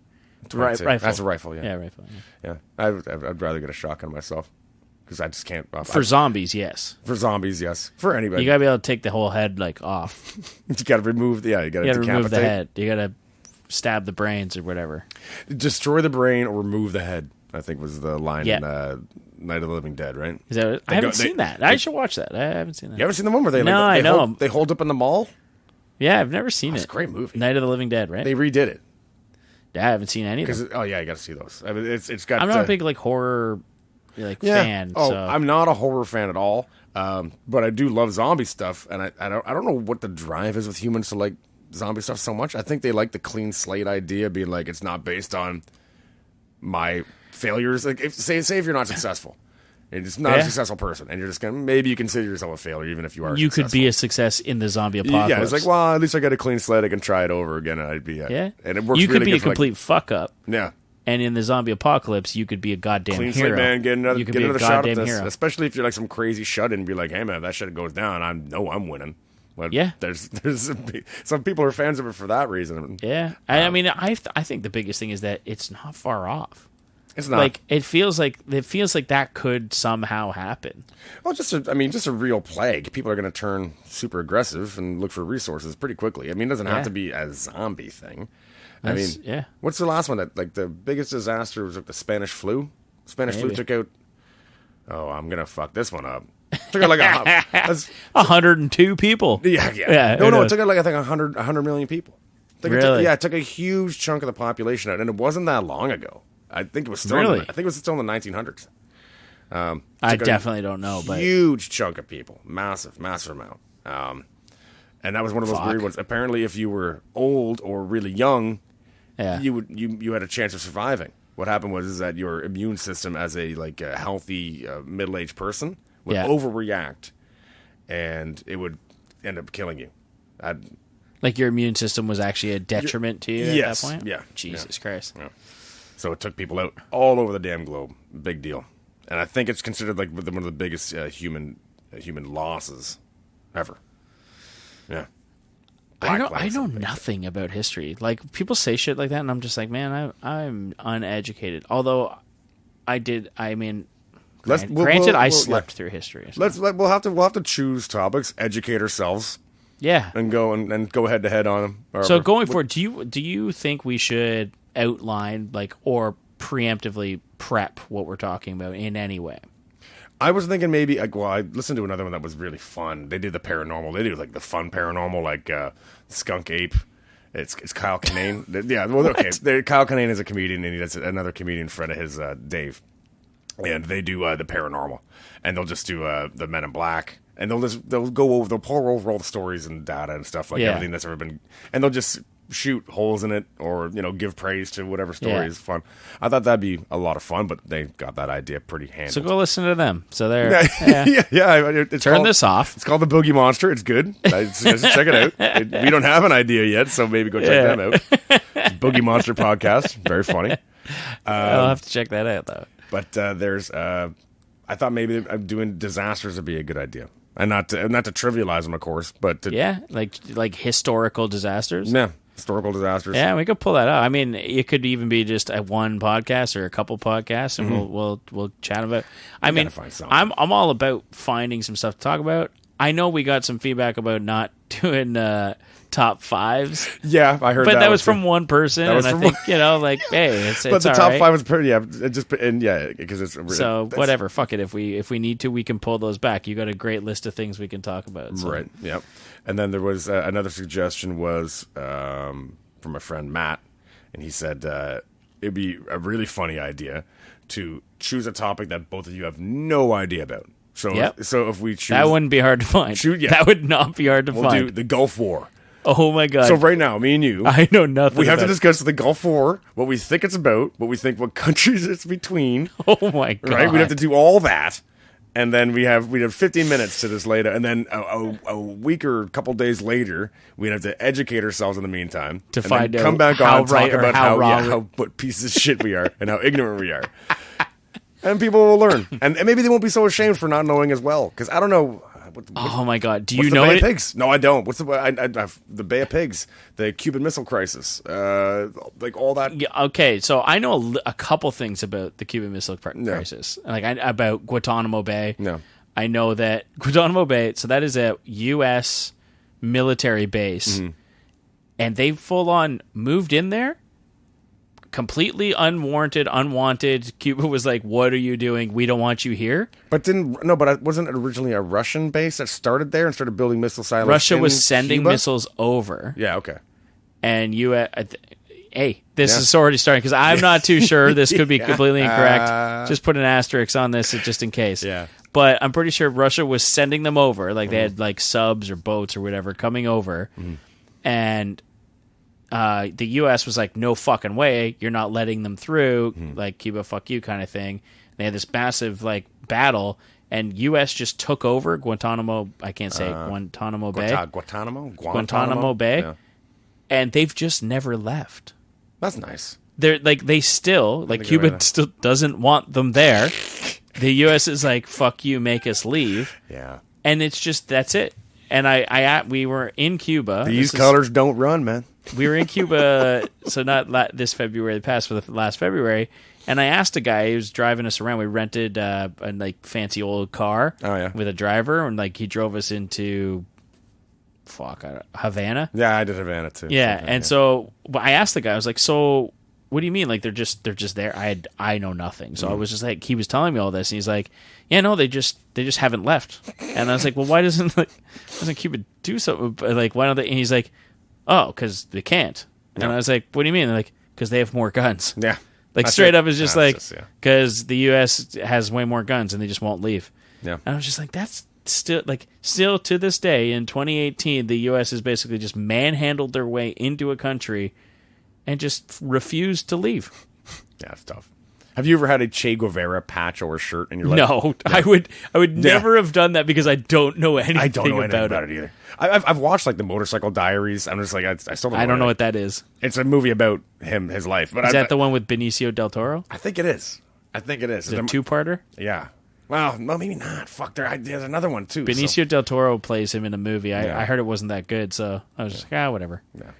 [SPEAKER 2] 22.
[SPEAKER 1] Rifle.
[SPEAKER 2] That's a rifle. Yeah.
[SPEAKER 1] Yeah, rifle. Yeah.
[SPEAKER 2] Yeah. I'd rather get a shotgun myself because I just can't.
[SPEAKER 1] For zombies, yes.
[SPEAKER 2] For zombies, yes. For anybody,
[SPEAKER 1] You gotta be able to take the whole head like off.
[SPEAKER 2] you got to remove. Yeah, you got to
[SPEAKER 1] You gotta remove the
[SPEAKER 2] decapitate.
[SPEAKER 1] head. You gotta stab the brains or whatever.
[SPEAKER 2] Destroy the brain or remove the head. I think was the line
[SPEAKER 1] Yeah.
[SPEAKER 2] in Night of the Living Dead, right?
[SPEAKER 1] Is that? I haven't seen that. I should watch that. I haven't seen that.
[SPEAKER 2] You ever seen the one where they
[SPEAKER 1] No, I
[SPEAKER 2] they
[SPEAKER 1] know.
[SPEAKER 2] hold, they hold up in the mall?
[SPEAKER 1] Yeah, I've never seen
[SPEAKER 2] It's
[SPEAKER 1] it.
[SPEAKER 2] a great movie.
[SPEAKER 1] Night of the Living Dead, right?
[SPEAKER 2] They redid it
[SPEAKER 1] I haven't seen any of them.
[SPEAKER 2] because you got to see those. I mean, it's got.
[SPEAKER 1] I'm not a big like horror fan.
[SPEAKER 2] Oh,
[SPEAKER 1] So
[SPEAKER 2] I'm not a horror fan at all. But I do love zombie stuff, and I don't know what the drive is with humans to like zombie stuff so much. I think they like the clean slate idea, being like it's not based on my failures. Like, say if you're not successful, you're just not a
[SPEAKER 1] Yeah.
[SPEAKER 2] successful person, and you're just gonna maybe you consider yourself a failure, even if you are.
[SPEAKER 1] you could
[SPEAKER 2] successful.
[SPEAKER 1] be a success in the zombie apocalypse.
[SPEAKER 2] Yeah, it's like, well, at least I got a clean slate. I can try it over again, and I'd be
[SPEAKER 1] yeah,
[SPEAKER 2] and it works.
[SPEAKER 1] You could
[SPEAKER 2] really
[SPEAKER 1] be
[SPEAKER 2] good
[SPEAKER 1] a
[SPEAKER 2] for, like,
[SPEAKER 1] complete fuck up,
[SPEAKER 2] yeah.
[SPEAKER 1] and in the zombie apocalypse, you could be a goddamn
[SPEAKER 2] Clean
[SPEAKER 1] hero.
[SPEAKER 2] slate, man. Get another,
[SPEAKER 1] you could
[SPEAKER 2] get
[SPEAKER 1] be
[SPEAKER 2] another
[SPEAKER 1] a
[SPEAKER 2] shot at
[SPEAKER 1] goddamn
[SPEAKER 2] this.
[SPEAKER 1] hero.
[SPEAKER 2] Especially if you're like some crazy shut in and be like, hey, man, if that shit goes down, I'm winning. But
[SPEAKER 1] Yeah.
[SPEAKER 2] There's some people are fans of it for that reason.
[SPEAKER 1] Yeah, I mean, I think the biggest thing is that it's not far off.
[SPEAKER 2] It's not
[SPEAKER 1] Like it feels like that could somehow happen.
[SPEAKER 2] well, just a real plague. People are going to turn super aggressive and look for resources pretty quickly. I mean, it doesn't have
[SPEAKER 1] Yeah.
[SPEAKER 2] to be a zombie thing. I
[SPEAKER 1] That's-
[SPEAKER 2] mean,
[SPEAKER 1] yeah.
[SPEAKER 2] What's the last one that like the biggest disaster was like the Spanish flu? Spanish flu
[SPEAKER 1] Maybe.
[SPEAKER 2] took out. Oh, I'm gonna fuck this one up. Took out like that's,
[SPEAKER 1] 102 people.
[SPEAKER 2] yeah.
[SPEAKER 1] Yeah,
[SPEAKER 2] No,
[SPEAKER 1] who
[SPEAKER 2] it
[SPEAKER 1] knows?
[SPEAKER 2] took out like I think 100 million people. I think
[SPEAKER 1] Really?
[SPEAKER 2] it took a huge chunk of the population out, and it wasn't that long ago. I think it was still.
[SPEAKER 1] Really?
[SPEAKER 2] I think it was still in the 1900s.
[SPEAKER 1] I
[SPEAKER 2] took a
[SPEAKER 1] definitely don't know, but
[SPEAKER 2] Huge chunk of people, massive amount. And that was one of those
[SPEAKER 1] Fuck.
[SPEAKER 2] weird ones. Apparently, if you were old or really young,
[SPEAKER 1] yeah,
[SPEAKER 2] you had a chance of surviving. What happened was that your immune system, as a healthy middle-aged person, would
[SPEAKER 1] Yeah.
[SPEAKER 2] overreact, and it would end up killing you.
[SPEAKER 1] like your immune system was actually a detriment to you
[SPEAKER 2] Yes,
[SPEAKER 1] at that point.
[SPEAKER 2] yeah,
[SPEAKER 1] Jesus Christ.
[SPEAKER 2] So it took people out all over the damn globe. Big deal. And I think it's considered like one of the biggest human losses ever. Yeah.
[SPEAKER 1] I know
[SPEAKER 2] Plague's a big
[SPEAKER 1] nothing about history. Like people say shit like that, and I'm just like, man, I'm uneducated. Although I mean, granted, I slept through history. So.
[SPEAKER 2] We'll have to choose topics, educate ourselves,
[SPEAKER 1] Yeah.
[SPEAKER 2] and go and go head to head on them. Or-
[SPEAKER 1] So going forward, do you think we should outline or preemptively prep what we're talking about in any way?
[SPEAKER 2] I was thinking maybe. I listened to another one that was really fun. They did the paranormal. They do like the fun paranormal, like Skunk Ape. It's Kyle Kinane. Yeah, well, okay. Kyle Kinane is a comedian, and that's another comedian friend of his, Dave. And they do the paranormal, and they'll just do the Men in Black, and they'll pour over all the stories and data and stuff like everything that's ever been, and they'll just shoot holes in it or give praise to whatever story is fun. I thought that'd be a lot of fun, but they got that idea pretty handy.
[SPEAKER 1] So go listen to them. So they're
[SPEAKER 2] It's
[SPEAKER 1] turn
[SPEAKER 2] called,
[SPEAKER 1] this off.
[SPEAKER 2] It's called the Boogie Monster. It's good. I suggest you check it out. We don't have an idea yet, so maybe go check them out. Boogie Monster podcast, very funny.
[SPEAKER 1] I'll have to check that out though.
[SPEAKER 2] But there's, I thought maybe doing disasters would be a good idea. and not to trivialize them, of course, but to,
[SPEAKER 1] like historical disasters.
[SPEAKER 2] Yeah, historical disasters.
[SPEAKER 1] Yeah, we could pull that out. I mean, it could even be just a one podcast or a couple podcasts, and we'll chat about. I mean, I'm all about finding some stuff to talk about. I know we got some feedback about not doing top fives.
[SPEAKER 2] Yeah, I heard
[SPEAKER 1] but that
[SPEAKER 2] was
[SPEAKER 1] from one person, and I think, like, hey, it's
[SPEAKER 2] but the
[SPEAKER 1] all
[SPEAKER 2] top
[SPEAKER 1] right.
[SPEAKER 2] five was pretty, because it's
[SPEAKER 1] so whatever, fuck it. If we need to, we can pull those back. You got a great list of things we can talk about. So.
[SPEAKER 2] Right. Yep. And then there was another suggestion was from my friend Matt, and he said it'd be a really funny idea to choose a topic that both of you have no idea about. So, so if we choose,
[SPEAKER 1] that wouldn't be hard to find. That would not be hard to find.
[SPEAKER 2] We'll do the Gulf War.
[SPEAKER 1] Oh my god!
[SPEAKER 2] So right now, me and you,
[SPEAKER 1] I know nothing.
[SPEAKER 2] We have to discuss the Gulf War, what we think it's about, what countries it's between.
[SPEAKER 1] Oh my god!
[SPEAKER 2] Right, we'd have to do all that, and then we'd have 15 minutes to this later, and then a week or a couple days later, we'd have to educate ourselves in the meantime
[SPEAKER 1] to find out
[SPEAKER 2] come back on and talk about
[SPEAKER 1] how wrong,
[SPEAKER 2] what pieces of shit we are and how ignorant we are. And people will learn, and maybe they won't be so ashamed for not knowing as well. Because I don't know.
[SPEAKER 1] Oh my god! Do you know
[SPEAKER 2] the Bay of Pigs? No, I don't. What's the Bay of Pigs? The Cuban Missile Crisis, like all that.
[SPEAKER 1] Yeah, okay, so I know a couple things about the Cuban Missile Crisis, like about Guantanamo Bay.
[SPEAKER 2] No,
[SPEAKER 1] I know that Guantanamo Bay. So that is a U.S. military base, and they full on moved in there. Completely unwanted. Cuba was like, "What are you doing? We don't want you here."
[SPEAKER 2] But wasn't it originally a Russian base that started there and started building missile silos?
[SPEAKER 1] Russia was sending missiles over.
[SPEAKER 2] Yeah, okay.
[SPEAKER 1] And this is already starting because I'm not too sure. This could be completely incorrect. Just put an asterisk on this just in case.
[SPEAKER 2] Yeah.
[SPEAKER 1] But I'm pretty sure Russia was sending them over. Like they had like subs or boats or whatever coming over, and. The U.S. was like, no fucking way, you're not letting them through, like Cuba, fuck you kind of thing. They had this massive like battle, and U.S. just took over Guantanamo. I can't say Guantanamo Bay. Guantanamo Bay, yeah. And they've just never left.
[SPEAKER 2] That's nice.
[SPEAKER 1] They're like they still like Cuba still doesn't want them there. The U.S. is like, fuck you, make us leave.
[SPEAKER 2] Yeah, and
[SPEAKER 1] it's just that's it. And we were in Cuba.
[SPEAKER 2] These colors don't run, man.
[SPEAKER 1] We were in Cuba, so not this February, the past, but last February, and I asked a guy who was driving us around. We rented a like fancy old car with a driver, and like he drove us into Havana.
[SPEAKER 2] Yeah, I did Havana too.
[SPEAKER 1] Yeah, and so I asked the guy, I was like, "So, what do you mean? Like they're just there?" I know nothing, so I was just like, he was telling me all this, and he's like, "Yeah, no, they just haven't left." And I was like, "Well, why doesn't Cuba do something? Like, why don't they?" And he's like, "Oh, because they can't." And I was like, "What do you mean?" Like, because they have more guns.
[SPEAKER 2] Yeah.
[SPEAKER 1] Like, straight up is just because the U.S. has way more guns and they just won't leave.
[SPEAKER 2] Yeah.
[SPEAKER 1] And I was just like, that's still to this day in 2018, the U.S. has basically just manhandled their way into a country and just refused to leave.
[SPEAKER 2] Yeah, it's tough. Have you ever had a Che Guevara patch or a shirt in your life?
[SPEAKER 1] No, yeah. I would never have done that because I don't know anything. I don't know anything about it
[SPEAKER 2] either. I've watched like the Motorcycle Diaries. I'm just like I still don't.
[SPEAKER 1] I don't know what that is.
[SPEAKER 2] It's a movie about his life. But
[SPEAKER 1] is that the one with Benicio del Toro?
[SPEAKER 2] I think it is. Is
[SPEAKER 1] it a two-parter?
[SPEAKER 2] Yeah. Well, no, maybe not. Fuck, there's another one too.
[SPEAKER 1] Benicio del Toro plays him in a movie. I heard it wasn't that good, so I was just like, whatever.
[SPEAKER 2] Yeah.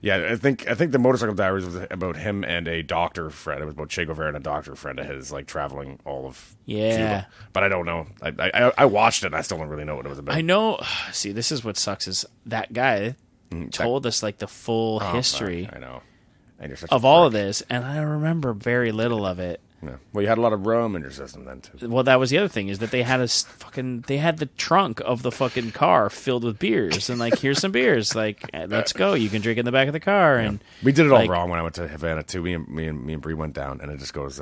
[SPEAKER 2] Yeah, I think the Motorcycle Diaries was about him and a doctor friend. It was about Che Guevara and a doctor friend of his, like traveling all of Cuba. But I don't know. I watched it and I still don't really know what it was about.
[SPEAKER 1] I know. See, this is what sucks is that guy told us like the full history.
[SPEAKER 2] I know. And you're such
[SPEAKER 1] of all of this, and I remember very little of it.
[SPEAKER 2] Yeah. Well, you had a lot of rum in your system then too.
[SPEAKER 1] Well, that was the other thing is that they had they had the trunk of the fucking car filled with beers and like here's some beers, like let's go. You can drink in the back of the car. Yeah. And
[SPEAKER 2] we did it all wrong when I went to Havana too. Me and Bree went down, and it just goes.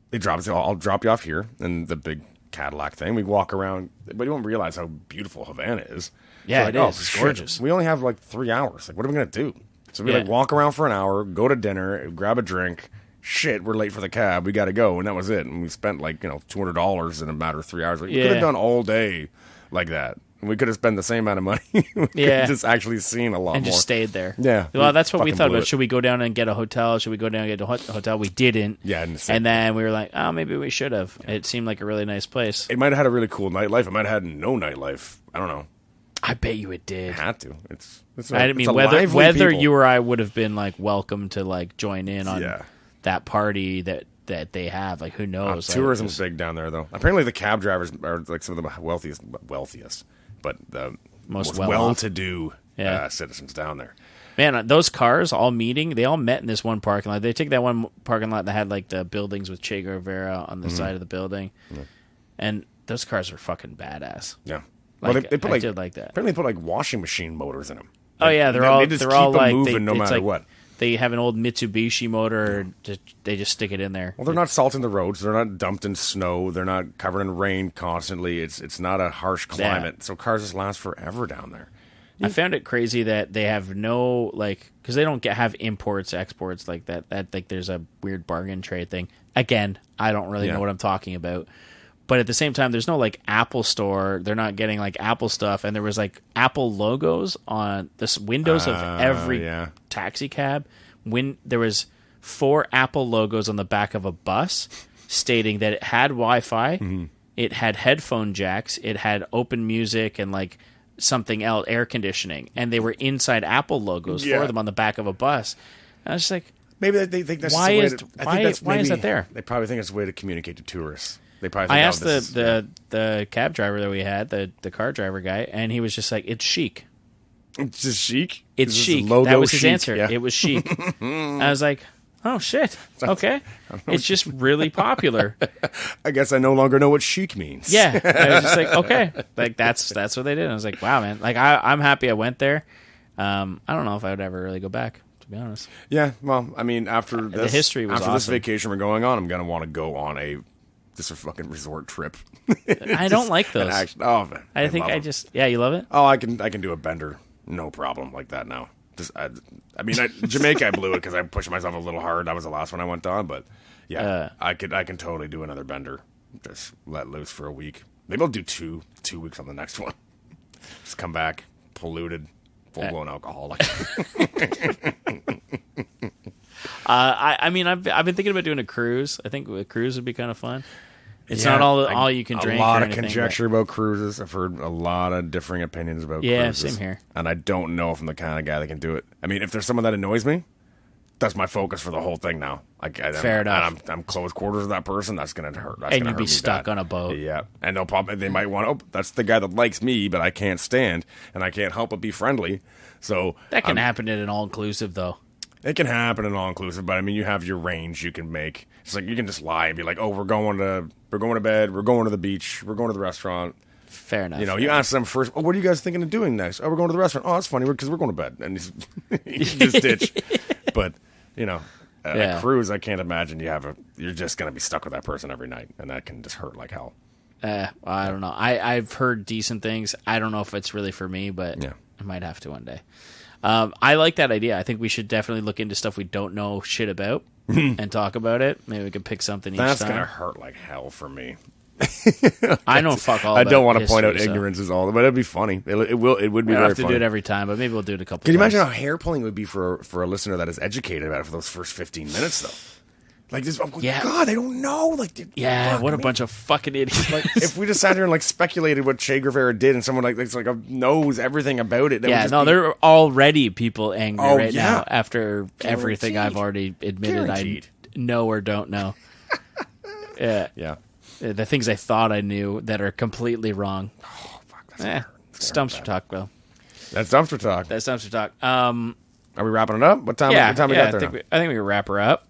[SPEAKER 2] They drop us. I'll drop you off here in the big Cadillac thing. We walk around, but you don't realize how beautiful Havana is.
[SPEAKER 1] Yeah, it is. It's gorgeous.
[SPEAKER 2] We only have like 3 hours. Like, what are we gonna do? So we walk around for an hour, go to dinner, grab a drink. Shit, we're late for the cab. We got to go, and that was it. And we spent $200 in a matter of 3 hours. Like, we could have done all day like that. We could have spent the same amount of money. We could have just actually seen a lot
[SPEAKER 1] and
[SPEAKER 2] more.
[SPEAKER 1] just stayed there.
[SPEAKER 2] Yeah.
[SPEAKER 1] Well, that's what we thought about.
[SPEAKER 2] It.
[SPEAKER 1] Should we go down and get a hotel? Should we go down and get a hotel? We didn't.
[SPEAKER 2] Yeah.
[SPEAKER 1] And then we were like, oh, maybe we should have. Yeah. It seemed like a really nice place.
[SPEAKER 2] It might have had a really cool nightlife. It might have had no nightlife. I don't know.
[SPEAKER 1] I bet you it did.
[SPEAKER 2] It had to.
[SPEAKER 1] I mean, whether you or I would have been like welcome to like join in on that party that they have. Like, who knows?
[SPEAKER 2] Tourism's big down there, though. Apparently, the cab drivers are like some of the wealthiest, but the most well-to-do citizens down there.
[SPEAKER 1] Man, those cars all they all met in this one parking lot. They took that one parking lot that had like the buildings with Che Guevara on the side of the building, and those cars were fucking badass.
[SPEAKER 2] Yeah.
[SPEAKER 1] Like,
[SPEAKER 2] well, they put
[SPEAKER 1] I did like that.
[SPEAKER 2] Apparently, they put like washing machine motors in them.
[SPEAKER 1] Oh yeah, they're all like
[SPEAKER 2] moving no matter what.
[SPEAKER 1] They have an old Mitsubishi motor. They just stick it in there.
[SPEAKER 2] Well, they're not salting the roads. They're not dumped in snow. They're not covered in rain constantly. It's not a harsh climate, so cars just last forever down there.
[SPEAKER 1] I found it crazy that they have no because they don't have imports, exports like that. That like there's a weird bargain trade thing. Again, I don't really know what I'm talking about. But at the same time, there's no like Apple store. They're not getting like Apple stuff. And there was like Apple logos on the windows of every taxi cab. When there was 4 Apple logos on the back of a bus stating that it had Wi-Fi, it had headphone jacks, it had open music and like something else, air conditioning. And they were inside Apple logos for them on the back of a bus. And I was just like,
[SPEAKER 2] maybe they think that's
[SPEAKER 1] why is that there?
[SPEAKER 2] They probably think it's a way to communicate to tourists.
[SPEAKER 1] I asked the cab driver that we had, the car driver guy, and he was just like, "It's chic."
[SPEAKER 2] It's just chic.
[SPEAKER 1] It's chic. That was his answer. Yeah. It was chic. I was like, "Oh shit, okay." It's just really popular.
[SPEAKER 2] I guess I no longer know what chic means.
[SPEAKER 1] Yeah, I was just like, okay, like that's what they did. I was like, wow, man. Like I'm happy I went there. I don't know if I would ever really go back, to be honest.
[SPEAKER 2] Yeah, well, I mean, after
[SPEAKER 1] the history was awesome.
[SPEAKER 2] This vacation we're going on, I'm gonna want to go on just a fucking resort trip.
[SPEAKER 1] I don't like those.
[SPEAKER 2] Man,
[SPEAKER 1] I think you love it?
[SPEAKER 2] Oh, I can do a bender, no problem like that now. Jamaica I blew it because I pushed myself a little hard. That was the last one I went on, but I can totally do another bender. Just let loose for a week. Maybe I'll do two weeks on the next one. Just come back polluted, full blown alcoholic.
[SPEAKER 1] I've been thinking about doing a cruise. I think a cruise would be kind of fun. It's not all you can drink.
[SPEAKER 2] A lot of conjecture about cruises. I've heard a lot of differing opinions about cruises.
[SPEAKER 1] Yeah, same here.
[SPEAKER 2] And I don't know if I'm the kind of guy that can do it. I mean, if there's someone that annoys me, that's my focus for the whole thing now.
[SPEAKER 1] Fair enough.
[SPEAKER 2] I'm close quarters with that person. That's going to hurt.
[SPEAKER 1] And you'd be stuck on a boat.
[SPEAKER 2] Yeah. And they might want, that's the guy that likes me, but I can't stand, and I can't help but be friendly. So
[SPEAKER 1] that can happen in an all-inclusive, though.
[SPEAKER 2] It can happen in all-inclusive, but I mean, you have your range you can make. It's like you can just lie and be like, "Oh, we're going to bed, we're going to the beach, we're going to the restaurant."
[SPEAKER 1] Fair enough.
[SPEAKER 2] You ask them first, "Oh, what are you guys thinking of doing next?" "Oh, we're going to the restaurant." "Oh, that's funny because we're going to bed," and you just ditch. But a cruise, I can't imagine you're just going to be stuck with that person every night, and that can just hurt like hell.
[SPEAKER 1] I don't know. I've heard decent things. I don't know if it's really for me, but I might have to one day. I like that idea. I think we should definitely look into stuff we don't know shit about and talk about it. Maybe we could pick something each time.
[SPEAKER 2] That's going to hurt like hell for me.
[SPEAKER 1] I don't fuck all
[SPEAKER 2] I don't want to point out ignorance is all, but it'd be funny. It would be very funny. We don't have
[SPEAKER 1] to do it every time, but maybe we'll do it a couple times.
[SPEAKER 2] Can you imagine how hair pulling would be for a listener that is educated about it for those first 15 minutes, though? Like this, God, I don't know. Like,
[SPEAKER 1] what a bunch of fucking idiots!
[SPEAKER 2] Like, if we just sat here and speculated what Che Guevara did, and someone knows everything about it,
[SPEAKER 1] there are already people angry now after everything I've already admitted I know or don't know.
[SPEAKER 2] Yeah.
[SPEAKER 1] The things I thought I knew that are completely wrong.
[SPEAKER 2] Oh fuck! That's
[SPEAKER 1] dumpster talk, though.
[SPEAKER 2] That's dumpster talk.
[SPEAKER 1] Are
[SPEAKER 2] we wrapping it up? What time we got there?
[SPEAKER 1] I think we can wrap her up.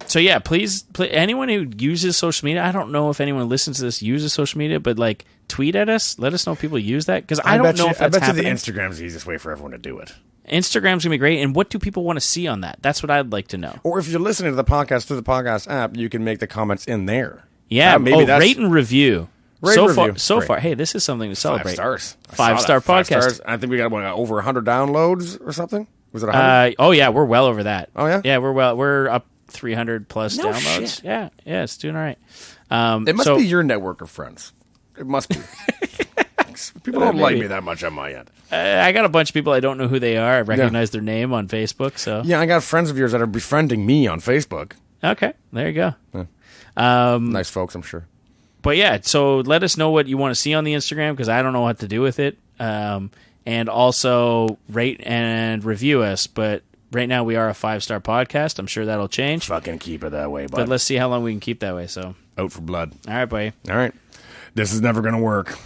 [SPEAKER 1] So yeah, please, anyone who uses social media, I don't know if anyone listens to this uses social media, but tweet at us, let us know if people use that, because I don't know if that's happening.
[SPEAKER 2] I bet you the Instagram's the easiest way for everyone to do it.
[SPEAKER 1] Instagram's gonna be great, and what do people want to see on that? That's what I'd like to know.
[SPEAKER 2] Or if you're listening to the podcast through the podcast app, you can make the comments in there.
[SPEAKER 1] Yeah, rate and review. So far, hey, this is something to celebrate.
[SPEAKER 2] 5 stars.
[SPEAKER 1] 5-star podcast.
[SPEAKER 2] 5 stars. I think we got over 100 downloads or something. Was it 100?
[SPEAKER 1] Oh yeah, we're well over that.
[SPEAKER 2] Oh yeah,
[SPEAKER 1] yeah, we're up 300 plus downloads.
[SPEAKER 2] Shit.
[SPEAKER 1] Yeah, it's doing all right.
[SPEAKER 2] It must be your network of friends. It must be. thanks. People don't like
[SPEAKER 1] maybe.
[SPEAKER 2] me that much on my end.
[SPEAKER 1] I got a bunch of people I don't know who they are. I recognize their name on Facebook. So
[SPEAKER 2] Yeah, I got friends of yours that are befriending me on Facebook.
[SPEAKER 1] okay, there you go.
[SPEAKER 2] Nice folks, I'm sure.
[SPEAKER 1] But yeah, so let us know what you want to see on the Instagram because I don't know what to do with it. And also rate and review us. But right now we are a 5-star podcast. I'm sure that'll change.
[SPEAKER 2] Fucking keep it that way, bud.
[SPEAKER 1] But let's see how long we can keep that way. So
[SPEAKER 2] Out for blood.
[SPEAKER 1] all right, buddy.
[SPEAKER 2] All right. This is never going to work.